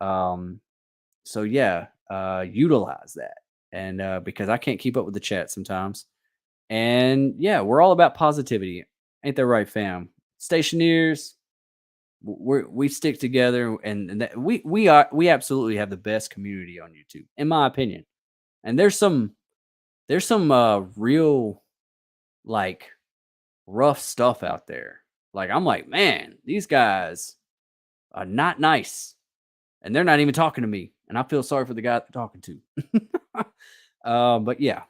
yeah, utilize that. And because I can't keep up with the chat sometimes. And yeah, we're all about positivity. Ain't that right, fam? Stationeers, we stick together, and we absolutely have the best community on YouTube, in my opinion. And there's some real like rough stuff out there. Like I'm like, man, these guys are not nice, and they're not even talking to me, and I feel sorry for the guy they're talking to. But yeah.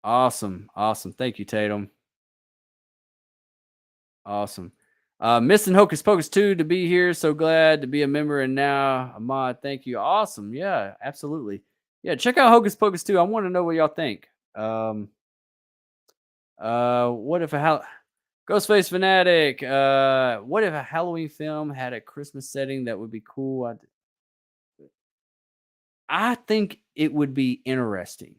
Awesome. Thank you, Tatum. Awesome. Missing Hocus Pocus 2 to be here. So glad to be a member and now a mod. Thank you. Awesome. Yeah, absolutely. Yeah, check out Hocus Pocus 2. I want to know what y'all think. What if Ghostface Fanatic, what if a Halloween film had a Christmas setting that would be cool? I think it would be interesting.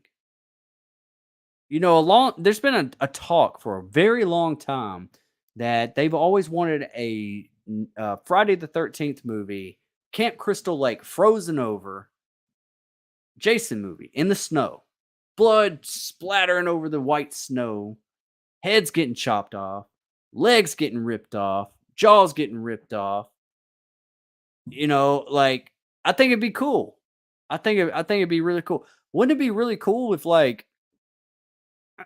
there's been a talk for a very long time that they've always wanted a Friday the 13th movie, Camp Crystal Lake, frozen over Jason movie in the snow, blood splattering over the white snow, heads getting chopped off, legs getting ripped off, jaws getting ripped off. Like, I think it'd be cool. I think it'd be really cool. Wouldn't it be really cool if like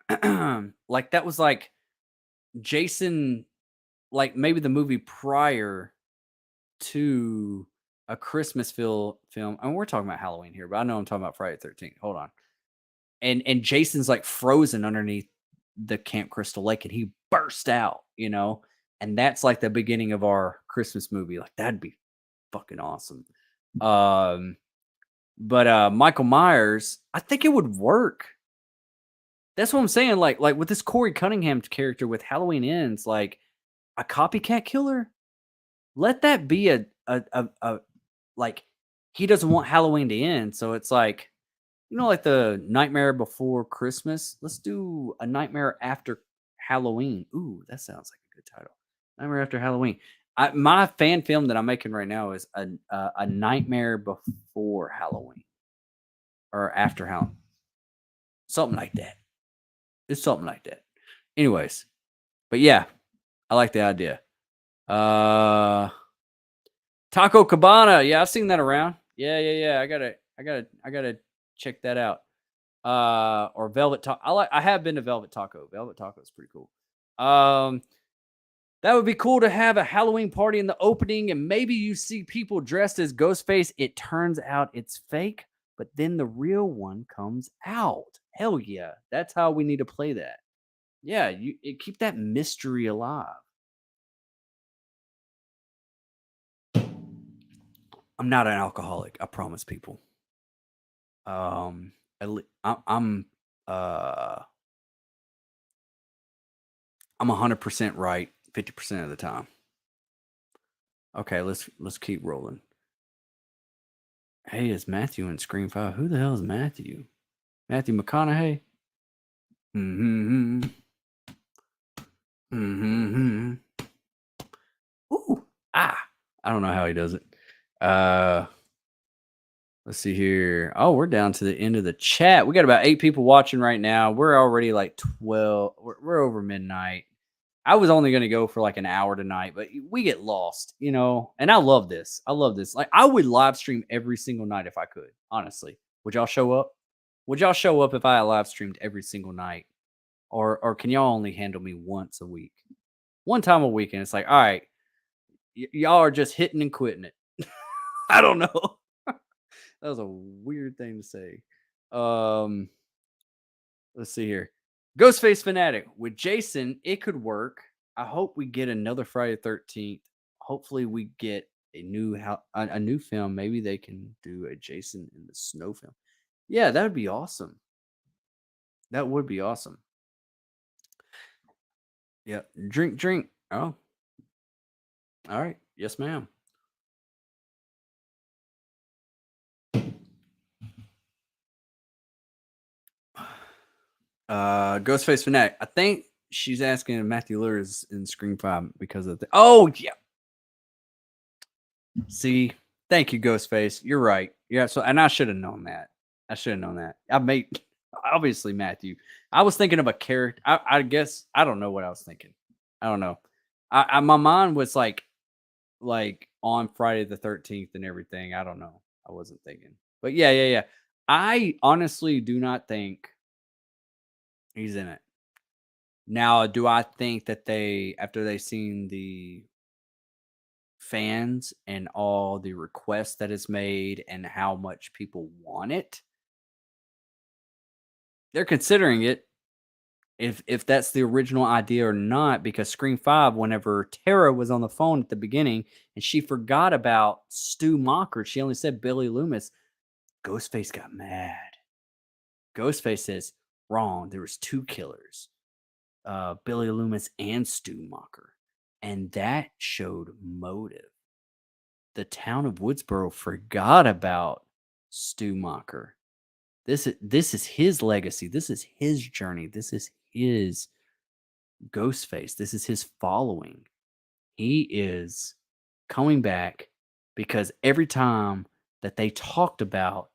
like that was like Jason, like maybe the movie prior to a Christmas film. I mean, we're talking about Halloween here, but I know I'm talking about Friday the 13th. Hold on. And Jason's like frozen underneath the Camp Crystal Lake and he burst out, and that's like the beginning of our Christmas movie. Like that'd be fucking awesome. But Michael Myers, I think it would work. That's what I'm saying. Like with this Corey Cunningham character with Halloween Ends, like a copycat killer. Let that be a like he doesn't want Halloween to end, so it's like like the Nightmare Before Christmas. Let's do a Nightmare After Halloween. Ooh, that sounds like a good title. Nightmare After Halloween. My fan film that I'm making right now is a Nightmare Before Halloween or After Halloween, something like that. It's something like that. Anyways, but yeah, I like the idea. Taco Cabana. Yeah, I've seen that around. Yeah. I gotta check that out. Or Velvet Taco. I have been to Velvet Taco. Velvet Taco is pretty cool. That would be cool to have a Halloween party in the opening, and maybe you see people dressed as Ghostface. It turns out it's fake, but then the real one comes out. Hell yeah. That's how we need to play that. Yeah, keep that mystery alive. I'm not an alcoholic, I promise people. At lea uh, I'm 100% right 50% of the time. Okay, let's keep rolling. Hey, is Matthew in Scream 5? Who the hell is Matthew? Matthew McConaughey? Mm-hmm. Mm-hmm. Ooh. I don't know how he does it. Let's see here. Oh, we're down to the end of the chat. We got about 8 people watching right now. We're already like 12. We're over midnight. I was only going to go for like an hour tonight, but we get lost, and I love this. I love this. Like, I would live stream every single night if I could, honestly. Would y'all show up? Would y'all show up if I live streamed every single night? Or can y'all only handle me once a week? One time a week, and it's like, all right, y'all are just hitting and quitting it. I don't know. That was a weird thing to say. Let's see here. Ghostface Fanatic with Jason, it could work. I hope we get another Friday the 13th. Hopefully we get a new film. Maybe they can do a Jason in the Snow film. Yeah, that would be awesome. That would be awesome. Yeah, drink. Oh, all right. Yes, ma'am. Ghostface Fanatic. I think she's asking if Matthew Lillard is in Scream 5 because of the. Oh, yeah. See, thank you, Ghostface. You're right. Yeah. So, and I should have known that. I made obviously Matthew. I was thinking of a character. I guess I don't know what I was thinking. I don't know. My mind was like on Friday the 13th and everything. I don't know. I wasn't thinking. But yeah. I honestly do not think he's in it. Now, do I think that after they seen the fans and all the requests that is made and how much people want it, they're considering it if that's the original idea or not, because Scream 5, whenever Tara was on the phone at the beginning and she forgot about Stu Macher, she only said Billy Loomis, Ghostface got mad. Ghostface says, wrong, there was 2 killers, Billy Loomis and Stu Macher, and that showed motive. The town of Woodsboro forgot about Stu Macher. This is his legacy. This is his journey. This is his Ghostface. This is his following. He is coming back because every time that they talked about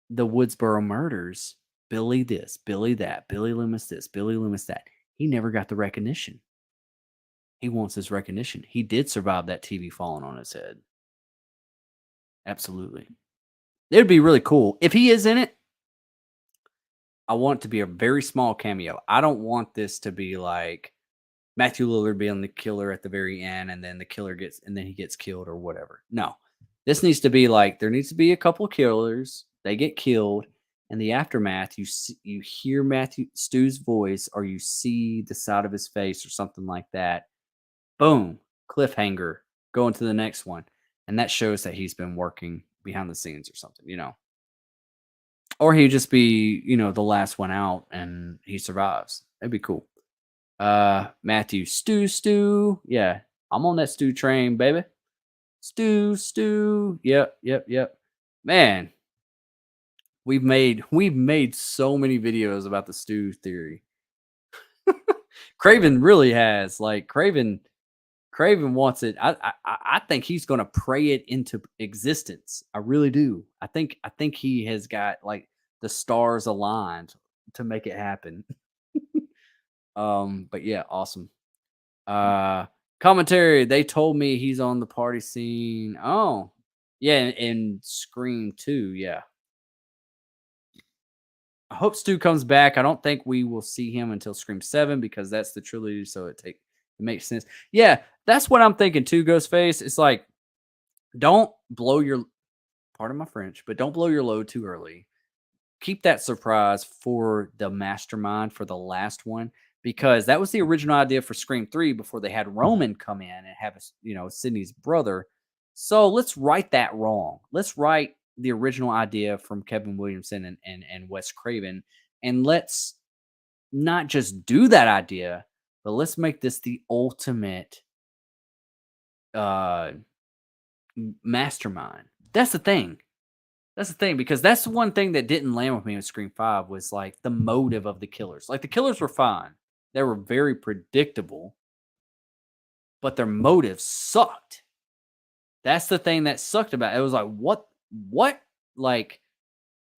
the Woodsboro murders, Billy this, Billy that, Billy Loomis this, Billy Loomis that, he never got the recognition. He wants his recognition. He did survive that TV falling on his head. Absolutely. It would be really cool. If he is in it, I want it to be a very small cameo. I don't want this to be like Matthew Lillard being the killer at the very end, and then he gets killed or whatever. No, this needs to be like there needs to be a couple of killers. They get killed, and the aftermath. You hear Stu's voice, or you see the side of his face, or something like that. Boom, cliffhanger. Going to the next one, and that shows that he's been working behind the scenes or something, or he'd just be, the last one out, and he survives. That'd be cool. Matthew, Stu. Yeah, I'm on that Stu train, baby. Stu. Yep. Man, we've made so many videos about the Stu theory. Craven really has. Like Craven wants it. I think he's gonna pray it into existence. I really do. I think he has got like the stars aligned to make it happen. But yeah, awesome. Commentary. They told me he's on the party scene. Oh, yeah, in Scream 2. Yeah. I hope Stu comes back. I don't think we will see him until Scream 7 because that's the trilogy. So it makes sense. Yeah, that's what I'm thinking too, Ghostface. It's like, don't blow your, pardon my French, but don't blow your load too early. Keep that surprise for the mastermind for the last one, because that was the original idea for Scream 3 before they had Roman come in and have Sydney's brother. So let's right that wrong. Let's write the original idea from Kevin Williamson and Wes Craven, and let's not just do that idea, but let's make this the ultimate mastermind. That's the thing. Because that's the one thing that didn't land with me in Scream 5 was like the motive of the killers. Like the killers were fine. They were very predictable, but their motives sucked. That's the thing that sucked about it. It was like, what? Like,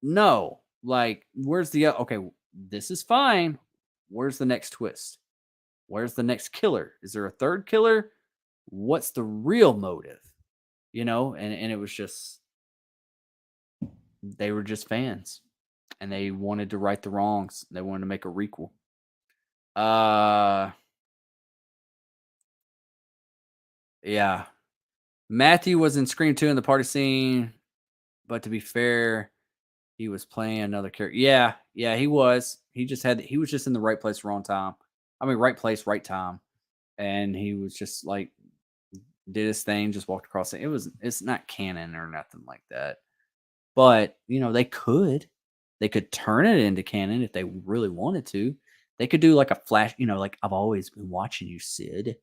no. Like, where's the, okay, this is fine. Where's the next twist? Where's the next killer? Is there a third killer? What's the real motive? And it was just, they were just fans, and they wanted to right the wrongs. They wanted to make a requel. Yeah. Matthew was in Scream 2 in the party scene, but to be fair, he was playing another character. Yeah, he was. He was just in the right place, wrong time. I mean, right place, right time. And he was just like, did his thing, just walked across it. It's not canon or nothing like that. But, they could turn it into canon if they really wanted to. They could do like a flash, like, I've always been watching you, Sid.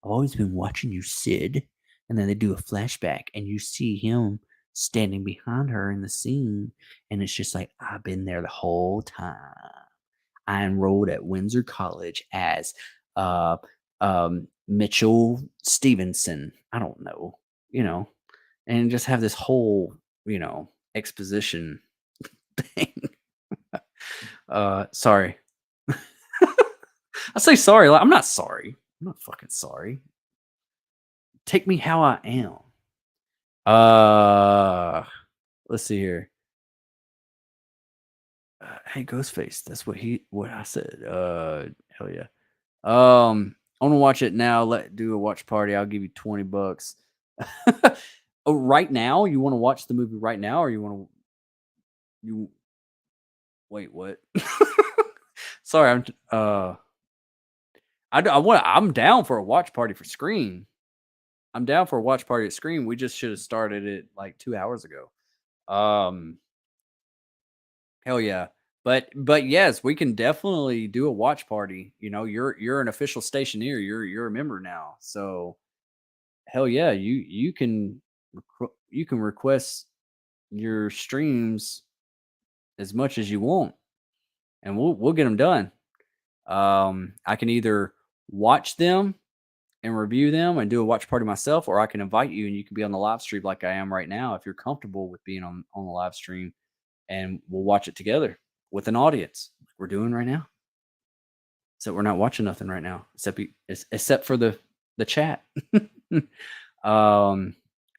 I've always been watching you, Sid. And then they do a flashback and you see him standing behind her in the scene. And it's just like, I've been there the whole time. I enrolled at Windsor College as Mitchell Stevenson. I don't know, and just have this whole, exposition thing. Sorry. I say sorry. Like, I'm not sorry. I'm not fucking sorry. Take me how I am. Let's see here. Hey, Ghostface. That's what I said. Hell yeah. I want to watch it now. Do a watch party. I'll give you $20. Oh, right now? You want to watch the movie right now, or wait, what? Sorry, I'm down for a watch party for Scream. I'm down for a watch party at Scream. We just should have started it like 2 hours ago. Hell yeah. But yes, we can definitely do a watch party. You're an official stationeer. You're a member now. So hell yeah, you can request your streams as much as you want, and we'll get them done. I can either watch them and review them and do a watch party myself, or I can invite you and you can be on the live stream like I am right now if you're comfortable with being on the live stream, and we'll watch it together with an audience like we're doing right now. So we're not watching nothing right now except for the chat.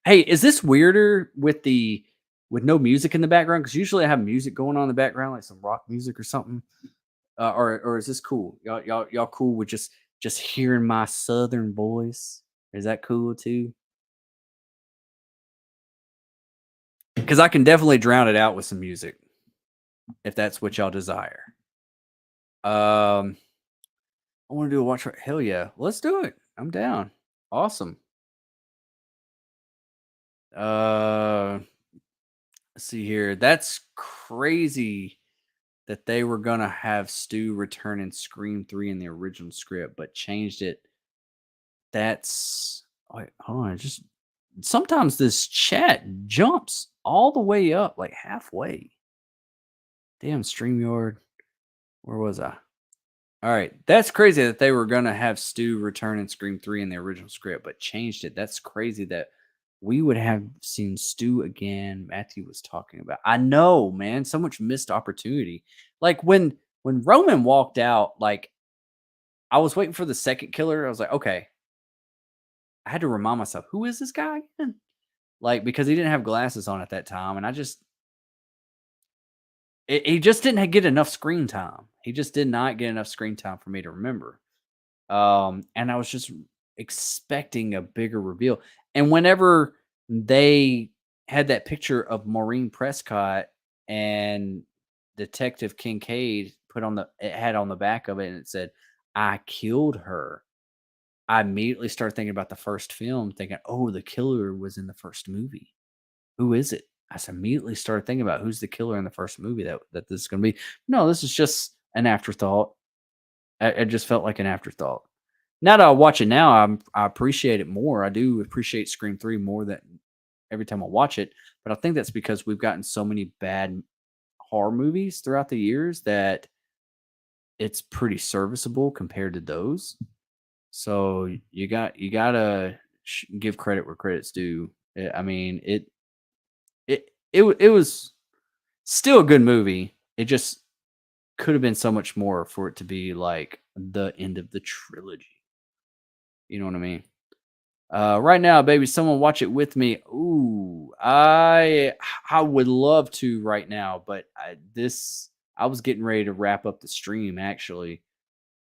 Hey, is this weirder with no music in the background? Because usually I have music going on in the background, like some rock music or something. Or is this cool? Y'all cool with just hearing my southern voice? Is that cool too? Because I can definitely drown it out with some music if that's what y'all desire. I want to do a watch. Hell yeah, let's do it. I'm down. Awesome. Let's see here. That's crazy that they were gonna have Stu return in Scream 3 in the original script, but changed it. That's wait, hold on. Just sometimes this chat jumps all the way up, like halfway. Damn, StreamYard. Where was I? All right, that's crazy that they were gonna have Stu return in Scream 3 in the original script, but changed it. That's crazy that we would have seen Stu again. Matthew was talking about. I know, man, so much missed opportunity. Like when Roman walked out, like I was waiting for the second killer. I was like, okay. I had to remind myself, who is this guy again? Like because he didn't have glasses on at that time, and he just didn't get enough screen time. He just did not get enough screen time for me to remember. And I was just expecting a bigger reveal. And whenever they had that picture of Maureen Prescott and Detective Kincaid it had on the back of it, and it said, "I killed her." I immediately started thinking about the first film, thinking, "Oh, the killer was in the first movie. Who is it?" I just immediately started thinking about who's the killer in the first movie that this is going to be. No, this is just an afterthought. It just felt like an afterthought. Now that I watch it now, I appreciate it more. I do appreciate Scream 3 more than every time I watch it. But I think that's because we've gotten so many bad horror movies throughout the years that it's pretty serviceable compared to those. So you gotta give credit where credit's due. I mean it was still a good movie. It just could have been so much more for it to be like the end of the trilogy. You know what I mean? Right now, baby, someone watch it with me. Ooh, I would love to right now, but I was getting ready to wrap up the stream actually.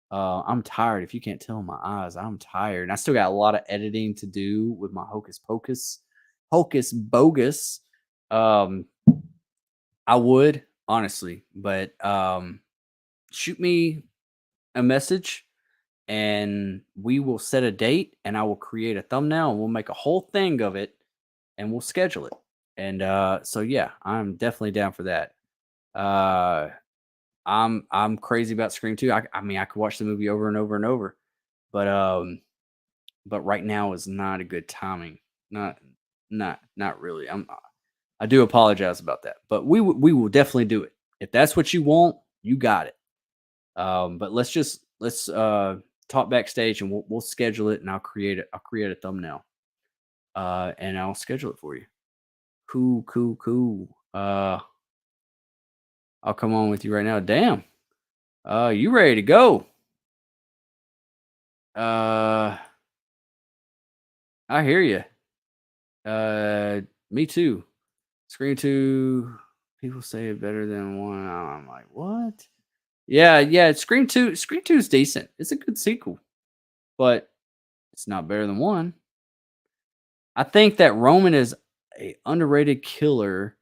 I'm tired. If you can't tell in my eyes, I'm tired. And I still got a lot of editing to do with my hocus bogus. Um, I would honestly, but shoot me a message and we will set a date and I will create a thumbnail and we'll make a whole thing of it and we'll schedule it. And so yeah, I'm definitely down for that. Uh I'm crazy about Scream 2. I mean I could watch the movie over and over and over. But right now is not a good timing. Not really. I do apologize about that. But we will definitely do it. If that's what you want, you got it. But let's talk backstage and we'll schedule it and I'll create a thumbnail. And I'll schedule it for you. Cool. I'll come on with you right now. Damn. You ready to go? I hear you. Me too. Scream 2, people say it better than 1. I'm like, what? Yeah, Scream 2 is decent. It's a good sequel, but it's not better than 1. I think that Roman is a underrated killer.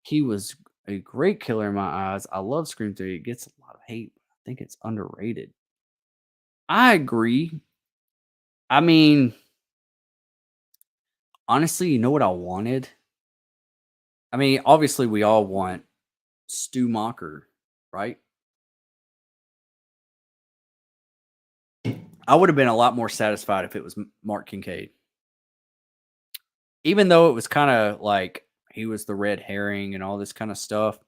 He was a great killer in my eyes. I love Scream 3. It gets a lot of hate, but I think it's underrated. I agree. I mean, honestly, you know what I wanted? I mean, obviously we all want Stu Macher, right? I would have been a lot more satisfied if it was Mark Kincaid. Even though it was kind of like he was the red herring and all this kind of stuff.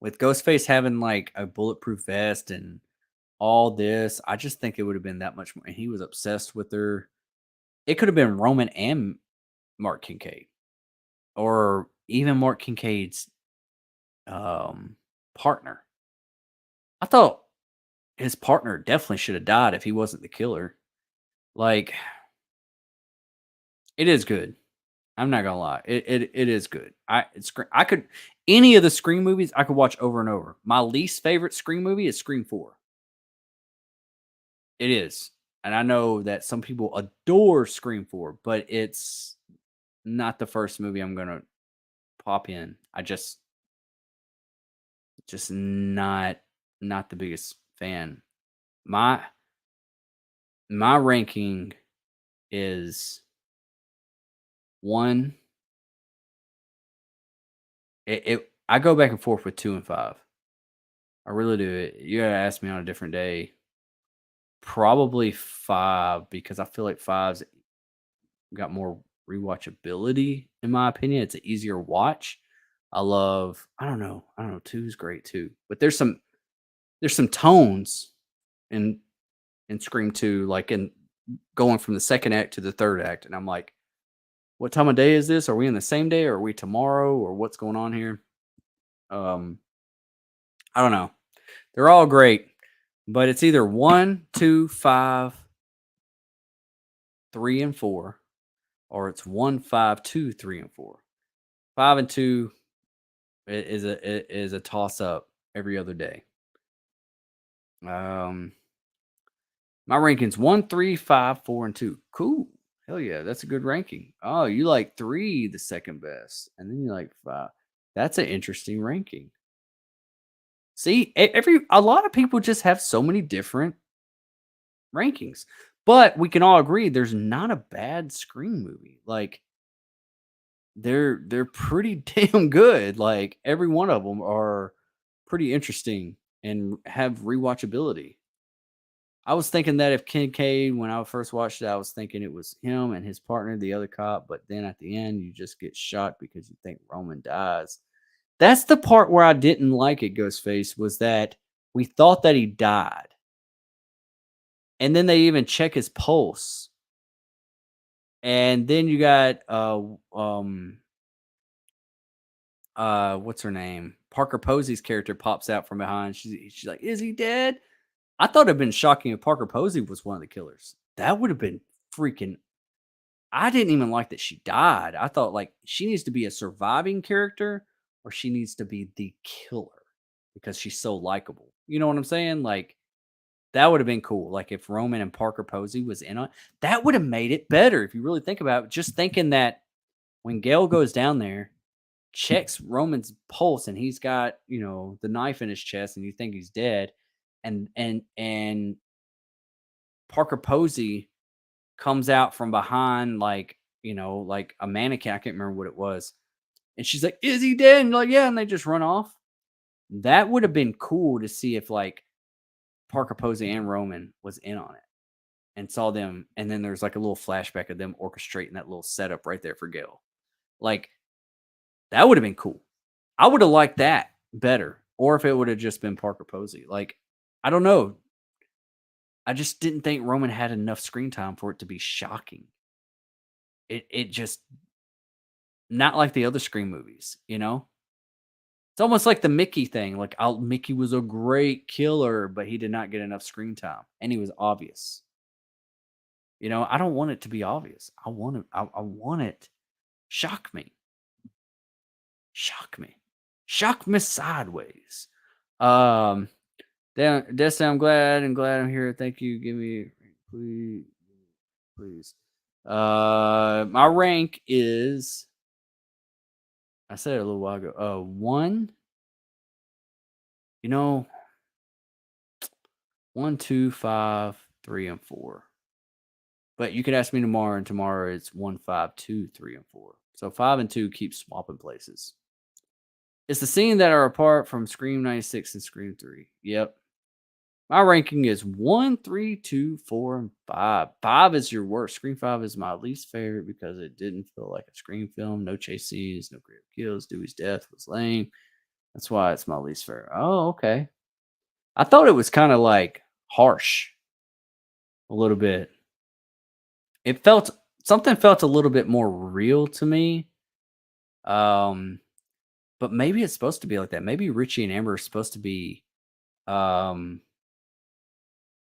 with Ghostface having like a bulletproof vest and all this, I just think it would have been that much more. And he was obsessed with her. It could have been Roman and Mark Kincaid, or even Mark Kincaid's partner. I thought his partner definitely should have died if he wasn't the killer. Like, it is good. I'm not gonna lie. It is good. I could any of the Scream movies I could watch over and over. My least favorite Scream movie is Scream 4. It is. And I know that some people adore Scream 4, but it's not the first movie I'm gonna pop in. I just not the biggest fan. My my ranking is one. I go back and forth with 2 and 5. I really do. You gotta ask me on a different day. Probably 5 because I feel like 5's got more rewatchability in my opinion. It's an easier watch. I don't know. 2 is great too. But there's some tones in Scream 2, like in going from the second act to the third act. And I'm like, what time of day is this? Are we in the same day or are we tomorrow or what's going on here? Um, I don't know. They're all great, but it's either 1, 2, 5, 3, and 4, or it's 1, 5, 2, 3, and 4. 5 and 2 is a toss up every other day. My rankings 1, 3, 5, 4, and 2. Cool. Hell yeah, that's a good ranking. Oh, you like 3 the second best, and then you like 5. That's an interesting ranking. See, a lot of people just have so many different rankings. But we can all agree there's not a bad Scream movie. Like they're pretty damn good. Like every one of them are pretty interesting and have rewatchability. I was thinking that if Kincaid, when I first watched it, I was thinking it was him and his partner, the other cop. But then at the end, you just get shot because you think Roman dies. That's the part where I didn't like it, Ghostface, was that we thought that he died. And then they even check his pulse. And then you got what's her name? Parker Posey's character pops out from behind. She's like, "Is he dead?" I thought it'd been shocking if Parker Posey was one of the killers. That would have been freaking. I didn't even like that she died. I thought like she needs to be a surviving character or she needs to be the killer because she's so likable. You know what I'm saying? Like that would have been cool. Like if Roman and Parker Posey was in on it, that would have made it better if you really think about it. Just thinking that when Gail goes down there, checks Roman's pulse, and he's got, the knife in his chest, and you think he's dead, and Parker Posey comes out from behind like, like a mannequin. I can't remember what it was. And she's like, "Is he dead?" And you're like, "Yeah," and they just run off. That would have been cool to see if like Parker Posey and Roman was in on it and saw them. And then there's like a little flashback of them orchestrating that little setup right there for Gail. Like that would have been cool. I would have liked that better. Or if it would have just been Parker Posey. Like, I don't know. I just didn't think Roman had enough screen time for it to be shocking. It just not like the other Scream movies, It's almost like the Mickey thing. Like, Mickey was a great killer, but he did not get enough screen time, and he was obvious. I don't want it to be obvious. I want it. I want it. Shock me. Shock me. Shock me sideways. Destiny, I'm glad I'm here. Thank you. Give me, please. My rank is, I said it a little while ago. 1, 1, 2, 5, 3, and 4. But you could ask me tomorrow, and tomorrow it's 1, 5, 2, 3, and 4. So 5 and 2 keep swapping places. It's the scene that are apart from Scream 96 and Scream 3. Yep. My ranking is 1, 3, 2, 4, and 5. 5 is your worst. Scream 5 is my least favorite because it didn't feel like a Scream film. No chase scenes, no creative kills. Dewey's death was lame. That's why it's my least favorite. Oh, okay. I thought it was kind of like harsh a little bit. It felt something felt a little bit more real to me. Um, but maybe it's supposed to be like that. Maybe Richie and Amber are supposed to be um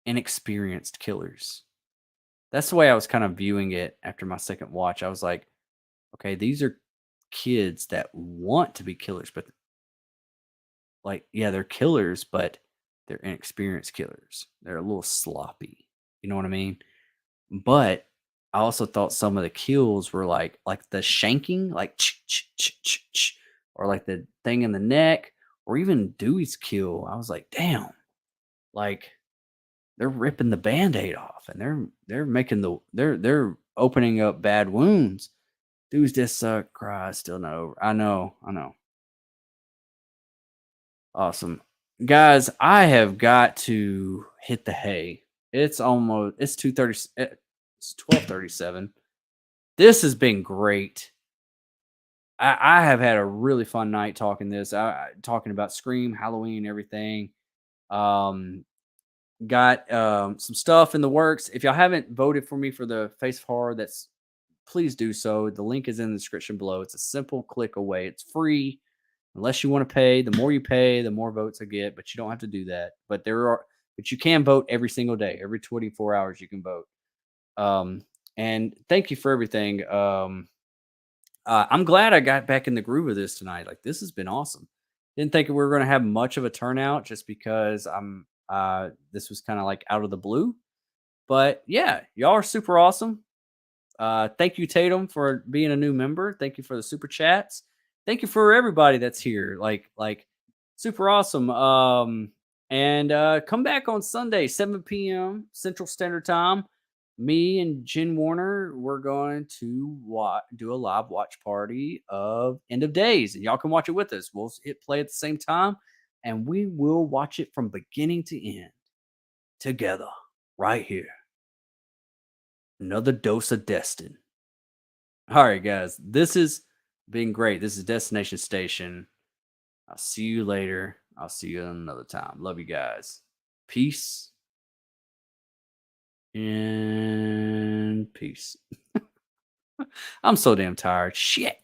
inexperienced killers. That's the way I was kind of viewing it after my second watch. I was like, okay, these are kids that want to be killers, but like, yeah, they're killers, but they're inexperienced killers. They're a little sloppy. You know what I mean? But I also thought some of the kills were like the shanking, like or like the thing in the neck, or even Dewey's kill. I was like, damn, like they're ripping the band-aid off and they're making they're opening up bad wounds. Dewey's just cry still not over. I know. Awesome. Guys, I have got to hit the hay. It's 2:30. It's 12:37. This has been great. I have had a really fun night talking about Scream, Halloween, everything. Um, got some stuff in the works. If y'all haven't voted for me for the Face of Horror, please do so. The link is in the description below. It's a simple click away. It's free. Unless you want to pay, the more you pay, the more votes I get, but you don't have to do that. But you can vote every single day. Every 24 hours you can vote. And thank you for everything. I'm glad I got back in the groove of this tonight. Like, this has been awesome. Didn't think we were going to have much of a turnout just because this was kind of like out of the blue. But yeah, y'all are super awesome. Thank you, Tatum, for being a new member. Thank you for the super chats. Thank you for everybody that's here. Like super awesome. And come back on Sunday, 7 p.m. Central Standard Time. Me and Jen Warner, we're going to do a live watch party of End of Days, and y'all can watch it with us. We'll hit play at the same time, and we will watch it from beginning to end together right here. Another dose of Destin. All right, guys, this has been great. This is Destination Station. I'll see you later. I'll see you another time. Love you guys. Peace and peace. I'm so damn tired. Shit.